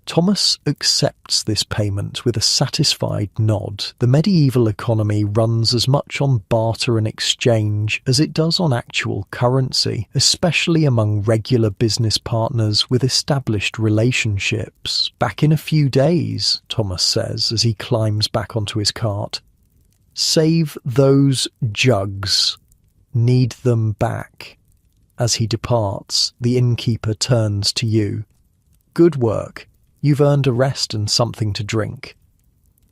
Thomas accepts this payment with a satisfied nod. The medieval economy runs as much on barter and exchange as it does on actual currency, especially among regular business partners with established relationships. Back in a few days, Thomas says as he climbs back onto his cart. Save those jugs. Need them back. As he departs, the innkeeper turns to you. Good work. You've earned a rest and something to drink.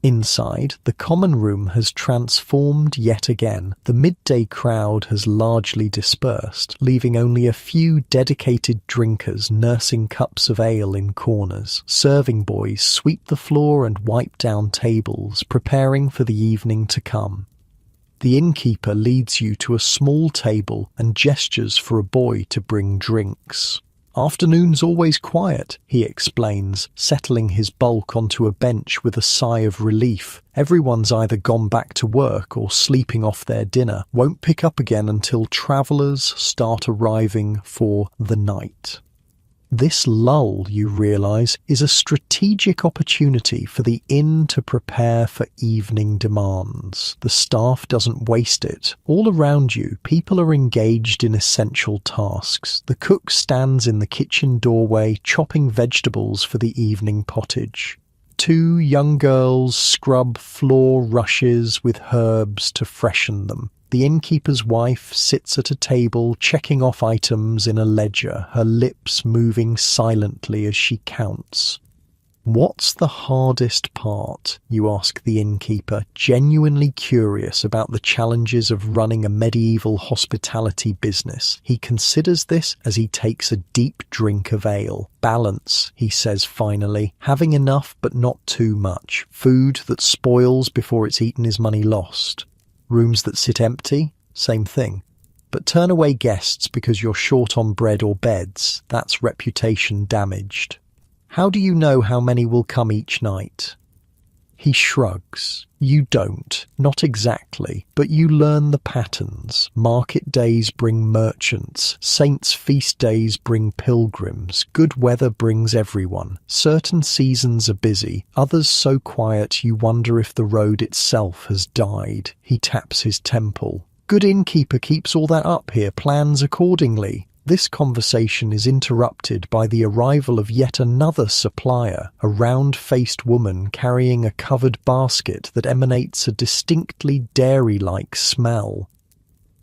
Inside, the common room has transformed yet again. The midday crowd has largely dispersed, leaving only a few dedicated drinkers nursing cups of ale in corners. Serving boys sweep the floor and wipe down tables, preparing for the evening to come. The innkeeper leads you to a small table and gestures for a boy to bring drinks. Afternoon's always quiet, he explains, settling his bulk onto a bench with a sigh of relief. Everyone's either gone back to work or sleeping off their dinner. Won't pick up again until travellers start arriving for the night. This lull, you realise, is a strategic opportunity for the inn to prepare for evening demands. The staff doesn't waste it. All around you, people are engaged in essential tasks. The cook stands in the kitchen doorway, chopping vegetables for the evening pottage. 2 young girls scrub floor rushes with herbs to freshen them. The innkeeper's wife sits at a table checking off items in a ledger, her lips moving silently as she counts. What's the hardest part? You ask the innkeeper, genuinely curious about the challenges of running a medieval hospitality business. He considers this as he takes a deep drink of ale. Balance, he says finally. Having enough but not too much. Food that spoils before it's eaten is money lost. Rooms that sit empty? Same thing. But turn away guests because you're short on bread or beds. That's reputation damaged. How do you know how many will come each night? He shrugs. You don't, not exactly, but you learn the patterns. Market days bring merchants, saints' feast days bring pilgrims, good weather brings everyone. Certain seasons are busy, others so quiet you wonder if the road itself has died. He taps his temple. Good innkeeper keeps all that up here, plans accordingly. This conversation is interrupted by the arrival of yet another supplier, a round-faced woman carrying a covered basket that emanates a distinctly dairy-like smell.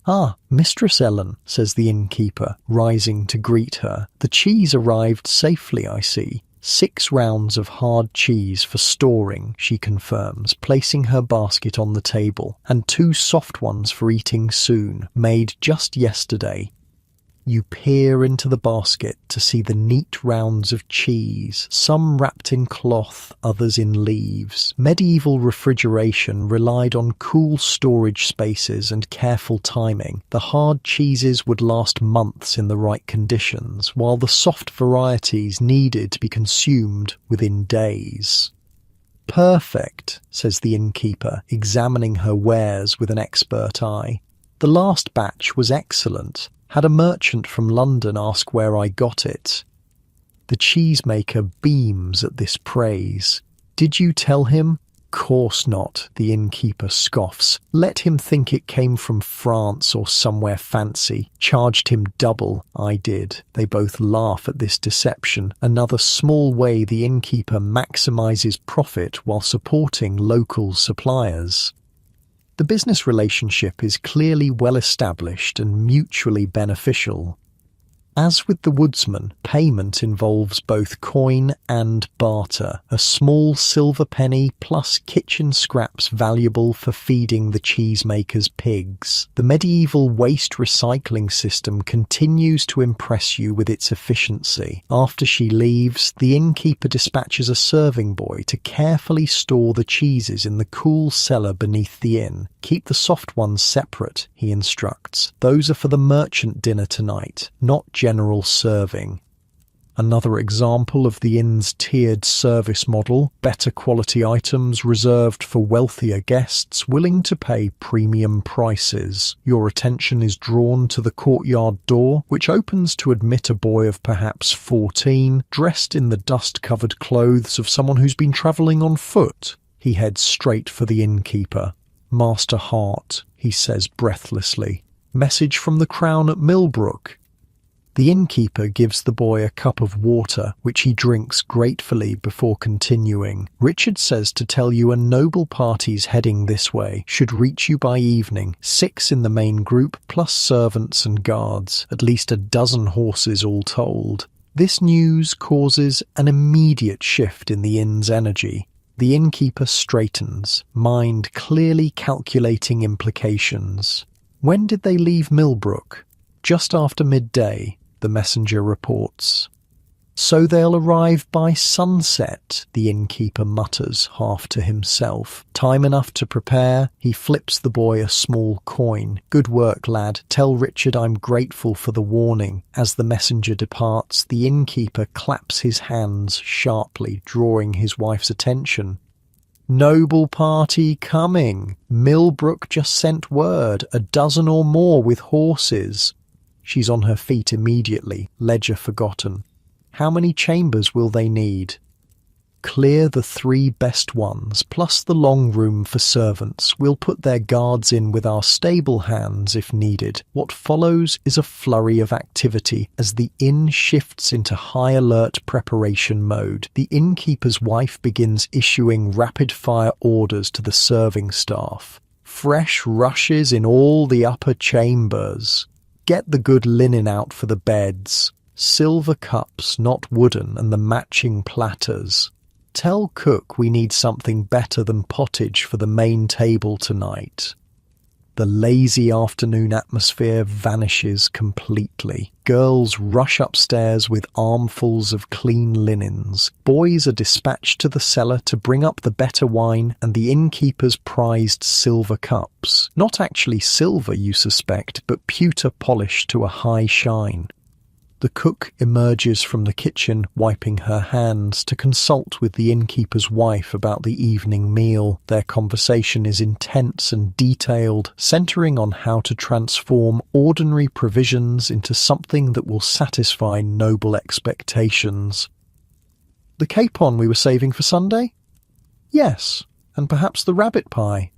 "Ah, Mistress Ellen," says the innkeeper, rising to greet her. "The cheese arrived safely, I see." 6 rounds of hard cheese for storing, she confirms, placing her basket on the table, and 2 soft ones for eating soon, made just yesterday. You peer into the basket to see the neat rounds of cheese, some wrapped in cloth, others in leaves. Medieval refrigeration relied on cool storage spaces and careful timing. The hard cheeses would last months in the right conditions, while the soft varieties needed to be consumed within days. "Perfect," says the innkeeper, examining her wares with an expert eye. "The last batch was excellent. Had a merchant from London ask where I got it." The cheesemaker beams at this praise. "Did you tell him?" "Course not," the innkeeper scoffs. "Let him think it came from France or somewhere fancy. Charged him double, I did." They both laugh at this deception, another small way the innkeeper maximizes profit while supporting local suppliers. The business relationship is clearly well established and mutually beneficial. As with the woodsman, payment involves both coin and barter, a small silver penny plus kitchen scraps valuable for feeding the cheesemaker's pigs. The medieval waste recycling system continues to impress you with its efficiency. After she leaves, the innkeeper dispatches a serving boy to carefully store the cheeses in the cool cellar beneath the inn. "Keep the soft ones separate," he instructs. "Those are for the merchant dinner tonight, not general serving." Another example of the inn's tiered service model, better quality items reserved for wealthier guests willing to pay premium prices. Your attention is drawn to the courtyard door, which opens to admit a boy of perhaps 14, dressed in the dust-covered clothes of someone who's been travelling on foot. He heads straight for the innkeeper. "Master Hart," he says breathlessly. "Message from the Crown at Millbrook." The innkeeper gives the boy a cup of water, which he drinks gratefully before continuing. "Richard says to tell you a noble party's heading this way, should reach you by evening, 6 in the main group, plus servants and guards, at least a dozen horses all told." This news causes an immediate shift in the inn's energy. The innkeeper straightens, mind clearly calculating implications. "When did they leave Millbrook?" "Just after midday," the messenger reports. "So they'll arrive by sunset," the innkeeper mutters, half to himself. Time enough to prepare. He flips the boy a small coin. "Good work, lad. Tell Richard I'm grateful for the warning." As the messenger departs, the innkeeper claps his hands sharply, drawing his wife's attention. "Noble party coming. Millbrook just sent word, a dozen or more with horses." She's on her feet immediately, ledger forgotten. "How many chambers will they need?" "Clear the 3 best ones, plus the long room for servants. We'll put their guards in with our stable hands if needed." What follows is a flurry of activity as the inn shifts into high alert preparation mode. The innkeeper's wife begins issuing rapid-fire orders to the serving staff. "Fresh rushes in all the upper chambers. Get the good linen out for the beds. Silver cups, not wooden, and the matching platters. Tell cook we need something better than pottage for the main table tonight." The lazy afternoon atmosphere vanishes completely. Girls rush upstairs with armfuls of clean linens. Boys are dispatched to the cellar to bring up the better wine and the innkeeper's prized silver cups. Not actually silver, you suspect, but pewter polish to a high shine. The cook emerges from the kitchen, wiping her hands, to consult with the innkeeper's wife about the evening meal. Their conversation is intense and detailed, centering on how to transform ordinary provisions into something that will satisfy noble expectations. The capon we were saving for Sunday? Yes, and perhaps the rabbit pie.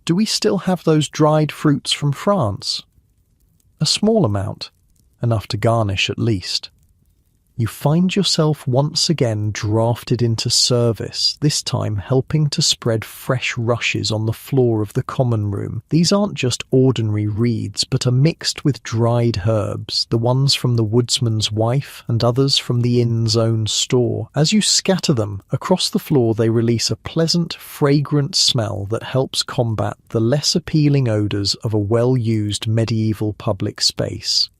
Do we still have those dried fruits from France? A small amount. Enough to garnish at least. You find yourself once again drafted into service, this time helping to spread fresh rushes on the floor of the common room. These aren't just ordinary reeds, but are mixed with dried herbs, the ones from the woodsman's wife and others from the inn's own store. As you scatter them across the floor, they release a pleasant, fragrant smell that helps combat the less appealing odours of a well-used medieval public space.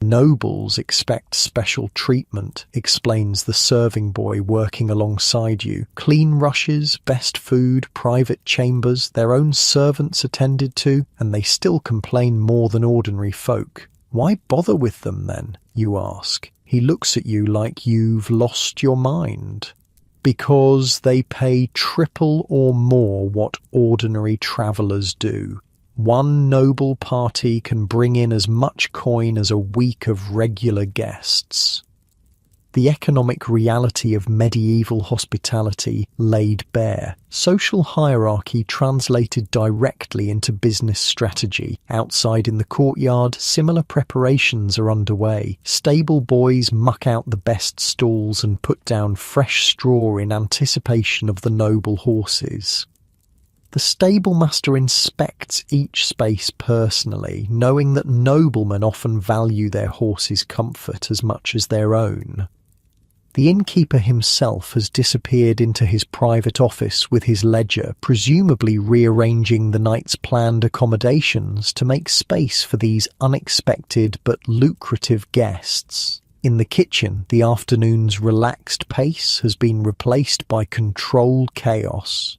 Nobles expect special treatment, explains the serving boy working alongside you. Clean rushes, best food, private chambers, their own servants attended to, and they still complain more than ordinary folk. Why bother with them then, you ask? He looks at you like you've lost your mind. Because they pay triple or more what ordinary travellers do. One noble party can bring in as much coin as a week of regular guests. The economic reality of medieval hospitality laid bare. Social hierarchy translated directly into business strategy. Outside in the courtyard, similar preparations are underway. Stable boys muck out the best stalls and put down fresh straw in anticipation of the noble horses. The stablemaster inspects each space personally, knowing that noblemen often value their horses' comfort as much as their own. The innkeeper himself has disappeared into his private office with his ledger, presumably rearranging the night's planned accommodations to make space for these unexpected but lucrative guests. In the kitchen, the afternoon's relaxed pace has been replaced by controlled chaos.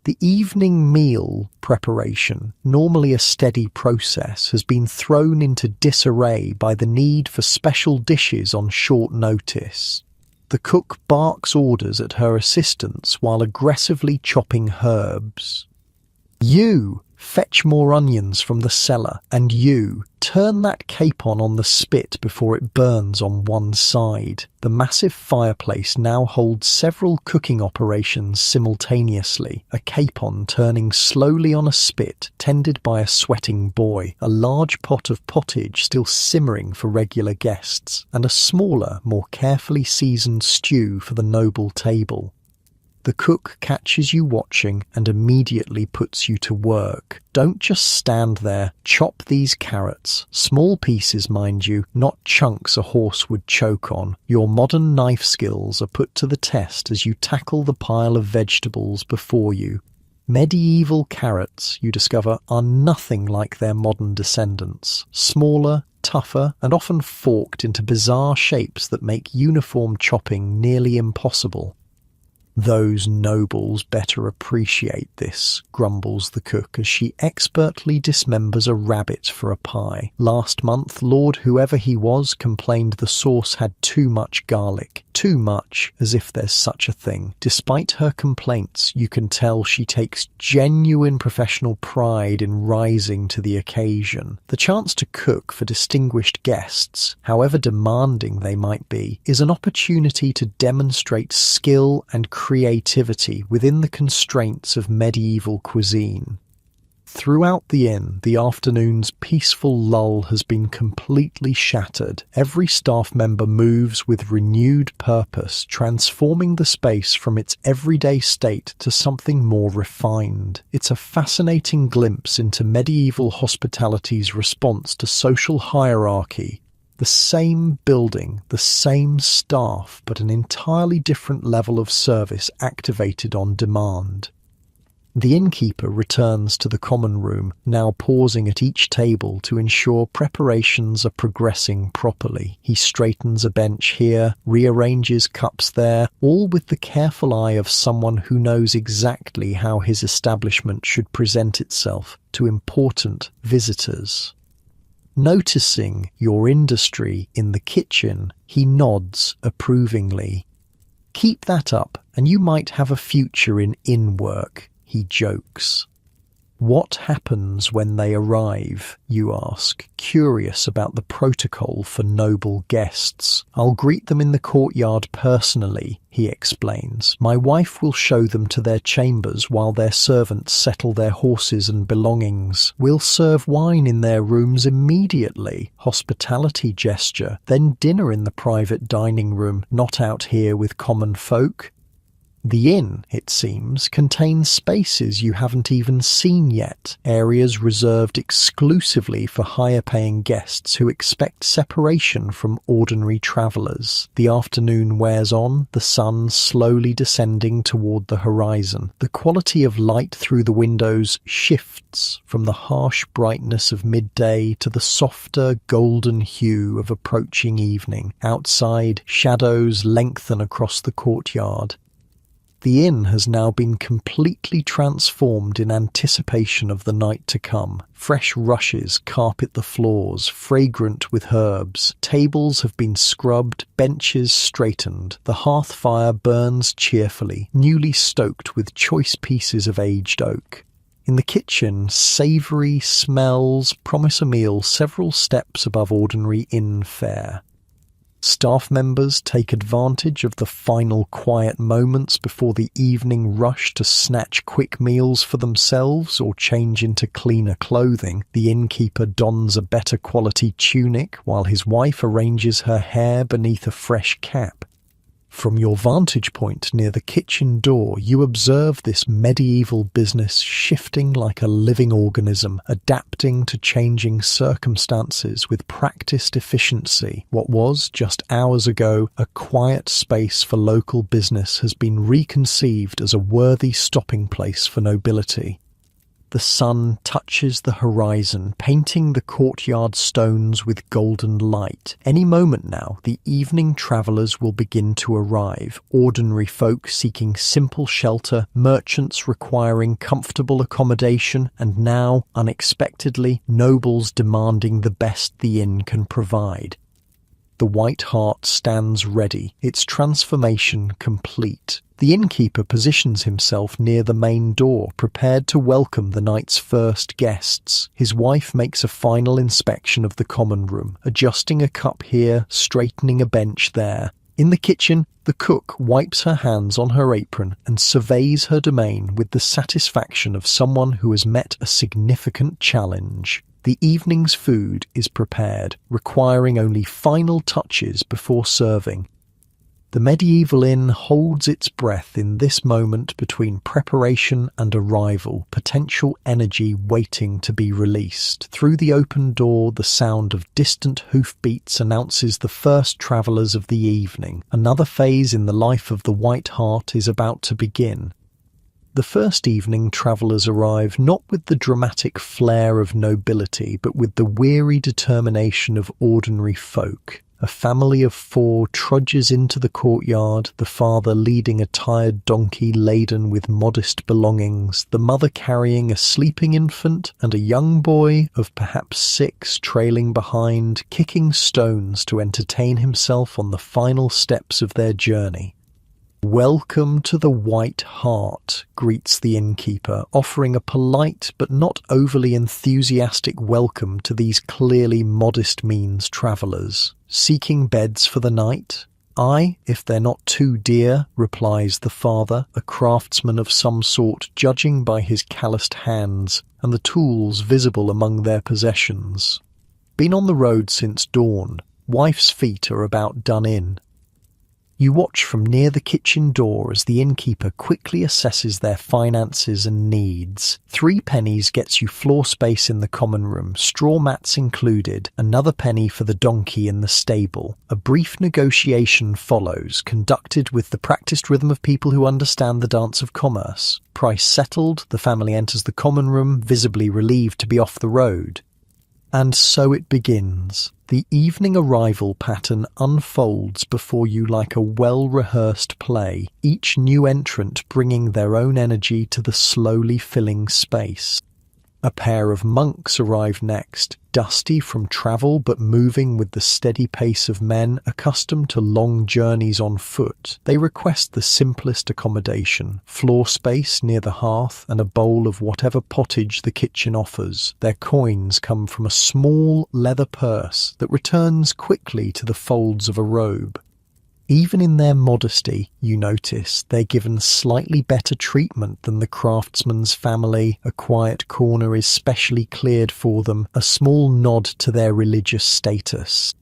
The evening meal preparation, normally a steady process, has been thrown into disarray by the need for special dishes on short notice. The cook barks orders at her assistants while aggressively chopping herbs. You fetch more onions from the cellar, and you turn that capon on the spit before it burns on one side. The massive fireplace now holds several cooking operations simultaneously, a capon turning slowly on a spit tended by a sweating boy, a large pot of pottage still simmering for regular guests, and a smaller, more carefully seasoned stew for the noble table. The cook catches you watching and immediately puts you to work. Don't just stand there. Chop these carrots. Small pieces, mind you, not chunks a horse would choke on. Your modern knife skills are put to the test as you tackle the pile of vegetables before you. Medieval carrots, you discover, are nothing like their modern descendants. Smaller, tougher, and often forked into bizarre shapes that make uniform chopping nearly impossible. Those nobles better appreciate this, grumbles the cook as she expertly dismembers a rabbit for a pie. Last month, Lord whoever he was complained the sauce had too much garlic. Too much, as if there's such a thing. Despite her complaints, you can tell she takes genuine professional pride in rising to the occasion. The chance to cook for distinguished guests, however demanding they might be, is an opportunity to demonstrate skill and creativity within the constraints of medieval cuisine. Throughout the inn, the afternoon's peaceful lull has been completely shattered. Every staff member moves with renewed purpose, transforming the space from its everyday state to something more refined. It's a fascinating glimpse into medieval hospitality's response to social hierarchy. The same building, the same staff, but an entirely different level of service activated on demand. The innkeeper returns to the common room, now pausing at each table to ensure preparations are progressing properly. He straightens a bench here, rearranges cups there, all with the careful eye of someone who knows exactly how his establishment should present itself to important visitors. Noticing your industry in the kitchen, he nods approvingly. "Keep that up, and you might have a future in inn work," he jokes. "What happens when they arrive?" you ask, curious about the protocol for noble guests. "I'll greet them in the courtyard personally," he explains. "My wife will show them to their chambers while their servants settle their horses and belongings. We'll serve wine in their rooms immediately." Hospitality gesture. "Then dinner in the private dining room, not out here with common folk." The inn, it seems, contains spaces you haven't even seen yet, areas reserved exclusively for higher-paying guests who expect separation from ordinary travellers. The afternoon wears on, the sun slowly descending toward the horizon. The quality of light through the windows shifts from the harsh brightness of midday to the softer golden hue of approaching evening. Outside, shadows lengthen across the courtyard. The inn has now been completely transformed in anticipation of the night to come. Fresh rushes carpet the floors, fragrant with herbs. Tables have been scrubbed, benches straightened. The hearth fire burns cheerfully, newly stoked with choice pieces of aged oak. In the kitchen, savoury smells promise a meal several steps above ordinary inn fare. Staff members take advantage of the final quiet moments before the evening rush to snatch quick meals for themselves or change into cleaner clothing. The innkeeper dons a better quality tunic while his wife arranges her hair beneath a fresh cap. From your vantage point near the kitchen door, you observe this medieval business shifting like a living organism, adapting to changing circumstances with practiced efficiency. What was, just hours ago, a quiet space for local business has been reconceived as a worthy stopping place for nobility. The sun touches the horizon, painting the courtyard stones with golden light. Any moment now, the evening travellers will begin to arrive. Ordinary folk seeking simple shelter, merchants requiring comfortable accommodation, and now, unexpectedly, nobles demanding the best the inn can provide. The White Hart stands ready, its transformation complete. The innkeeper positions himself near the main door, prepared to welcome the night's first guests. His wife makes a final inspection of the common room, adjusting a cup here, straightening a bench there. In the kitchen, the cook wipes her hands on her apron and surveys her domain with the satisfaction of someone who has met a significant challenge. The evening's food is prepared, requiring only final touches before serving. The medieval inn holds its breath in this moment between preparation and arrival, potential energy waiting to be released. Through the open door, the sound of distant hoofbeats announces the first travellers of the evening. Another phase in the life of the White Hart is about to begin. The first evening travellers arrive not with the dramatic flair of nobility, but with the weary determination of ordinary folk. A family of 4 trudges into the courtyard, the father leading a tired donkey laden with modest belongings, the mother carrying a sleeping infant, and a young boy of perhaps 6 trailing behind, kicking stones to entertain himself on the final steps of their journey. "Welcome to the White Hart," greets the innkeeper, offering a polite but not overly enthusiastic welcome to these clearly modest means travellers. "Seeking beds for the night?" "Aye, if they're not too dear," replies the father, a craftsman of some sort, judging by his calloused hands and the tools visible among their possessions. "Been on the road since dawn. Wife's feet are about done in." You watch from near the kitchen door as the innkeeper quickly assesses their finances and needs. 3 pennies gets you floor space in the common room, straw mats included, another penny for the donkey in the stable. A brief negotiation follows, conducted with the practiced rhythm of people who understand the dance of commerce. Price settled, the family enters the common room, visibly relieved to be off the road. And so it begins. The evening arrival pattern unfolds before you like a well-rehearsed play, each new entrant bringing their own energy to the slowly filling space. A pair of monks arrive next, dusty from travel but moving with the steady pace of men accustomed to long journeys on foot. They request the simplest accommodation, floor space near the hearth and a bowl of whatever pottage the kitchen offers. Their coins come from a small leather purse that returns quickly to the folds of a robe. Even in their modesty, you notice they're given slightly better treatment than the craftsman's family. A quiet corner is specially cleared for them, a small nod to their religious status.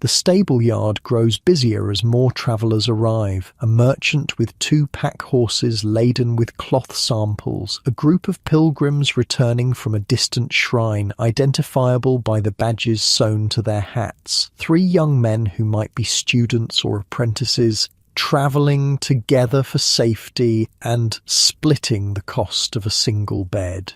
The stable yard grows busier as more travellers arrive. A merchant with 2 pack horses laden with cloth samples, a group of pilgrims returning from a distant shrine, identifiable by the badges sewn to their hats. 3 young men who might be students or apprentices, travelling together for safety and splitting the cost of a single bed.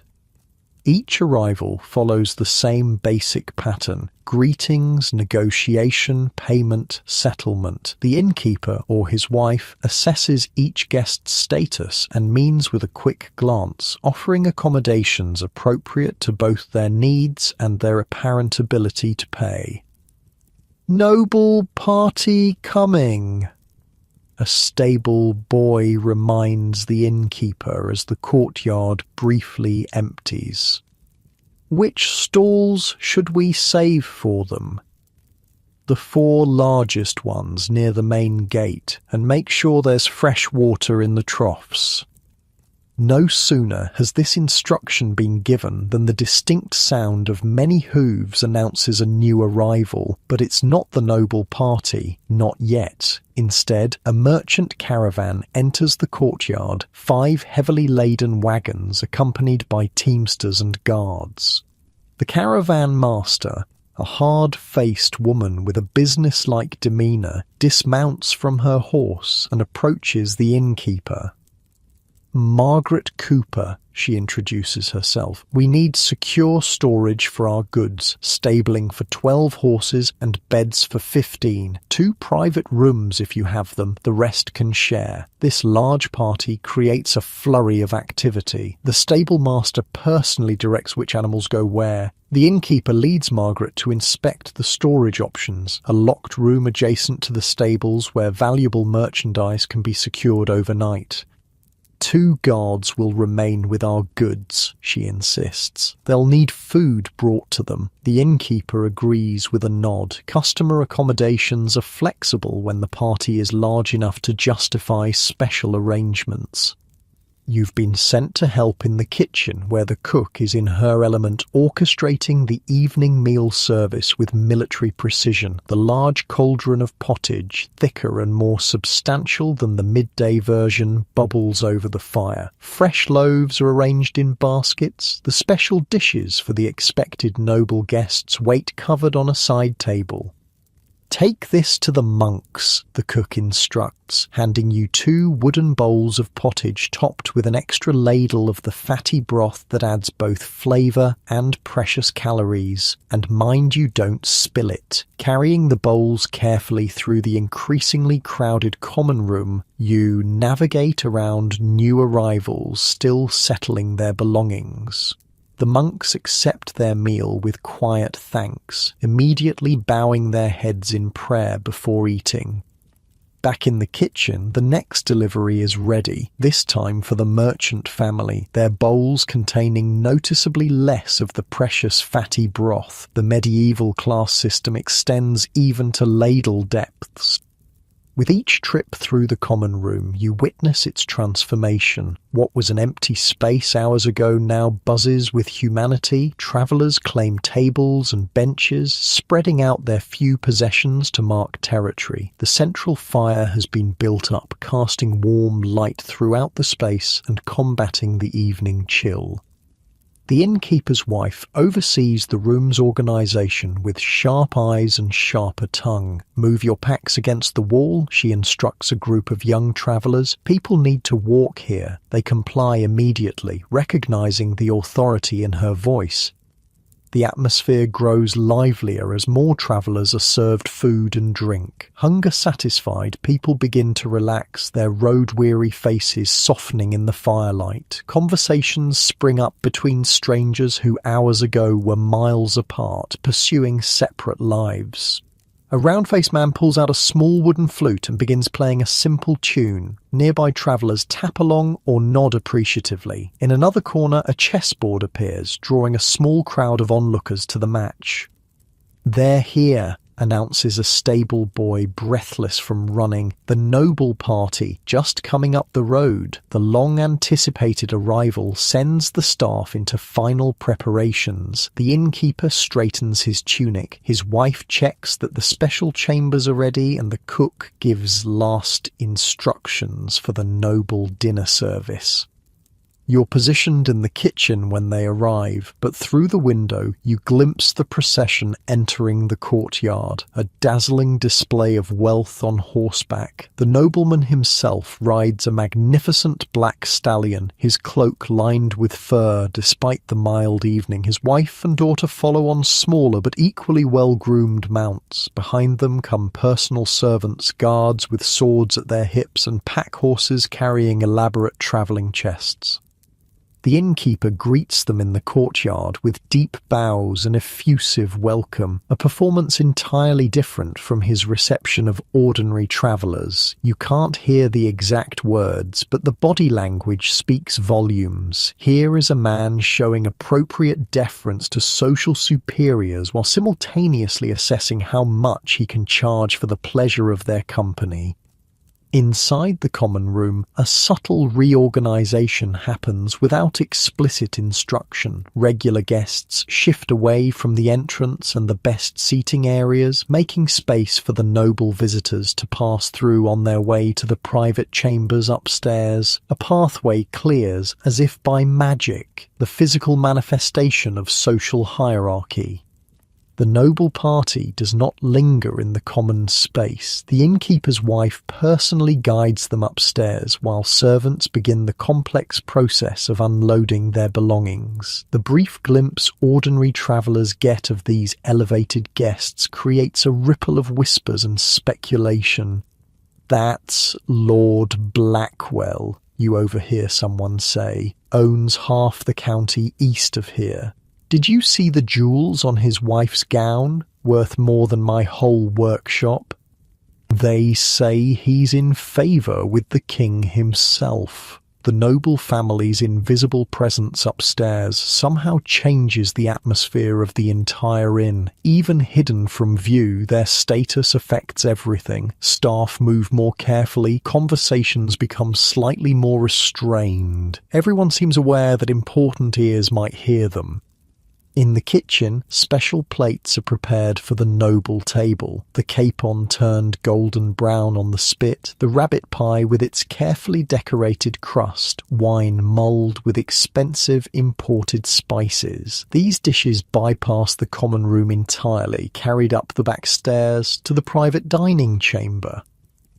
Each arrival follows the same basic pattern: greetings, negotiation, payment, settlement. The innkeeper or his wife assesses each guest's status and means with a quick glance, offering accommodations appropriate to both their needs and their apparent ability to pay. "Noble party coming," a stable boy reminds the innkeeper as the courtyard briefly empties. "Which stalls should we save for them?" "The 4 largest ones near the main gate, and make sure there's fresh water in the troughs." No sooner has this instruction been given than the distinct sound of many hooves announces a new arrival, but it's not the noble party, not yet. Instead, a merchant caravan enters the courtyard, 5 heavily laden wagons accompanied by teamsters and guards. The caravan master, a hard-faced woman with a business-like demeanour, dismounts from her horse and approaches the innkeeper. "Margaret Cooper," she introduces herself. "We need secure storage for our goods, stabling for 12 horses and beds for 15. 2 private rooms if you have them, the rest can share." This large party creates a flurry of activity. The stable master personally directs which animals go where. The innkeeper leads Margaret to inspect the storage options, a locked room adjacent to the stables where valuable merchandise can be secured overnight. "2 guards will remain with our goods," she insists. "They'll need food brought to them." The innkeeper agrees with a nod. Customer accommodations are flexible when the party is large enough to justify special arrangements. You've been sent to help in the kitchen, where the cook is in her element orchestrating the evening meal service with military precision. The large cauldron of pottage, thicker and more substantial than the midday version, bubbles over the fire. Fresh loaves are arranged in baskets. The special dishes for the expected noble guests wait covered on a side table. "Take this to the monks," the cook instructs, handing you 2 wooden bowls of pottage topped with an extra ladle of the fatty broth that adds both flavour and precious calories. And mind you don't spill it. Carrying the bowls carefully through the increasingly crowded common room, you navigate around new arrivals still settling their belongings. The monks accept their meal with quiet thanks, immediately bowing their heads in prayer before eating. Back in the kitchen, the next delivery is ready, this time for the merchant family, their bowls containing noticeably less of the precious fatty broth. The medieval class system extends even to ladle depths. With each trip through the common room, you witness its transformation. What was an empty space hours ago now buzzes with humanity. Travelers claim tables and benches, spreading out their few possessions to mark territory. The central fire has been built up, casting warm light throughout the space and combating the evening chill. The innkeeper's wife oversees the room's organisation with sharp eyes and sharper tongue. Move your packs against the wall, she instructs a group of young travellers. People need to walk here. They comply immediately, recognising the authority in her voice. The atmosphere grows livelier as more travellers are served food and drink. Hunger satisfied, people begin to relax, their road-weary faces softening in the firelight. Conversations spring up between strangers who hours ago were miles apart, pursuing separate lives. A round-faced man pulls out a small wooden flute and begins playing a simple tune. Nearby travellers tap along or nod appreciatively. In another corner, a chessboard appears, drawing a small crowd of onlookers to the match. "They're here," announces a stable boy, breathless from running. The noble party, just coming up the road. The long-anticipated arrival sends the staff into final preparations. The innkeeper straightens his tunic. His wife checks that the special chambers are ready, and the cook gives last instructions for the noble dinner service. You're positioned in the kitchen when they arrive, but through the window you glimpse the procession entering the courtyard, a dazzling display of wealth on horseback. The nobleman himself rides a magnificent black stallion, his cloak lined with fur despite the mild evening. His wife and daughter follow on smaller but equally well-groomed mounts. Behind them come personal servants, guards with swords at their hips, and pack horses carrying elaborate travelling chests. The innkeeper greets them in the courtyard with deep bows and effusive welcome, a performance entirely different from his reception of ordinary travellers. You can't hear the exact words, but the body language speaks volumes. Here is a man showing appropriate deference to social superiors while simultaneously assessing how much he can charge for the pleasure of their company. Inside the common room, a subtle reorganization happens without explicit instruction. Regular guests shift away from the entrance and the best seating areas, making space for the noble visitors to pass through on their way to the private chambers upstairs. A pathway clears as if by magic, the physical manifestation of social hierarchy. The noble party does not linger in the common space. The innkeeper's wife personally guides them upstairs while servants begin the complex process of unloading their belongings. The brief glimpse ordinary travellers get of these elevated guests creates a ripple of whispers and speculation. "That's Lord Blackwell," you overhear someone say, "owns half the county east of here. Did you see the jewels on his wife's gown, worth more than my whole workshop? They say he's in favour with the king himself." The noble family's invisible presence upstairs somehow changes the atmosphere of the entire inn. Even hidden from view, their status affects everything. Staff move more carefully, conversations become slightly more restrained. Everyone seems aware that important ears might hear them. In the kitchen, special plates are prepared for the noble table. The capon turned golden brown on the spit, the rabbit pie with its carefully decorated crust, wine mulled with expensive imported spices. These dishes bypass the common room entirely, carried up the back stairs to the private dining chamber.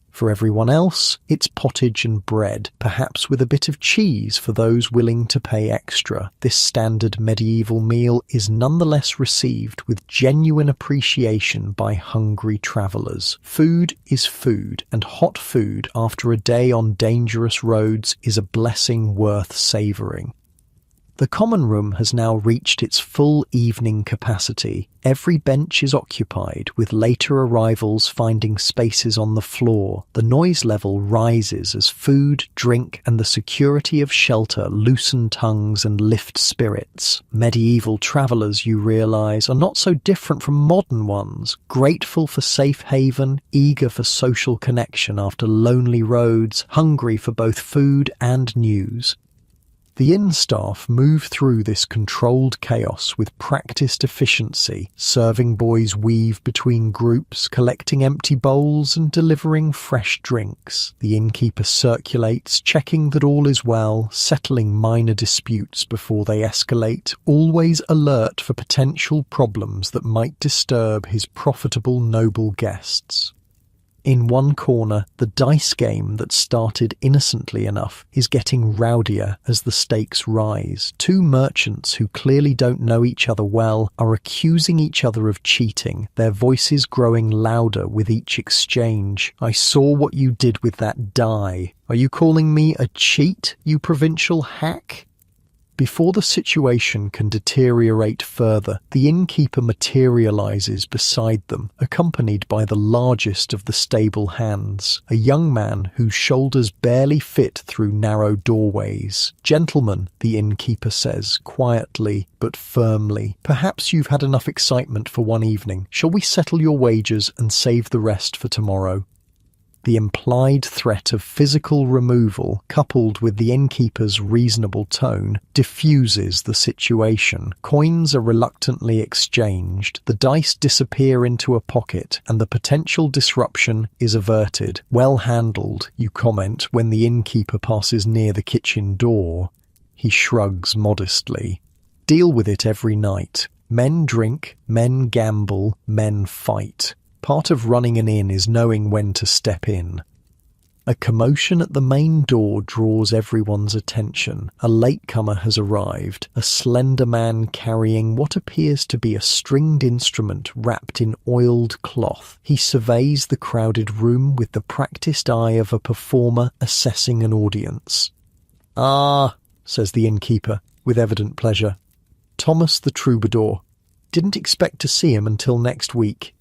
For everyone else, it's pottage and bread, perhaps with a bit of cheese for those willing to pay extra. This standard medieval meal is nonetheless received with genuine appreciation by hungry travellers. Food is food, and hot food after a day on dangerous roads is a blessing worth savouring. The common room has now reached its full evening capacity. Every bench is occupied, with later arrivals finding spaces on the floor. The noise level rises as food, drink, and the security of shelter loosen tongues and lift spirits. Medieval travelers, you realize, are not so different from modern ones, grateful for safe haven, eager for social connection after lonely roads, hungry for both food and news. The inn staff move through this controlled chaos with practiced efficiency. Serving boys weave between groups, collecting empty bowls and delivering fresh drinks. The innkeeper circulates, checking that all is well, settling minor disputes before they escalate, always alert for potential problems that might disturb his profitable noble guests. In one corner, the dice game that started innocently enough is getting rowdier as the stakes rise. Two merchants who clearly don't know each other well are accusing each other of cheating, their voices growing louder with each exchange. "I saw what you did with that die. Are you calling me a cheat, you provincial hack?" Before the situation can deteriorate further, the innkeeper materializes beside them, accompanied by the largest of the stable hands, a young man whose shoulders barely fit through narrow doorways. "Gentlemen," the innkeeper says, quietly but firmly, "perhaps you've had enough excitement for one evening. Shall we settle your wagers and save the rest for tomorrow?" The implied threat of physical removal, coupled with the innkeeper's reasonable tone, diffuses the situation. Coins are reluctantly exchanged, the dice disappear into a pocket, and the potential disruption is averted. "Well handled," you comment when the innkeeper passes near the kitchen door. He shrugs modestly. "Deal with it every night. Men drink, men gamble, men fight. Part of running an inn is knowing when to step in." A commotion at the main door draws everyone's attention. A latecomer has arrived, a slender man carrying what appears to be a stringed instrument wrapped in oiled cloth. He surveys the crowded room with the practiced eye of a performer assessing an audience. "Ah," says the innkeeper, with evident pleasure. "Thomas the Troubadour. Didn't expect to see him until next week."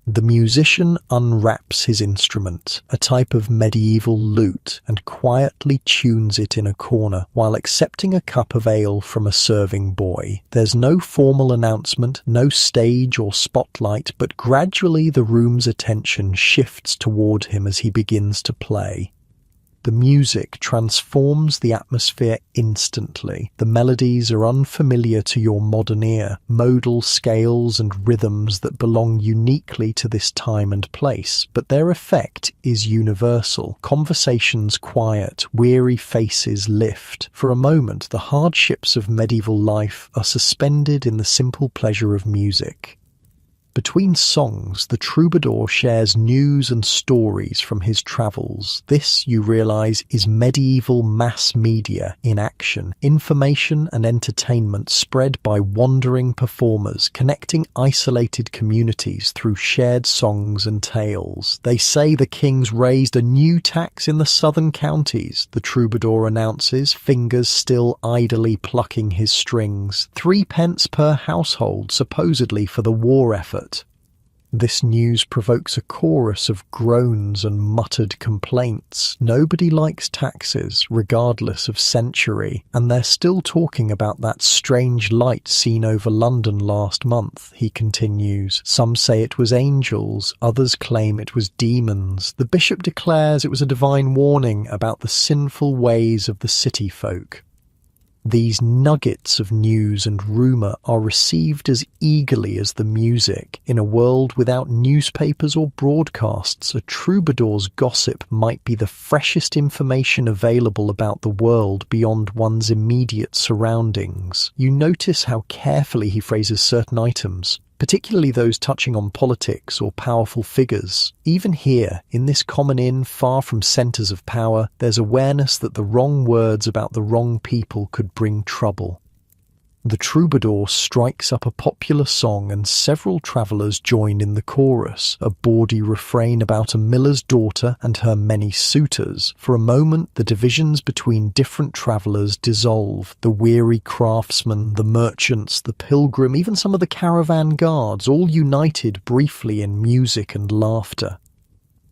The musician unwraps his instrument, a type of medieval lute, and quietly tunes it in a corner while accepting a cup of ale from a serving boy. There's no formal announcement, no stage or spotlight, but gradually the room's attention shifts toward him as he begins to play. The music transforms the atmosphere instantly. The melodies are unfamiliar to your modern ear, modal scales and rhythms that belong uniquely to this time and place, but their effect is universal. Conversations quiet, weary faces lift. For a moment, the hardships of medieval life are suspended in the simple pleasure of music. Between songs, the troubadour shares news and stories from his travels. This, you realize, is medieval mass media in action. Information and entertainment spread by wandering performers, connecting isolated communities through shared songs and tales. "They say the king's raised a new tax in the southern counties," the troubadour announces, fingers still idly plucking his strings. 3 pence per household, supposedly for the war effort. This news provokes a chorus of groans and muttered complaints. Nobody likes taxes, regardless of century, and they're still talking about that strange light seen over London last month, he continues. Some say it was angels, others claim it was demons. The bishop declares it was a divine warning about the sinful ways of the city folk. These nuggets of news and rumour are received as eagerly as the music. In a world without newspapers or broadcasts, a troubadour's gossip might be the freshest information available about the world beyond one's immediate surroundings. You notice how carefully he phrases certain items, particularly those touching on politics or powerful figures. Even here, in this common inn far from centres of power, there's awareness that the wrong words about the wrong people could bring trouble. The troubadour strikes up a popular song and several travellers join in the chorus, a bawdy refrain about a miller's daughter and her many suitors. For a moment, the divisions between different travellers dissolve. The weary craftsman, the merchants, the pilgrim, even some of the caravan guards, all united briefly in music and laughter.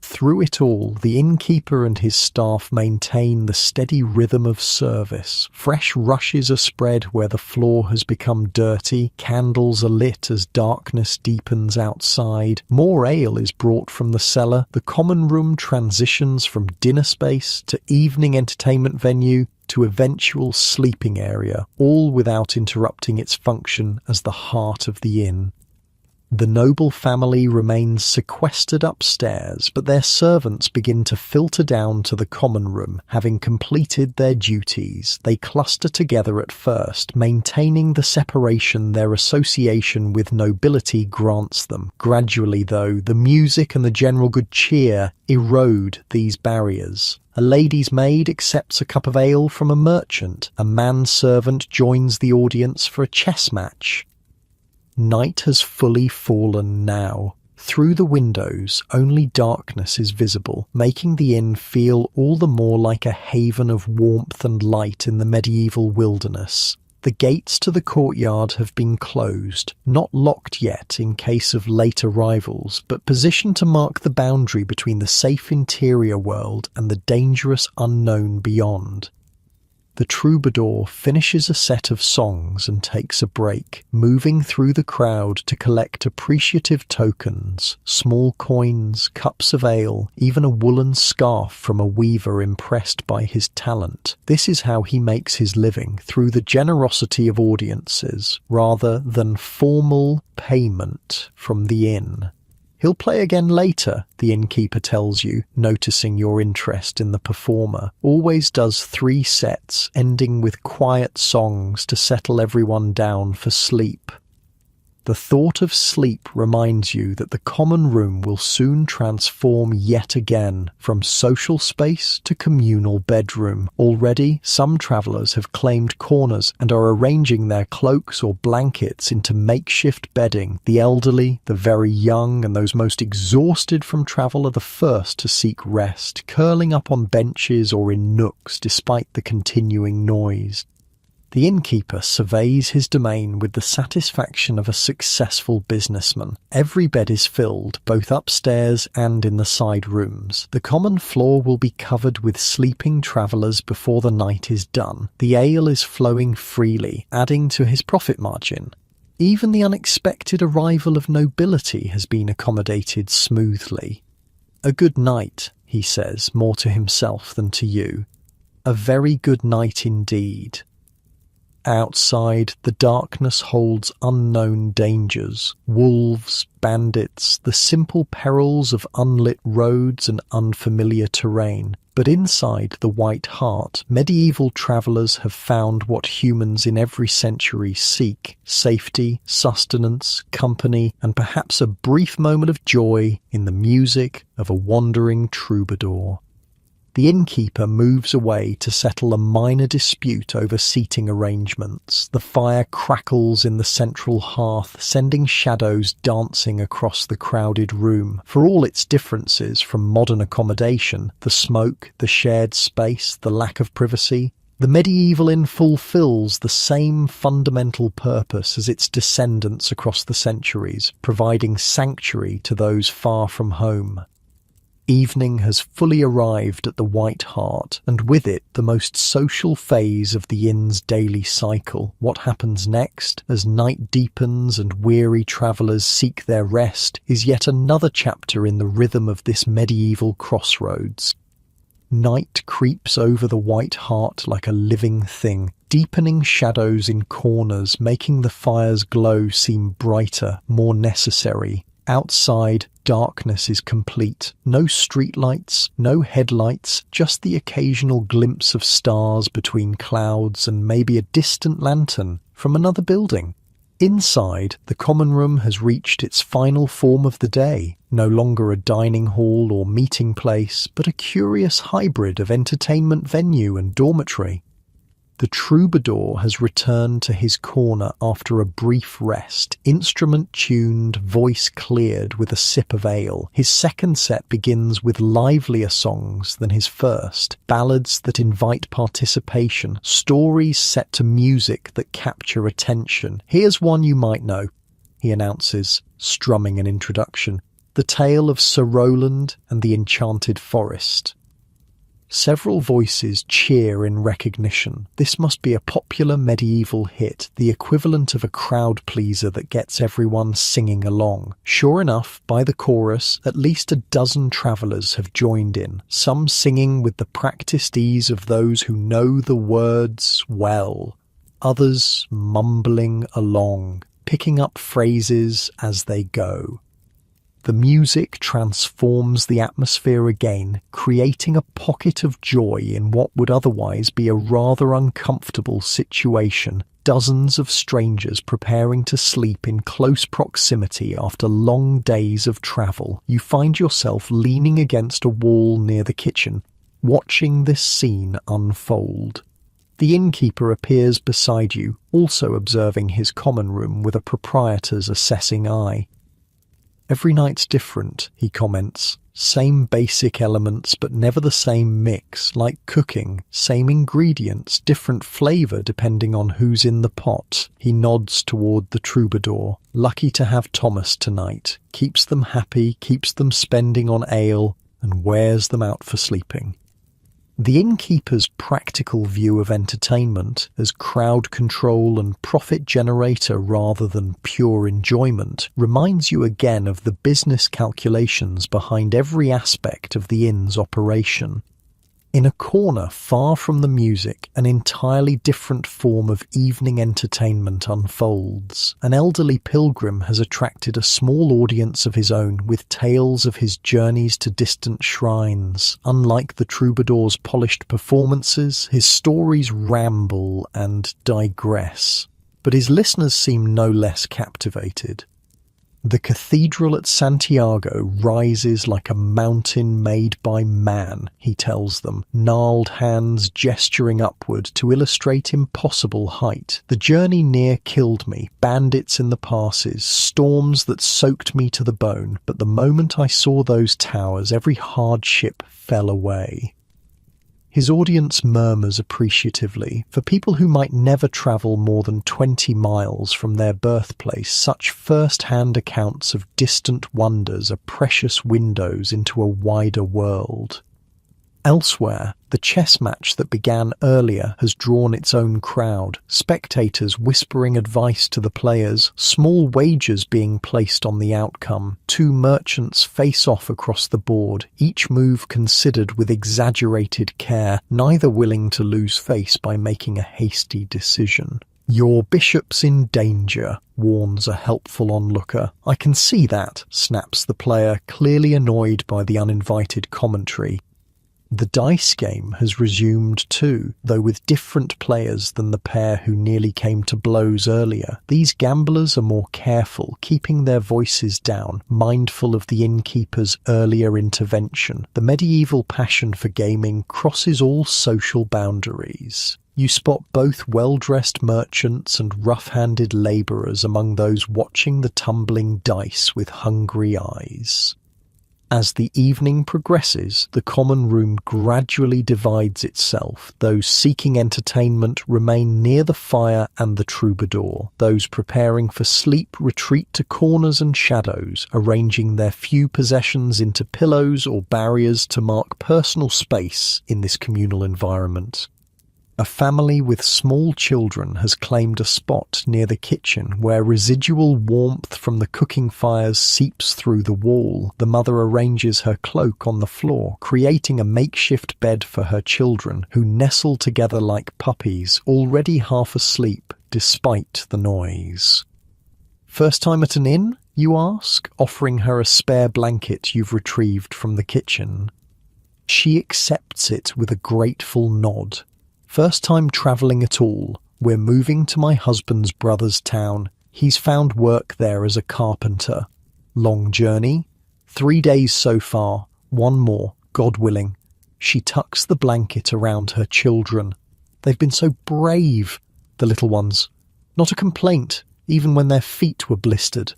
Through it all, the innkeeper and his staff maintain the steady rhythm of service. Fresh rushes are spread where the floor has become dirty, candles are lit as darkness deepens outside, more ale is brought from the cellar, the common room transitions from dinner space to evening entertainment venue to eventual sleeping area, all without interrupting its function as the heart of the inn. The noble family remains sequestered upstairs, but their servants begin to filter down to the common room. Having completed their duties, they cluster together at first, maintaining the separation their association with nobility grants them. Gradually, though, the music and the general good cheer erode these barriers. A lady's maid accepts a cup of ale from a merchant. A manservant joins the audience for a chess match. Night has fully fallen now. Through the windows, only darkness is visible, making the inn feel all the more like a haven of warmth and light in the medieval wilderness. The gates to the courtyard have been closed, not locked yet in case of late arrivals, but positioned to mark the boundary between the safe interior world and the dangerous unknown beyond. The troubadour finishes a set of songs and takes a break, moving through the crowd to collect appreciative tokens, small coins, cups of ale, even a woolen scarf from a weaver impressed by his talent. This is how he makes his living, through the generosity of audiences, rather than formal payment from the inn. He'll play again later, the innkeeper tells you, noticing your interest in the performer. Always does 3 sets, ending with quiet songs to settle everyone down for sleep. The thought of sleep reminds you that the common room will soon transform yet again, from social space to communal bedroom. Already, some travellers have claimed corners and are arranging their cloaks or blankets into makeshift bedding. The elderly, the very young, and those most exhausted from travel are the first to seek rest, curling up on benches or in nooks despite the continuing noise. The innkeeper surveys his domain with the satisfaction of a successful businessman. Every bed is filled, both upstairs and in the side rooms. The common floor will be covered with sleeping travellers before the night is done. The ale is flowing freely, adding to his profit margin. Even the unexpected arrival of nobility has been accommodated smoothly. "A good night," he says, more to himself than to you. "A very good night indeed." Outside, the darkness holds unknown dangers. Wolves, bandits, the simple perils of unlit roads and unfamiliar terrain. But inside the White Hart, medieval travellers have found what humans in every century seek: safety, sustenance, company, and perhaps a brief moment of joy in the music of a wandering troubadour. The innkeeper moves away to settle a minor dispute over seating arrangements. The fire crackles in the central hearth, sending shadows dancing across the crowded room. For all its differences from modern accommodation, the smoke, the shared space, the lack of privacy, the medieval inn fulfills the same fundamental purpose as its descendants across the centuries, providing sanctuary to those far from home. Evening has fully arrived at the White Hart, and with it the most social phase of the inn's daily cycle. What happens next, as night deepens and weary travellers seek their rest, is yet another chapter in the rhythm of this medieval crossroads. Night creeps over the White Hart like a living thing, deepening shadows in corners, making the fire's glow seem brighter, more necessary. Outside, darkness is complete. No streetlights, no headlights, just the occasional glimpse of stars between clouds and maybe a distant lantern from another building. Inside, the common room has reached its final form of the day, no longer a dining hall or meeting place, but a curious hybrid of entertainment venue and dormitory. The troubadour has returned to his corner after a brief rest, instrument tuned, voice cleared with a sip of ale. His second set begins with livelier songs than his first, ballads that invite participation, stories set to music that capture attention. Here's one you might know, he announces, strumming an introduction. The tale of Sir Roland and the Enchanted Forest. Several voices cheer in recognition. This must be a popular medieval hit, the equivalent of a crowd pleaser that gets everyone singing along. Sure enough, by the chorus, at least a dozen travellers have joined in, some singing with the practiced ease of those who know the words well, others mumbling along, picking up phrases as they go. The music transforms the atmosphere again, creating a pocket of joy in what would otherwise be a rather uncomfortable situation. Dozens of strangers preparing to sleep in close proximity after long days of travel. You find yourself leaning against a wall near the kitchen, watching this scene unfold. The innkeeper appears beside you, also observing his common room with a proprietor's assessing eye. Every night's different, he comments. Same basic elements, but never the same mix, like cooking. Same ingredients, different flavour depending on who's in the pot. He nods toward the troubadour. Lucky to have Thomas tonight. Keeps them happy, keeps them spending on ale, and wears them out for sleeping. The innkeeper's practical view of entertainment as crowd control and profit generator rather than pure enjoyment reminds you again of the business calculations behind every aspect of the inn's operation. In a corner far from the music, an entirely different form of evening entertainment unfolds. An elderly pilgrim has attracted a small audience of his own with tales of his journeys to distant shrines. Unlike the troubadour's polished performances, his stories ramble and digress. But his listeners seem no less captivated. The cathedral at Santiago rises like a mountain made by man, he tells them, gnarled hands gesturing upward to illustrate impossible height. The journey near killed me, bandits in the passes, storms that soaked me to the bone, but the moment I saw those towers, every hardship fell away. His audience murmurs appreciatively. For people who might never travel more than 20 miles from their birthplace, such first-hand accounts of distant wonders are precious windows into a wider world. Elsewhere, the chess match that began earlier has drawn its own crowd, spectators whispering advice to the players, small wagers being placed on the outcome. Two merchants face off across the board, each move considered with exaggerated care, neither willing to lose face by making a hasty decision. "Your bishop's in danger," warns a helpful onlooker. "I can see that," snaps the player, clearly annoyed by the uninvited commentary. The dice game has resumed too, though with different players than the pair who nearly came to blows earlier. These gamblers are more careful, keeping their voices down, mindful of the innkeeper's earlier intervention. The medieval passion for gaming crosses all social boundaries. You spot both well-dressed merchants and rough-handed labourers among those watching the tumbling dice with hungry eyes. As the evening progresses, the common room gradually divides itself. Those seeking entertainment remain near the fire and the troubadour. Those preparing for sleep retreat to corners and shadows, arranging their few possessions into pillows or barriers to mark personal space in this communal environment. A family with small children has claimed a spot near the kitchen where residual warmth from the cooking fires seeps through the wall. The mother arranges her cloak on the floor, creating a makeshift bed for her children, who nestle together like puppies, already half asleep despite the noise. "First time at an inn?" you ask, offering her a spare blanket you've retrieved from the kitchen. She accepts it with a grateful nod. "First time travelling at all. We're moving to my husband's brother's town. He's found work there as a carpenter. Long journey? 3 days so far. One more, God willing." She tucks the blanket around her children. They've been so brave, the little ones. Not a complaint, even when their feet were blistered.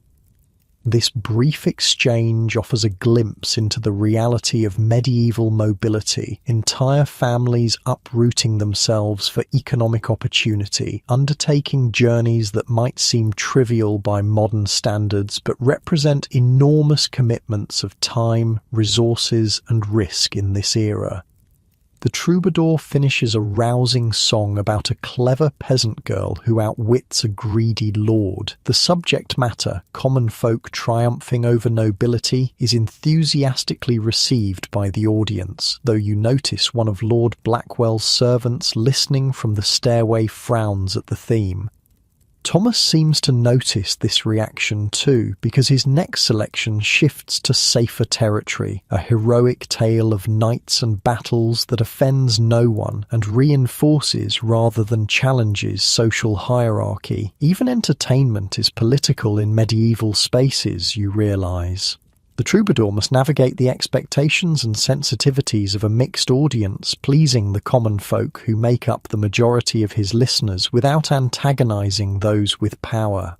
This brief exchange offers a glimpse into the reality of medieval mobility, entire families uprooting themselves for economic opportunity, undertaking journeys that might seem trivial by modern standards but represent enormous commitments of time, resources, and risk in this era. The troubadour finishes a rousing song about a clever peasant girl who outwits a greedy lord. The subject matter, common folk triumphing over nobility, is enthusiastically received by the audience, though you notice one of Lord Blackwell's servants listening from the stairway frowns at the theme. Thomas seems to notice this reaction too, because his next selection shifts to safer territory, a heroic tale of knights and battles that offends no one and reinforces rather than challenges social hierarchy. Even entertainment is political in medieval spaces, you realise. The troubadour must navigate the expectations and sensitivities of a mixed audience, pleasing the common folk who make up the majority of his listeners without antagonising those with power.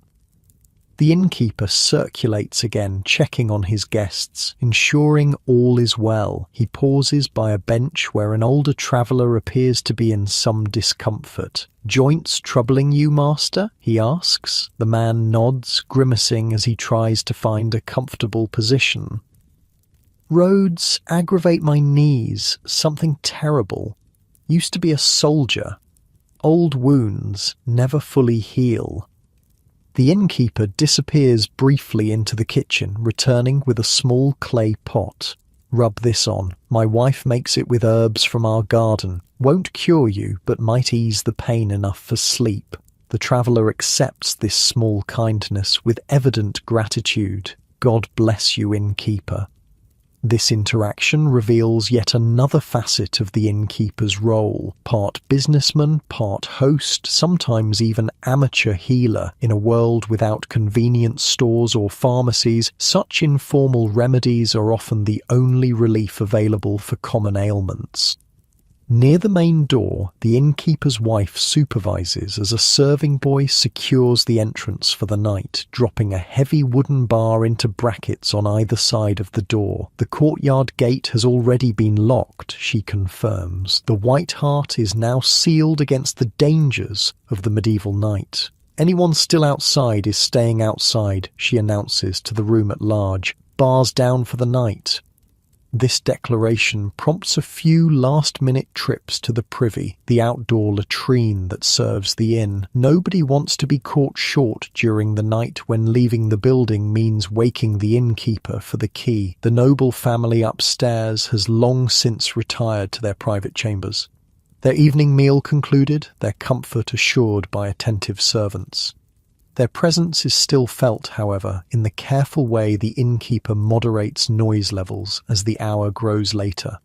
The innkeeper circulates again, checking on his guests, ensuring all is well. He pauses by a bench where an older traveller appears to be in some discomfort. "Joints troubling you, master?" he asks. The man nods, grimacing as he tries to find a comfortable position. "Roads aggravate my knees, something terrible. Used to be a soldier. Old wounds never fully heal." The innkeeper disappears briefly into the kitchen, returning with a small clay pot. "Rub this on. My wife makes it with herbs from our garden. Won't cure you, but might ease the pain enough for sleep." The traveller accepts this small kindness with evident gratitude. "God bless you, innkeeper." This interaction reveals yet another facet of the innkeeper's role, part businessman, part host, sometimes even amateur healer. In a world without convenience stores or pharmacies, such informal remedies are often the only relief available for common ailments. Near the main door, the innkeeper's wife supervises as a serving boy secures the entrance for the night, dropping a heavy wooden bar into brackets on either side of the door. The courtyard gate has already been locked, she confirms. The White Hart is now sealed against the dangers of the medieval night. "Anyone still outside is staying outside," she announces to the room at large. "Bars down for the night." This declaration prompts a few last-minute trips to the privy, the outdoor latrine that serves the inn. Nobody wants to be caught short during the night when leaving the building means waking the innkeeper for the key. The noble family upstairs has long since retired to their private chambers. Their evening meal concluded, their comfort assured by attentive servants. Their presence is still felt, however, in the careful way the innkeeper moderates noise levels as the hour grows later.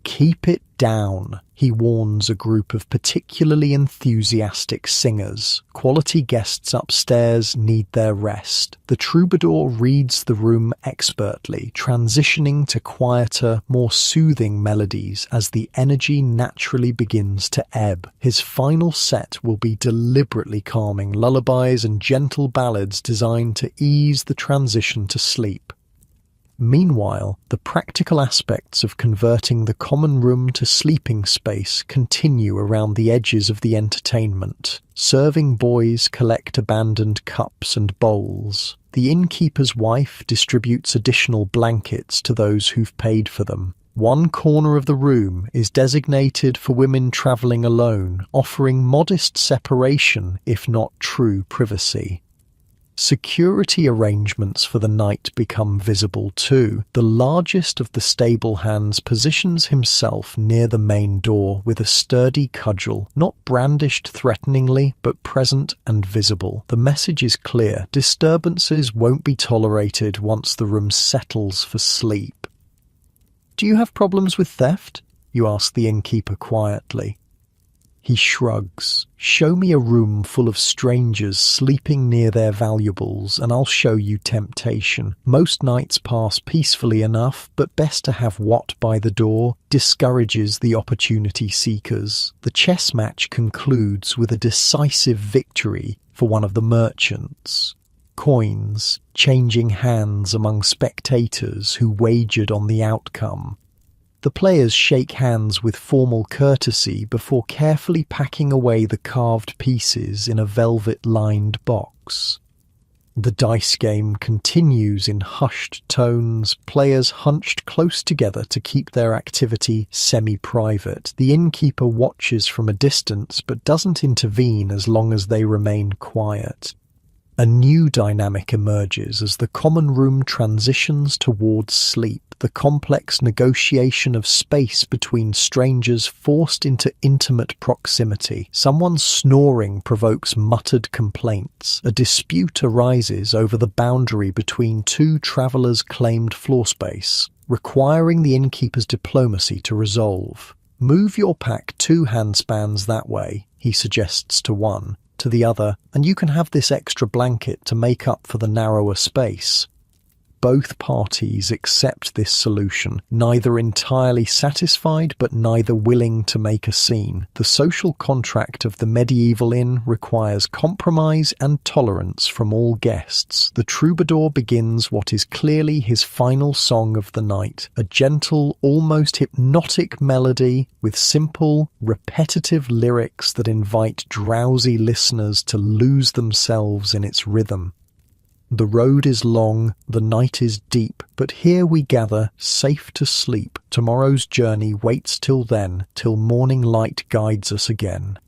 "Keep it down," he warns a group of particularly enthusiastic singers. Quality guests upstairs need their rest. The troubadour reads the room expertly, transitioning to quieter, more soothing melodies as the energy naturally begins to ebb. His final set will be deliberately calming lullabies and gentle ballads designed to ease the transition to sleep. Meanwhile, the practical aspects of converting the common room to sleeping space continue around the edges of the entertainment. Serving boys collect abandoned cups and bowls. The innkeeper's wife distributes additional blankets to those who've paid for them. One corner of the room is designated for women travelling alone, offering modest separation if not true privacy. Security arrangements for the night become visible too. The largest of the stable hands positions himself near the main door with a sturdy cudgel, not brandished threateningly, but present and visible. The message is clear: disturbances won't be tolerated once the room settles for sleep. "Do you have problems with theft?" you ask the innkeeper quietly. He shrugs. Show me a room full of strangers sleeping near their valuables, and I'll show you temptation. Most nights pass peacefully enough, but best to have what by the door discourages the opportunity seekers. The chess match concludes with a decisive victory for one of the merchants. Coins changing hands among spectators who wagered on the outcome. The players shake hands with formal courtesy before carefully packing away the carved pieces in a velvet-lined box. The dice game continues in hushed tones, players hunched close together to keep their activity semi-private. The innkeeper watches from a distance but doesn't intervene as long as they remain quiet. A new dynamic emerges as the common room transitions towards sleep, the complex negotiation of space between strangers forced into intimate proximity. Someone snoring provokes muttered complaints. A dispute arises over the boundary between two travellers' claimed floor space, requiring the innkeeper's diplomacy to resolve. Move your pack 2 handspans that way, he suggests to one. To the other, and you can have this extra blanket to make up for the narrower space. Both parties accept this solution, neither entirely satisfied but neither willing to make a scene. The social contract of the medieval inn requires compromise and tolerance from all guests. The troubadour begins what is clearly his final song of the night, a gentle, almost hypnotic melody with simple, repetitive lyrics that invite drowsy listeners to lose themselves in its rhythm. The road is long, the night is deep, but here we gather, safe to sleep. Tomorrow's journey waits till then, till morning light guides us again.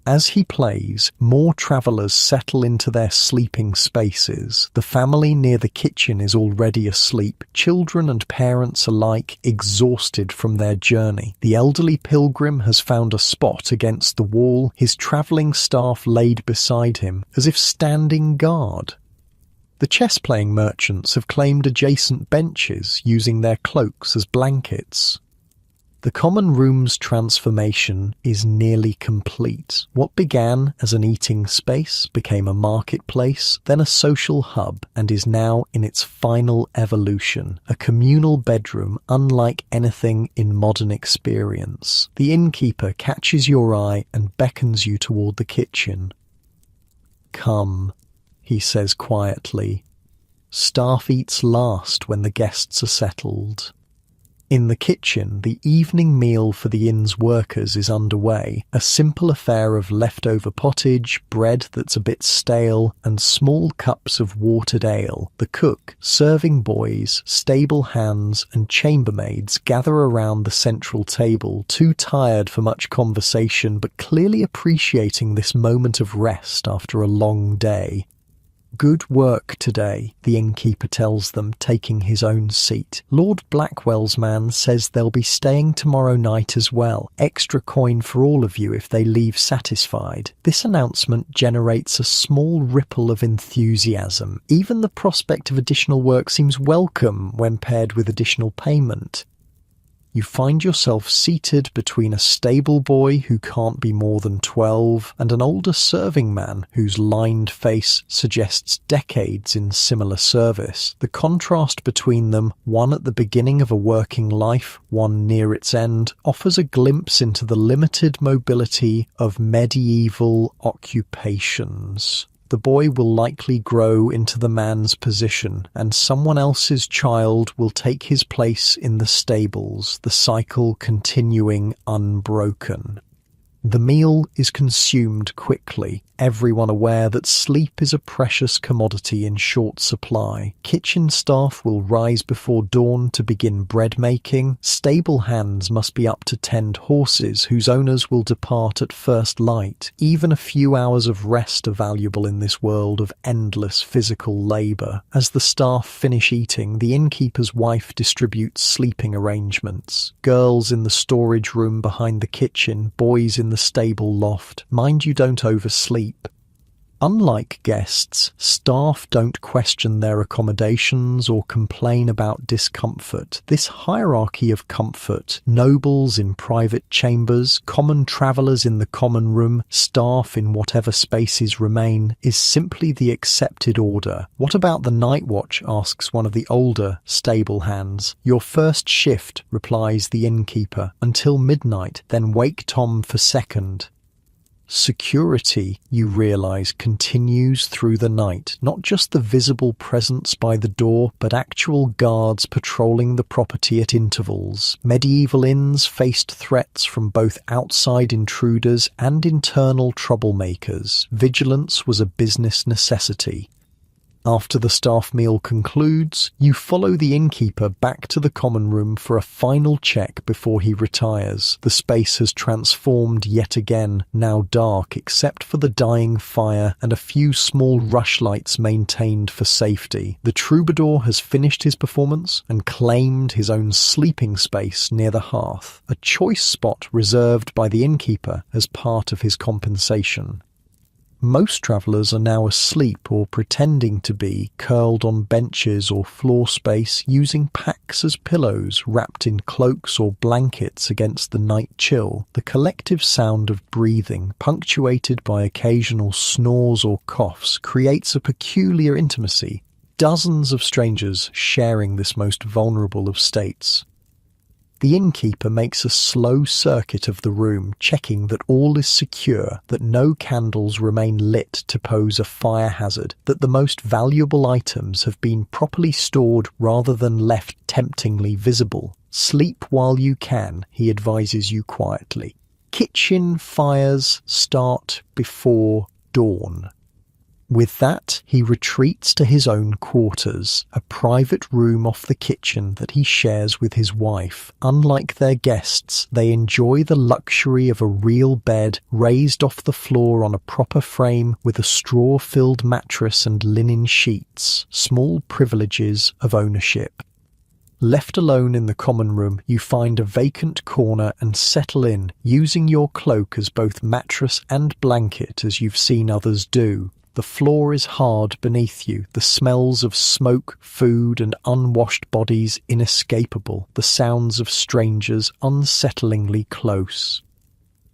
As he plays, more travellers settle into their sleeping spaces. The family near the kitchen is already asleep, children and parents alike exhausted from their journey. The elderly pilgrim has found a spot against the wall, his travelling staff laid beside him, as if standing guard. The chess-playing merchants have claimed adjacent benches, using their cloaks as blankets. The common room's transformation is nearly complete. What began as an eating space became a marketplace, then a social hub, and is now in its final evolution, a communal bedroom unlike anything in modern experience. The innkeeper catches your eye and beckons you toward the kitchen. "Come," he says quietly. Staff eats last when the guests are settled. In the kitchen, the evening meal for the inn's workers is underway, a simple affair of leftover pottage, bread that's a bit stale, and small cups of watered ale. The cook, serving boys, stable hands, and chambermaids gather around the central table, too tired for much conversation but clearly appreciating this moment of rest after a long day. "Good work today," the innkeeper tells them, taking his own seat. "Lord Blackwell's man says they'll be staying tomorrow night as well. Extra coin for all of you if they leave satisfied." This announcement generates a small ripple of enthusiasm. Even the prospect of additional work seems welcome when paired with additional payment. You find yourself seated between a stable boy who can't be more than 12 and an older serving man whose lined face suggests decades in similar service. The contrast between them, one at the beginning of a working life, one near its end, offers a glimpse into the limited mobility of medieval occupations. The boy will likely grow into the man's position, and someone else's child will take his place in the stables, the cycle continuing unbroken. The meal is consumed quickly, everyone aware that sleep is a precious commodity in short supply. Kitchen staff will rise before dawn to begin bread making. Stable hands must be up to tend horses whose owners will depart at first light. Even a few hours of rest are valuable in this world of endless physical labour. As the staff finish eating, the innkeeper's wife distributes sleeping arrangements. Girls in the storage room behind the kitchen, boys in the stable loft. Mind you don't oversleep. Unlike guests, staff don't question their accommodations or complain about discomfort. This hierarchy of comfort, nobles in private chambers, common travellers in the common room, staff in whatever spaces remain, is simply the accepted order. "What about the night watch?" asks one of the older, stable hands. "Your first shift," replies the innkeeper, "until midnight, then wake Tom for second." Security, you realize, continues through the night. Not just the visible presence by the door, but actual guards patrolling the property at intervals. Medieval inns faced threats from both outside intruders and internal troublemakers. Vigilance was a business necessity. After the staff meal concludes, you follow the innkeeper back to the common room for a final check before he retires. The space has transformed yet again, now dark except for the dying fire and a few small rushlights maintained for safety. The troubadour has finished his performance and claimed his own sleeping space near the hearth, a choice spot reserved by the innkeeper as part of his compensation. Most travellers are now asleep or pretending to be, curled on benches or floor space, using packs as pillows, wrapped in cloaks or blankets against the night chill. The collective sound of breathing, punctuated by occasional snores or coughs, creates a peculiar intimacy. Dozens of strangers sharing this most vulnerable of states. The innkeeper makes a slow circuit of the room, checking that all is secure, that no candles remain lit to pose a fire hazard, that the most valuable items have been properly stored rather than left temptingly visible. "Sleep while you can," he advises you quietly. Kitchen fires start before dawn. With that, he retreats to his own quarters, a private room off the kitchen that he shares with his wife. Unlike their guests, they enjoy the luxury of a real bed raised off the floor on a proper frame with a straw-filled mattress and linen sheets, small privileges of ownership. Left alone in the common room, you find a vacant corner and settle in, using your cloak as both mattress and blanket as you've seen others do. The floor is hard beneath you, the smells of smoke, food, and unwashed bodies inescapable, the sounds of strangers unsettlingly close.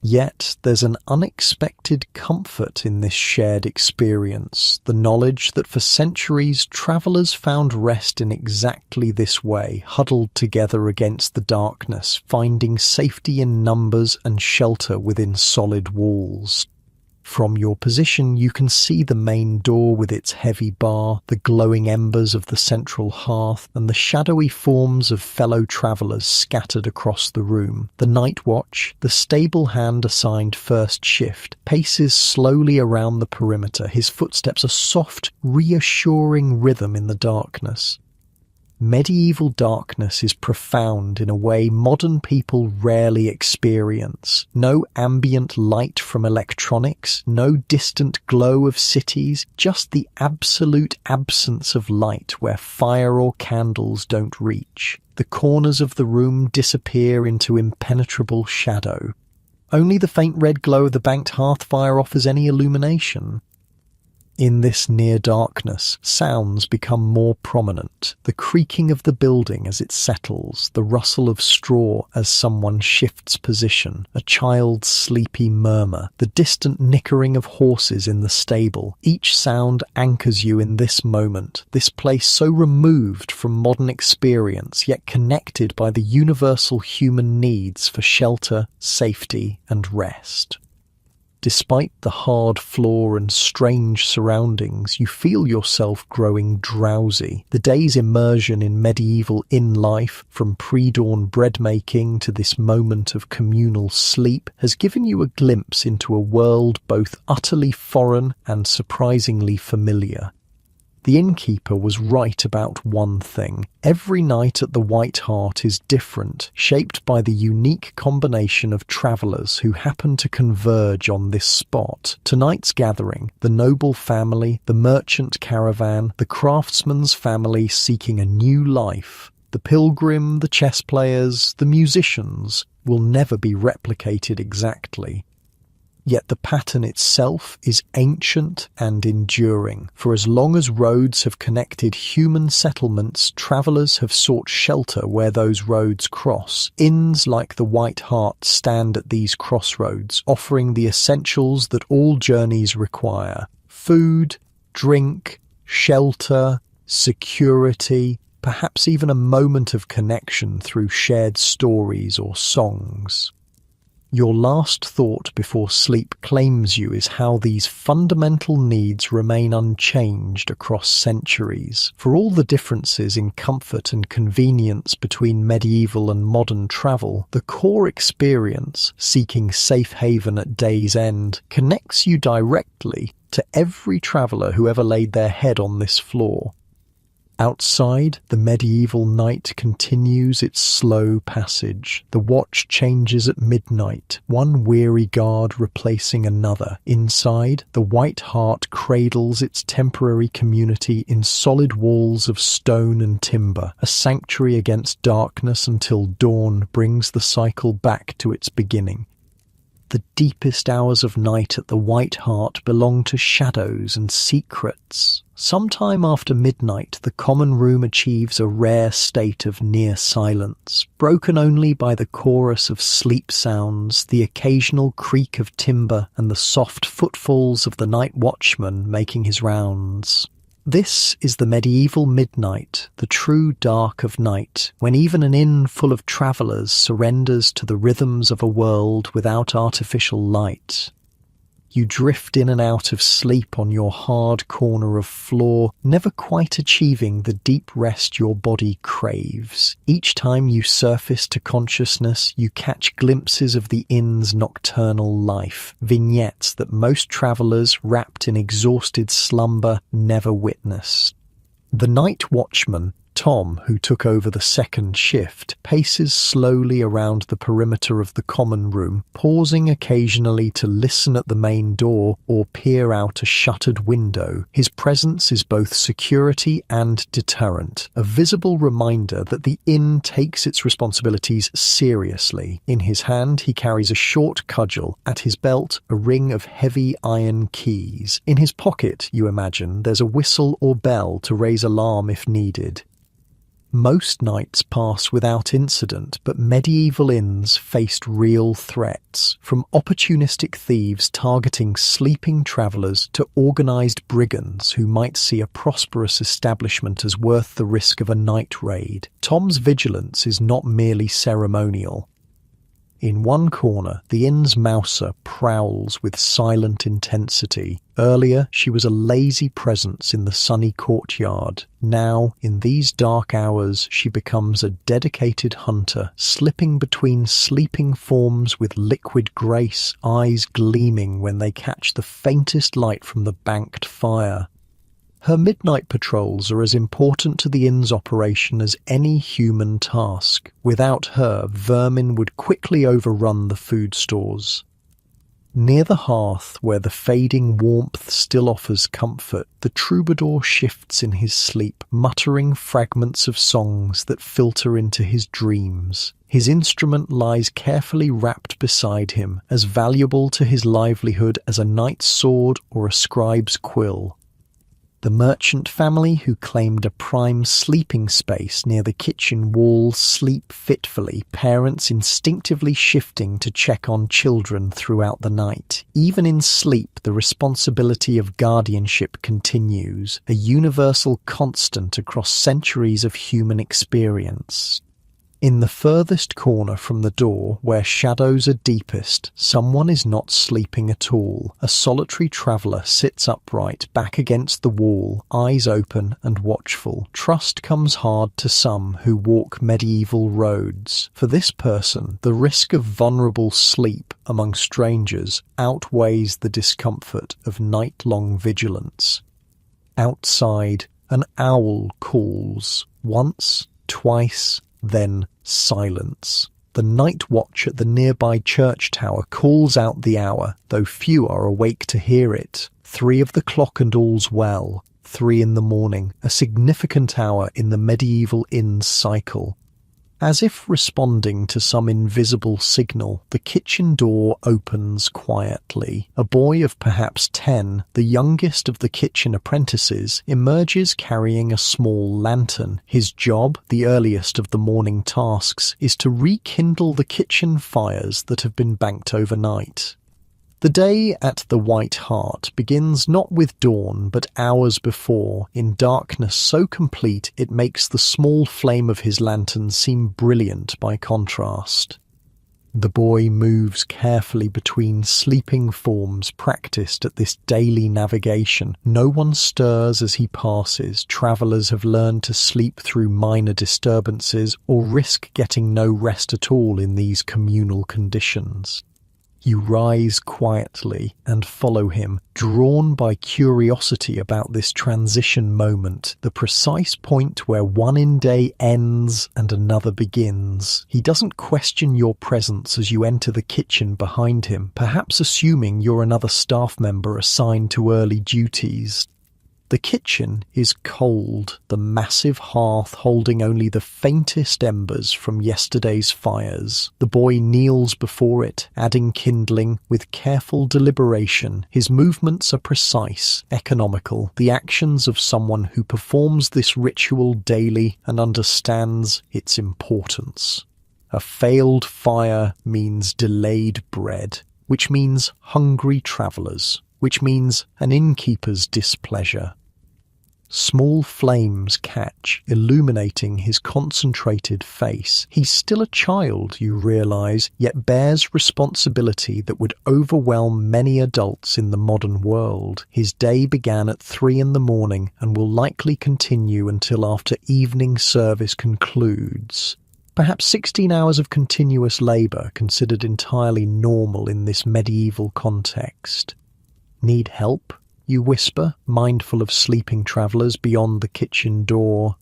Yet there's an unexpected comfort in this shared experience, the knowledge that for centuries travellers found rest in exactly this way, huddled together against the darkness, finding safety in numbers and shelter within solid walls. From your position, you can see the main door with its heavy bar, the glowing embers of the central hearth, and the shadowy forms of fellow travellers scattered across the room. The night watch, the stable hand assigned first shift, paces slowly around the perimeter, his footsteps a soft, reassuring rhythm in the darkness. Medieval darkness is profound in a way modern people rarely experience. No ambient light from electronics, no distant glow of cities, just the absolute absence of light where fire or candles don't reach. The corners of the room disappear into impenetrable shadow. Only the faint red glow of the banked hearth fire offers any illumination. In this near darkness, sounds become more prominent. The creaking of the building as it settles, the rustle of straw as someone shifts position, a child's sleepy murmur, the distant nickering of horses in the stable. Each sound anchors you in this moment, this place so removed from modern experience, yet connected by the universal human needs for shelter, safety, and rest. Despite the hard floor and strange surroundings, you feel yourself growing drowsy. The day's immersion in medieval inn life, from pre-dawn bread-making to this moment of communal sleep, has given you a glimpse into a world both utterly foreign and surprisingly familiar. The innkeeper was right about one thing. Every night at the White Hart is different, shaped by the unique combination of travellers who happen to converge on this spot. Tonight's gathering, the noble family, the merchant caravan, the craftsman's family seeking a new life, the pilgrim, the chess players, the musicians, will never be replicated exactly. Yet the pattern itself is ancient and enduring. For as long as roads have connected human settlements, travellers have sought shelter where those roads cross. Inns like the White Hart stand at these crossroads, offering the essentials that all journeys require: food, drink, shelter, security, perhaps even a moment of connection through shared stories or songs. Your last thought before sleep claims you is how these fundamental needs remain unchanged across centuries. For all the differences in comfort and convenience between medieval and modern travel, the core experience, seeking safe haven at day's end, connects you directly to every traveller who ever laid their head on this floor. Outside, the medieval night continues its slow passage. The watch changes at midnight, one weary guard replacing another. Inside, the White Hart cradles its temporary community in solid walls of stone and timber, a sanctuary against darkness until dawn brings the cycle back to its beginning. The deepest hours of night at the White Hart belong to shadows and secrets. Sometime after midnight, the common room achieves a rare state of near silence, broken only by the chorus of sleep sounds, the occasional creak of timber, and the soft footfalls of the night watchman making his rounds. This is the medieval midnight, the true dark of night, when even an inn full of travellers surrenders to the rhythms of a world without artificial light. You drift in and out of sleep on your hard corner of floor, never quite achieving the deep rest your body craves. Each time you surface to consciousness, you catch glimpses of the inn's nocturnal life, vignettes that most travellers, wrapped in exhausted slumber, never witnessed. The night watchman, Tom, who took over the second shift, paces slowly around the perimeter of the common room, pausing occasionally to listen at the main door or peer out a shuttered window. His presence is both security and deterrent, a visible reminder that the inn takes its responsibilities seriously. In his hand he carries a short cudgel, at his belt a ring of heavy iron keys. In his pocket, you imagine, there's a whistle or bell to raise alarm if needed. Most nights pass without incident, but medieval inns faced real threats, from opportunistic thieves targeting sleeping travellers to organised brigands who might see a prosperous establishment as worth the risk of a night raid. Tom's vigilance is not merely ceremonial. In one corner, the inn's mouser prowls with silent intensity. Earlier, she was a lazy presence in the sunny courtyard. Now, in these dark hours, she becomes a dedicated hunter, slipping between sleeping forms with liquid grace, eyes gleaming when they catch the faintest light from the banked fire. Her midnight patrols are as important to the inn's operation as any human task. Without her, vermin would quickly overrun the food stores. Near the hearth, where the fading warmth still offers comfort, the troubadour shifts in his sleep, muttering fragments of songs that filter into his dreams. His instrument lies carefully wrapped beside him, as valuable to his livelihood as a knight's sword or a scribe's quill. The merchant family who claimed a prime sleeping space near the kitchen wall sleep fitfully, parents instinctively shifting to check on children throughout the night. Even in sleep, the responsibility of guardianship continues, a universal constant across centuries of human experience. In the furthest corner from the door, where shadows are deepest, someone is not sleeping at all. A solitary traveller sits upright, back against the wall, eyes open and watchful. Trust comes hard to some who walk medieval roads. For this person, the risk of vulnerable sleep among strangers outweighs the discomfort of night-long vigilance. Outside, an owl calls. Once, twice, then silence. The night watch at the nearby church tower calls out the hour, though few are awake to hear it. 3 of the clock and all's well. 3 in the morning, a significant hour in the medieval inn's cycle. As if responding to some invisible signal, the kitchen door opens quietly. A boy of perhaps 10, the youngest of the kitchen apprentices, emerges carrying a small lantern. His job, the earliest of the morning tasks, is to rekindle the kitchen fires that have been banked overnight. The day at the White Hart begins not with dawn, but hours before, in darkness so complete it makes the small flame of his lantern seem brilliant by contrast. The boy moves carefully between sleeping forms practiced at this daily navigation. No one stirs as he passes. Travellers have learned to sleep through minor disturbances or risk getting no rest at all in these communal conditions. You rise quietly and follow him, drawn by curiosity about this transition moment, the precise point where one day ends and another begins. He doesn't question your presence as you enter the kitchen behind him, perhaps assuming you're another staff member assigned to early duties. The kitchen is cold, the massive hearth holding only the faintest embers from yesterday's fires. The boy kneels before it, adding kindling with careful deliberation. His movements are precise, economical, the actions of someone who performs this ritual daily and understands its importance. A failed fire means delayed bread, which means hungry travellers, which means an innkeeper's displeasure. Small flames catch, illuminating his concentrated face. He's still a child, you realise, yet bears responsibility that would overwhelm many adults in the modern world. His day began at 3 a.m. and will likely continue until after evening service concludes. Perhaps 16 hours of continuous labour, considered entirely normal in this medieval context. Need help? You whisper, mindful of sleeping travellers beyond the kitchen door.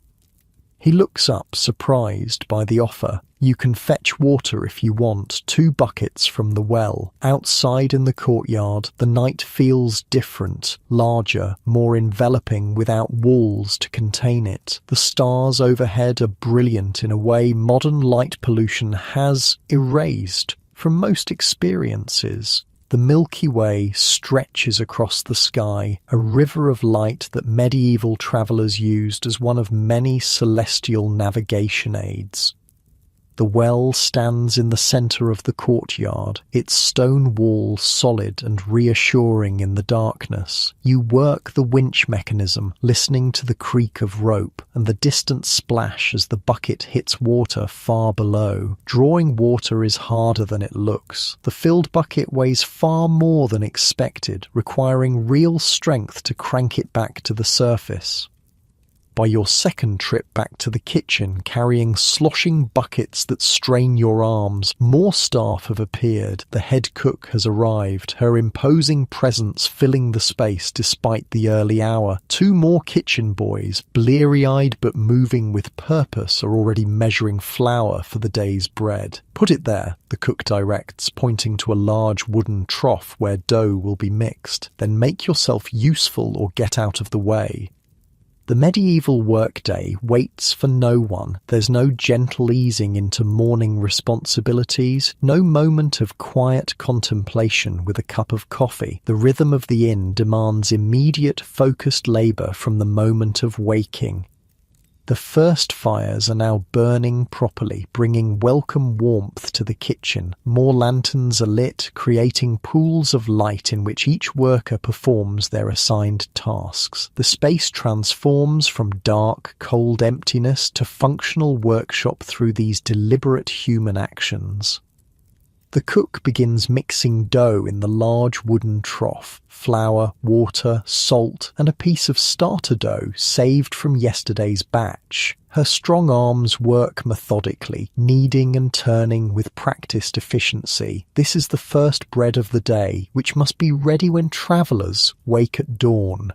He looks up, surprised by the offer. You can fetch water if you want, 2 buckets from the well. Outside in the courtyard, the night feels different, larger, more enveloping without walls to contain it. The stars overhead are brilliant in a way modern light pollution has erased from most experiences. The Milky Way stretches across the sky, a river of light that medieval travellers used as one of many celestial navigation aids. The well stands in the centre of the courtyard, its stone wall solid and reassuring in the darkness. You work the winch mechanism, listening to the creak of rope and the distant splash as the bucket hits water far below. Drawing water is harder than it looks. The filled bucket weighs far more than expected, requiring real strength to crank it back to the surface. By your second trip back to the kitchen, carrying sloshing buckets that strain your arms, more staff have appeared. The head cook has arrived, her imposing presence filling the space despite the early hour. 2 more kitchen boys, bleary-eyed but moving with purpose, are already measuring flour for the day's bread. Put it there, the cook directs, pointing to a large wooden trough where dough will be mixed. Then make yourself useful or get out of the way. The medieval workday waits for no one. There's no gentle easing into morning responsibilities, no moment of quiet contemplation with a cup of coffee. The rhythm of the inn demands immediate, focused labour from the moment of waking. The first fires are now burning properly, bringing welcome warmth to the kitchen. More lanterns are lit, creating pools of light in which each worker performs their assigned tasks. The space transforms from dark, cold emptiness to functional workshop through these deliberate human actions. The cook begins mixing dough in the large wooden trough. Flour, water, salt, and a piece of starter dough saved from yesterday's batch. Her strong arms work methodically, kneading and turning with practiced efficiency. This is the first bread of the day, which must be ready when travellers wake at dawn.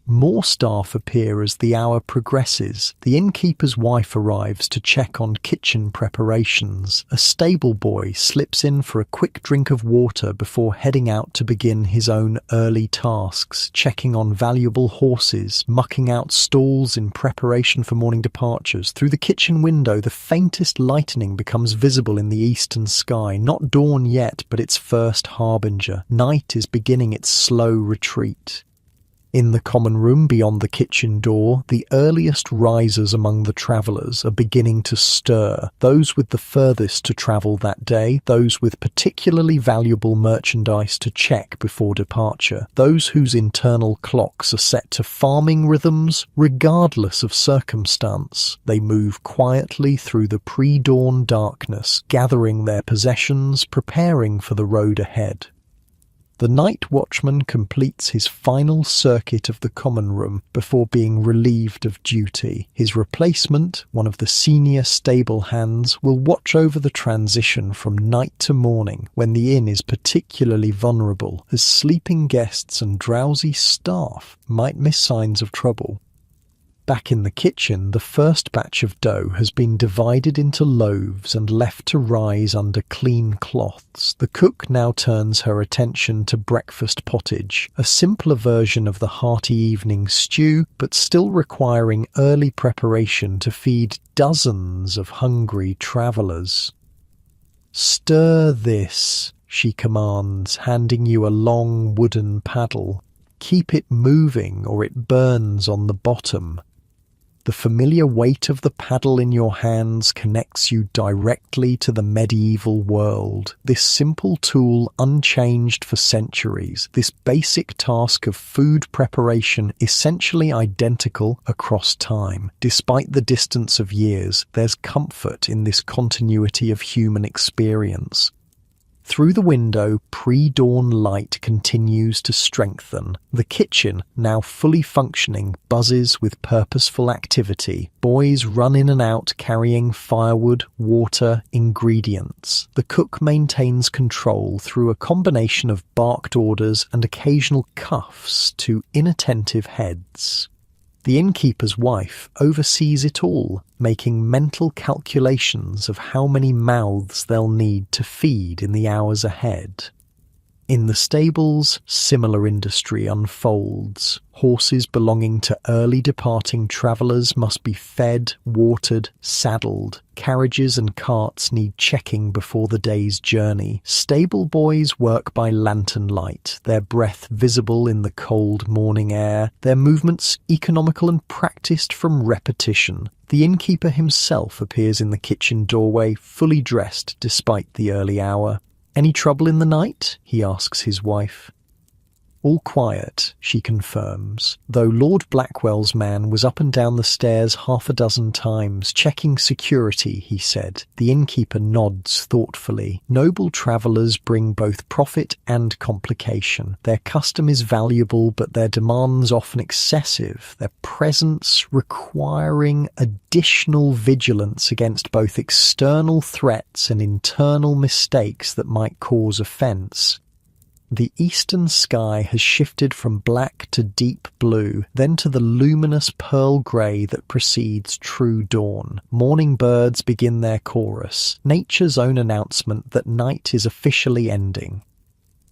More staff appear as the hour progresses. The innkeeper's wife arrives to check on kitchen preparations. A stable boy slips in for a quick drink of water before heading out to begin his own early tasks, checking on valuable horses, mucking out stalls in preparation for morning departures. Through the kitchen window, the faintest lightening becomes visible in the eastern sky. Not dawn yet, but its first harbinger. Night is beginning its slow retreat. In the common room beyond the kitchen door, the earliest risers among the travellers are beginning to stir. Those with the furthest to travel that day, those with particularly valuable merchandise to check before departure, those whose internal clocks are set to farming rhythms, regardless of circumstance. They move quietly through the pre-dawn darkness, gathering their possessions, preparing for the road ahead. The night watchman completes his final circuit of the common room before being relieved of duty. His replacement, one of the senior stable hands, will watch over the transition from night to morning when the inn is particularly vulnerable, as sleeping guests and drowsy staff might miss signs of trouble. Back in the kitchen, the first batch of dough has been divided into loaves and left to rise under clean cloths. The cook now turns her attention to breakfast pottage, a simpler version of the hearty evening stew, but still requiring early preparation to feed dozens of hungry travellers. "Stir this," she commands, handing you a long wooden paddle. "Keep it moving or it burns on the bottom." The familiar weight of the paddle in your hands connects you directly to the medieval world. This simple tool, unchanged for centuries, this basic task of food preparation, essentially identical across time. Despite the distance of years, there's comfort in this continuity of human experience. Through the window, pre-dawn light continues to strengthen. The kitchen, now fully functioning, buzzes with purposeful activity. Boys run in and out carrying firewood, water, ingredients. The cook maintains control through a combination of barked orders and occasional cuffs to inattentive heads. The innkeeper's wife oversees it all, making mental calculations of how many mouths they'll need to feed in the hours ahead. In the stables, similar industry unfolds. Horses belonging to early departing travellers must be fed, watered, saddled. Carriages and carts need checking before the day's journey. Stable boys work by lantern light, their breath visible in the cold morning air, their movements economical and practised from repetition. The innkeeper himself appears in the kitchen doorway, fully dressed despite the early hour. "Any trouble in the night?" he asks his wife. "All quiet," she confirms, though Lord Blackwell's man was up and down the stairs half a dozen times, checking security, he said. The innkeeper nods thoughtfully. Noble travellers bring both profit and complication. Their custom is valuable, but their demands often excessive, their presence requiring additional vigilance against both external threats and internal mistakes that might cause offence. The eastern sky has shifted from black to deep blue, then to the luminous pearl grey that precedes true dawn. Morning birds begin their chorus, nature's own announcement that night is officially ending.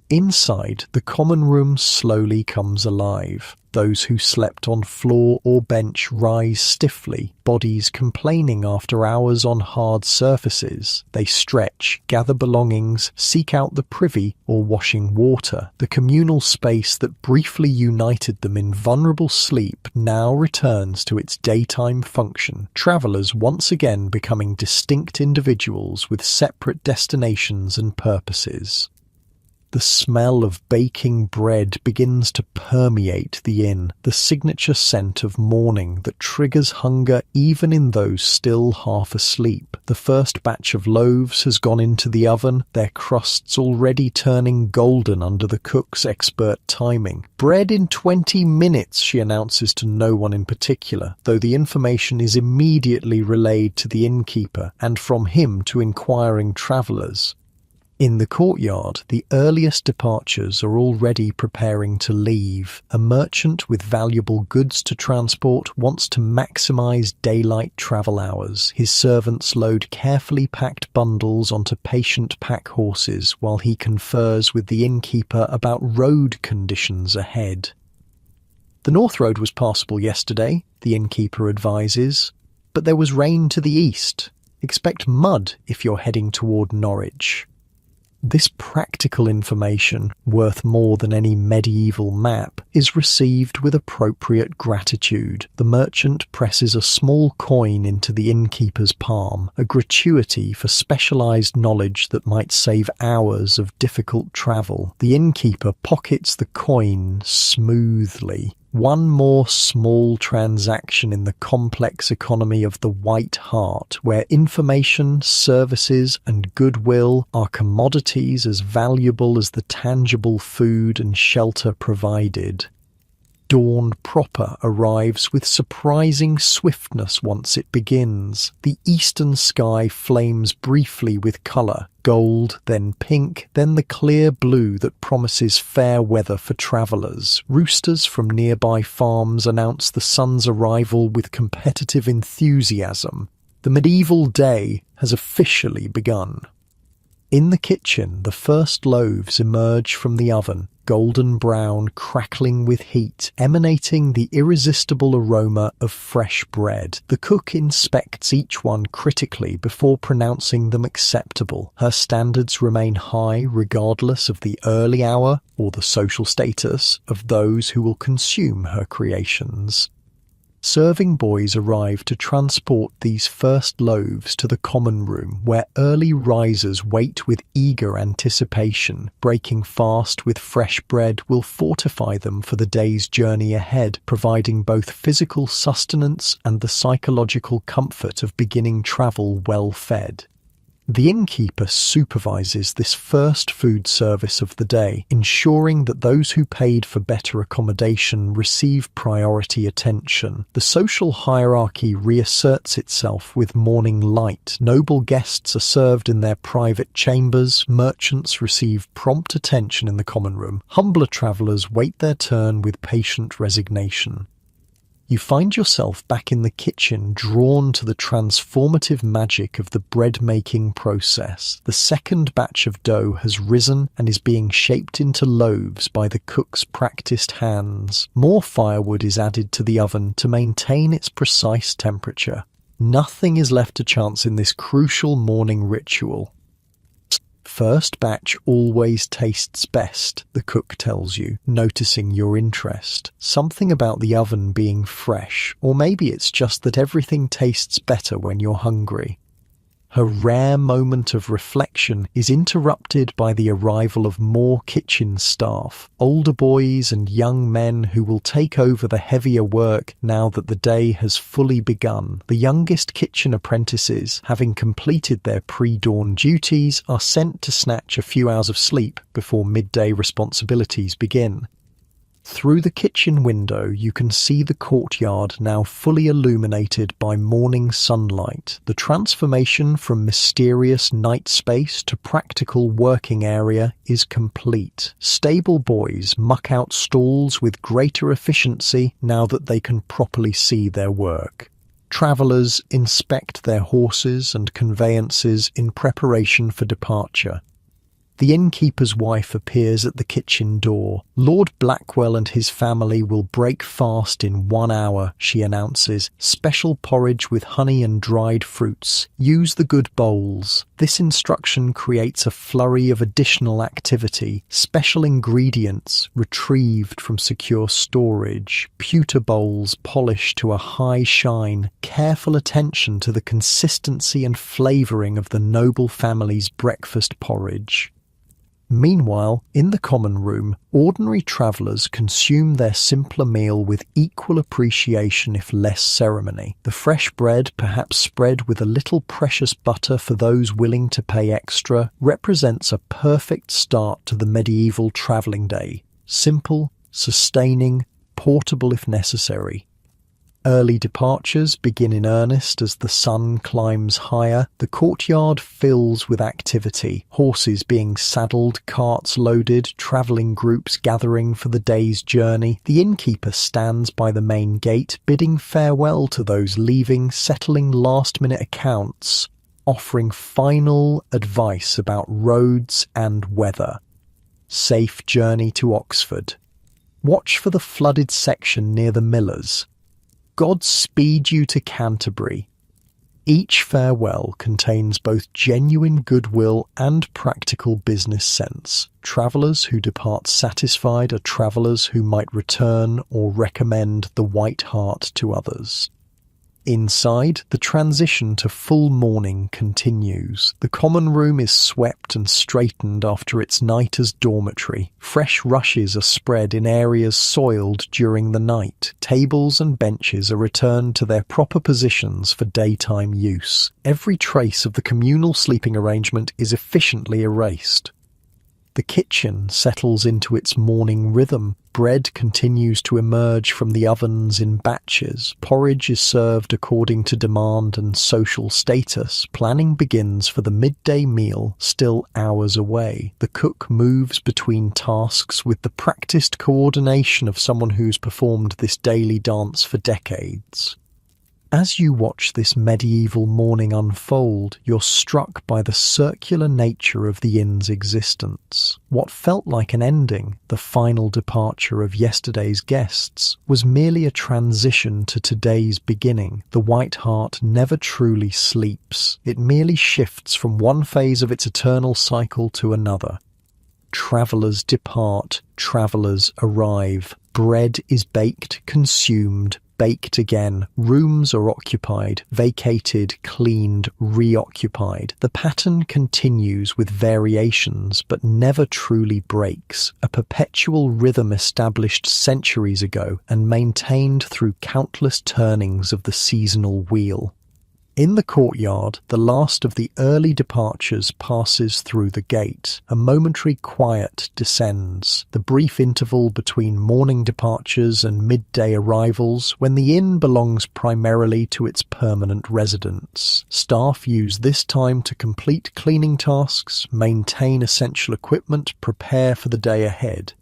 Inside, the common room slowly comes alive. Those who slept on floor or bench rise stiffly, bodies complaining after hours on hard surfaces. They stretch, gather belongings, seek out the privy or washing water. The communal space that briefly united them in vulnerable sleep now returns to its daytime function, travellers once again becoming distinct individuals with separate destinations and purposes. The smell of baking bread begins to permeate the inn, the signature scent of morning that triggers hunger even in those still half asleep. The first batch of loaves has gone into the oven, their crusts already turning golden under the cook's expert timing. "Bread in 20 minutes, she announces to no one in particular, though the information is immediately relayed to the innkeeper and from him to inquiring travellers. In the courtyard, the earliest departures are already preparing to leave. A merchant with valuable goods to transport wants to maximize daylight travel hours. His servants load carefully packed bundles onto patient pack horses while he confers with the innkeeper about road conditions ahead. The North Road was passable yesterday, the innkeeper advises, but there was rain to the east. Expect mud if you're heading toward Norwich. This practical information, worth more than any medieval map, is received with appropriate gratitude. The merchant presses a small coin into the innkeeper's palm, a gratuity for specialized knowledge that might save hours of difficult travel. The innkeeper pockets the coin smoothly. One more small transaction in the complex economy of the White Hart, where information, services, and goodwill are commodities as valuable as the tangible food and shelter provided. Dawn proper arrives with surprising swiftness once it begins. The eastern sky flames briefly with colour, gold, then pink, then the clear blue that promises fair weather for travellers. Roosters from nearby farms announce the sun's arrival with competitive enthusiasm. The medieval day has officially begun. In the kitchen, the first loaves emerge from the oven, golden brown, crackling with heat, emanating the irresistible aroma of fresh bread. The cook inspects each one critically before pronouncing them acceptable. Her standards remain high regardless of the early hour or the social status of those who will consume her creations. Serving boys arrive to transport these first loaves to the common room, where early risers wait with eager anticipation. Breaking fast with fresh bread will fortify them for the day's journey ahead, providing both physical sustenance and the psychological comfort of beginning travel well fed. The innkeeper supervises this first food service of the day, ensuring that those who paid for better accommodation receive priority attention. The social hierarchy reasserts itself with morning light. Noble guests are served in their private chambers, merchants receive prompt attention in the common room, humbler travellers wait their turn with patient resignation. You find yourself back in the kitchen, drawn to the transformative magic of the bread-making process. The second batch of dough has risen and is being shaped into loaves by the cook's practiced hands. More firewood is added to the oven to maintain its precise temperature. Nothing is left to chance in this crucial morning ritual. First batch always tastes best, the cook tells you, noticing your interest. Something about the oven being fresh, or maybe it's just that everything tastes better when you're hungry. Her rare moment of reflection is interrupted by the arrival of more kitchen staff, older boys and young men who will take over the heavier work now that the day has fully begun. The youngest kitchen apprentices, having completed their pre-dawn duties, are sent to snatch a few hours of sleep before midday responsibilities begin. Through the kitchen window, you can see the courtyard now fully illuminated by morning sunlight. The transformation from mysterious night space to practical working area is complete. Stable boys muck out stalls with greater efficiency now that they can properly see their work. Travellers inspect their horses and conveyances in preparation for departure. The innkeeper's wife appears at the kitchen door. Lord Blackwell and his family will break fast in 1 hour, she announces. Special porridge with honey and dried fruits. Use the good bowls. This instruction creates a flurry of additional activity. Special ingredients retrieved from secure storage. Pewter bowls polished to a high shine. Careful attention to the consistency and flavouring of the noble family's breakfast porridge. Meanwhile, in the common room, ordinary travellers consume their simpler meal with equal appreciation if less ceremony. The fresh bread, perhaps spread with a little precious butter for those willing to pay extra, represents a perfect start to the medieval travelling day. Simple, sustaining, portable if necessary. Early departures begin in earnest as the sun climbs higher. The courtyard fills with activity, horses being saddled, carts loaded, travelling groups gathering for the day's journey. The innkeeper stands by the main gate, bidding farewell to those leaving, settling last-minute accounts, offering final advice about roads and weather. Safe journey to Oxford. Watch for the flooded section near the Millers. God speed you to Canterbury. Each farewell contains both genuine goodwill and practical business sense. Travellers who depart satisfied are travellers who might return or recommend the White Hart to others. Inside, the transition to full mourning continues. The common room is swept and straightened after its night as dormitory. Fresh rushes are spread in areas soiled during the night. Tables and benches are returned to their proper positions for daytime use. Every trace of the communal sleeping arrangement is efficiently erased. The kitchen settles into its morning rhythm. Bread continues to emerge from the ovens in batches. Porridge is served according to demand and social status. Planning begins for the midday meal, still hours away. The cook moves between tasks with the practiced coordination of someone who's performed this daily dance for decades. As you watch this medieval morning unfold, you're struck by the circular nature of the inn's existence. What felt like an ending, the final departure of yesterday's guests, was merely a transition to today's beginning. The White Hart never truly sleeps. It merely shifts from one phase of its eternal cycle to another. Travellers depart, travellers arrive. Bread is baked, consumed, baked again. Rooms are occupied, vacated, cleaned, reoccupied. The pattern continues with variations, but never truly breaks. A perpetual rhythm established centuries ago and maintained through countless turnings of the seasonal wheel. In the courtyard, the last of the early departures passes through the gate. A momentary quiet descends, the brief interval between morning departures and midday arrivals, when the inn belongs primarily to its permanent residents. Staff use this time to complete cleaning tasks, maintain essential equipment, prepare for the day ahead.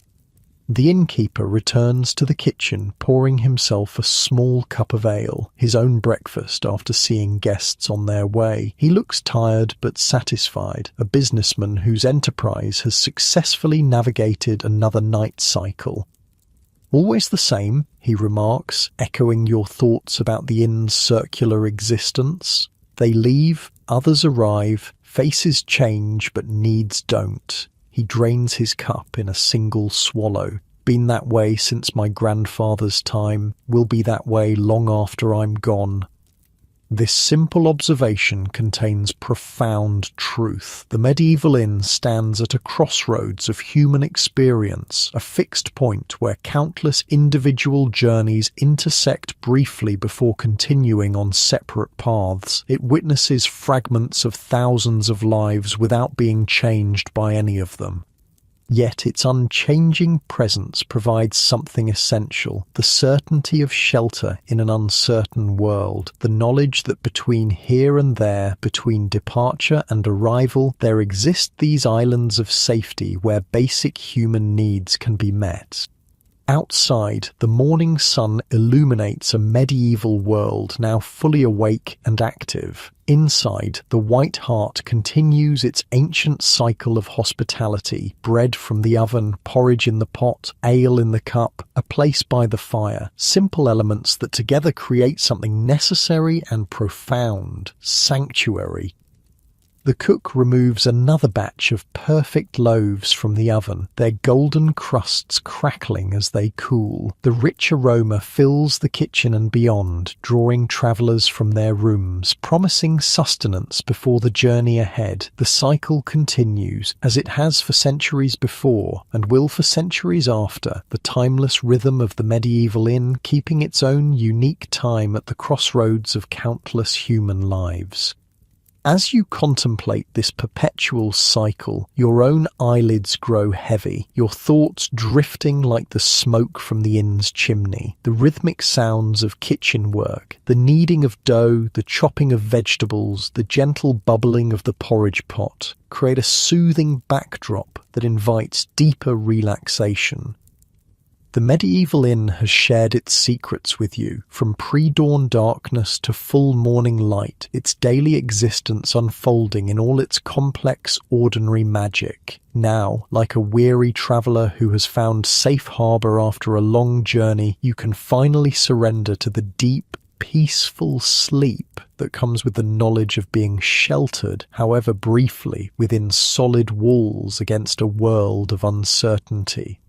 The innkeeper returns to the kitchen, pouring himself a small cup of ale, his own breakfast after seeing guests on their way. He looks tired but satisfied, a businessman whose enterprise has successfully navigated another night cycle. "Always the same," he remarks, echoing your thoughts about the inn's circular existence. They leave, others arrive, faces change but needs don't. He drains his cup in a single swallow. "Been that way since my grandfather's time, will be that way long after I'm gone." This simple observation contains profound truth. The medieval inn stands at a crossroads of human experience, a fixed point where countless individual journeys intersect briefly before continuing on separate paths. It witnesses fragments of thousands of lives without being changed by any of them. Yet its unchanging presence provides something essential, the certainty of shelter in an uncertain world, the knowledge that between here and there, between departure and arrival, there exist these islands of safety where basic human needs can be met. Outside, the morning sun illuminates a medieval world now fully awake and active. Inside, the White Hart continues its ancient cycle of hospitality, bread from the oven, porridge in the pot, ale in the cup, a place by the fire, simple elements that together create something necessary and profound, sanctuary. The cook removes another batch of perfect loaves from the oven, their golden crusts crackling as they cool. The rich aroma fills the kitchen and beyond, drawing travellers from their rooms, promising sustenance before the journey ahead. The cycle continues, as it has for centuries before, and will for centuries after, the timeless rhythm of the medieval inn keeping its own unique time at the crossroads of countless human lives. As you contemplate this perpetual cycle, your own eyelids grow heavy, your thoughts drifting like the smoke from the inn's chimney. The rhythmic sounds of kitchen work, the kneading of dough, the chopping of vegetables, the gentle bubbling of the porridge pot, create a soothing backdrop that invites deeper relaxation. The medieval inn has shared its secrets with you, from pre-dawn darkness to full morning light, its daily existence unfolding in all its complex, ordinary magic. Now, like a weary traveller who has found safe harbour after a long journey, you can finally surrender to the deep, peaceful sleep that comes with the knowledge of being sheltered, however briefly, within solid walls against a world of uncertainty.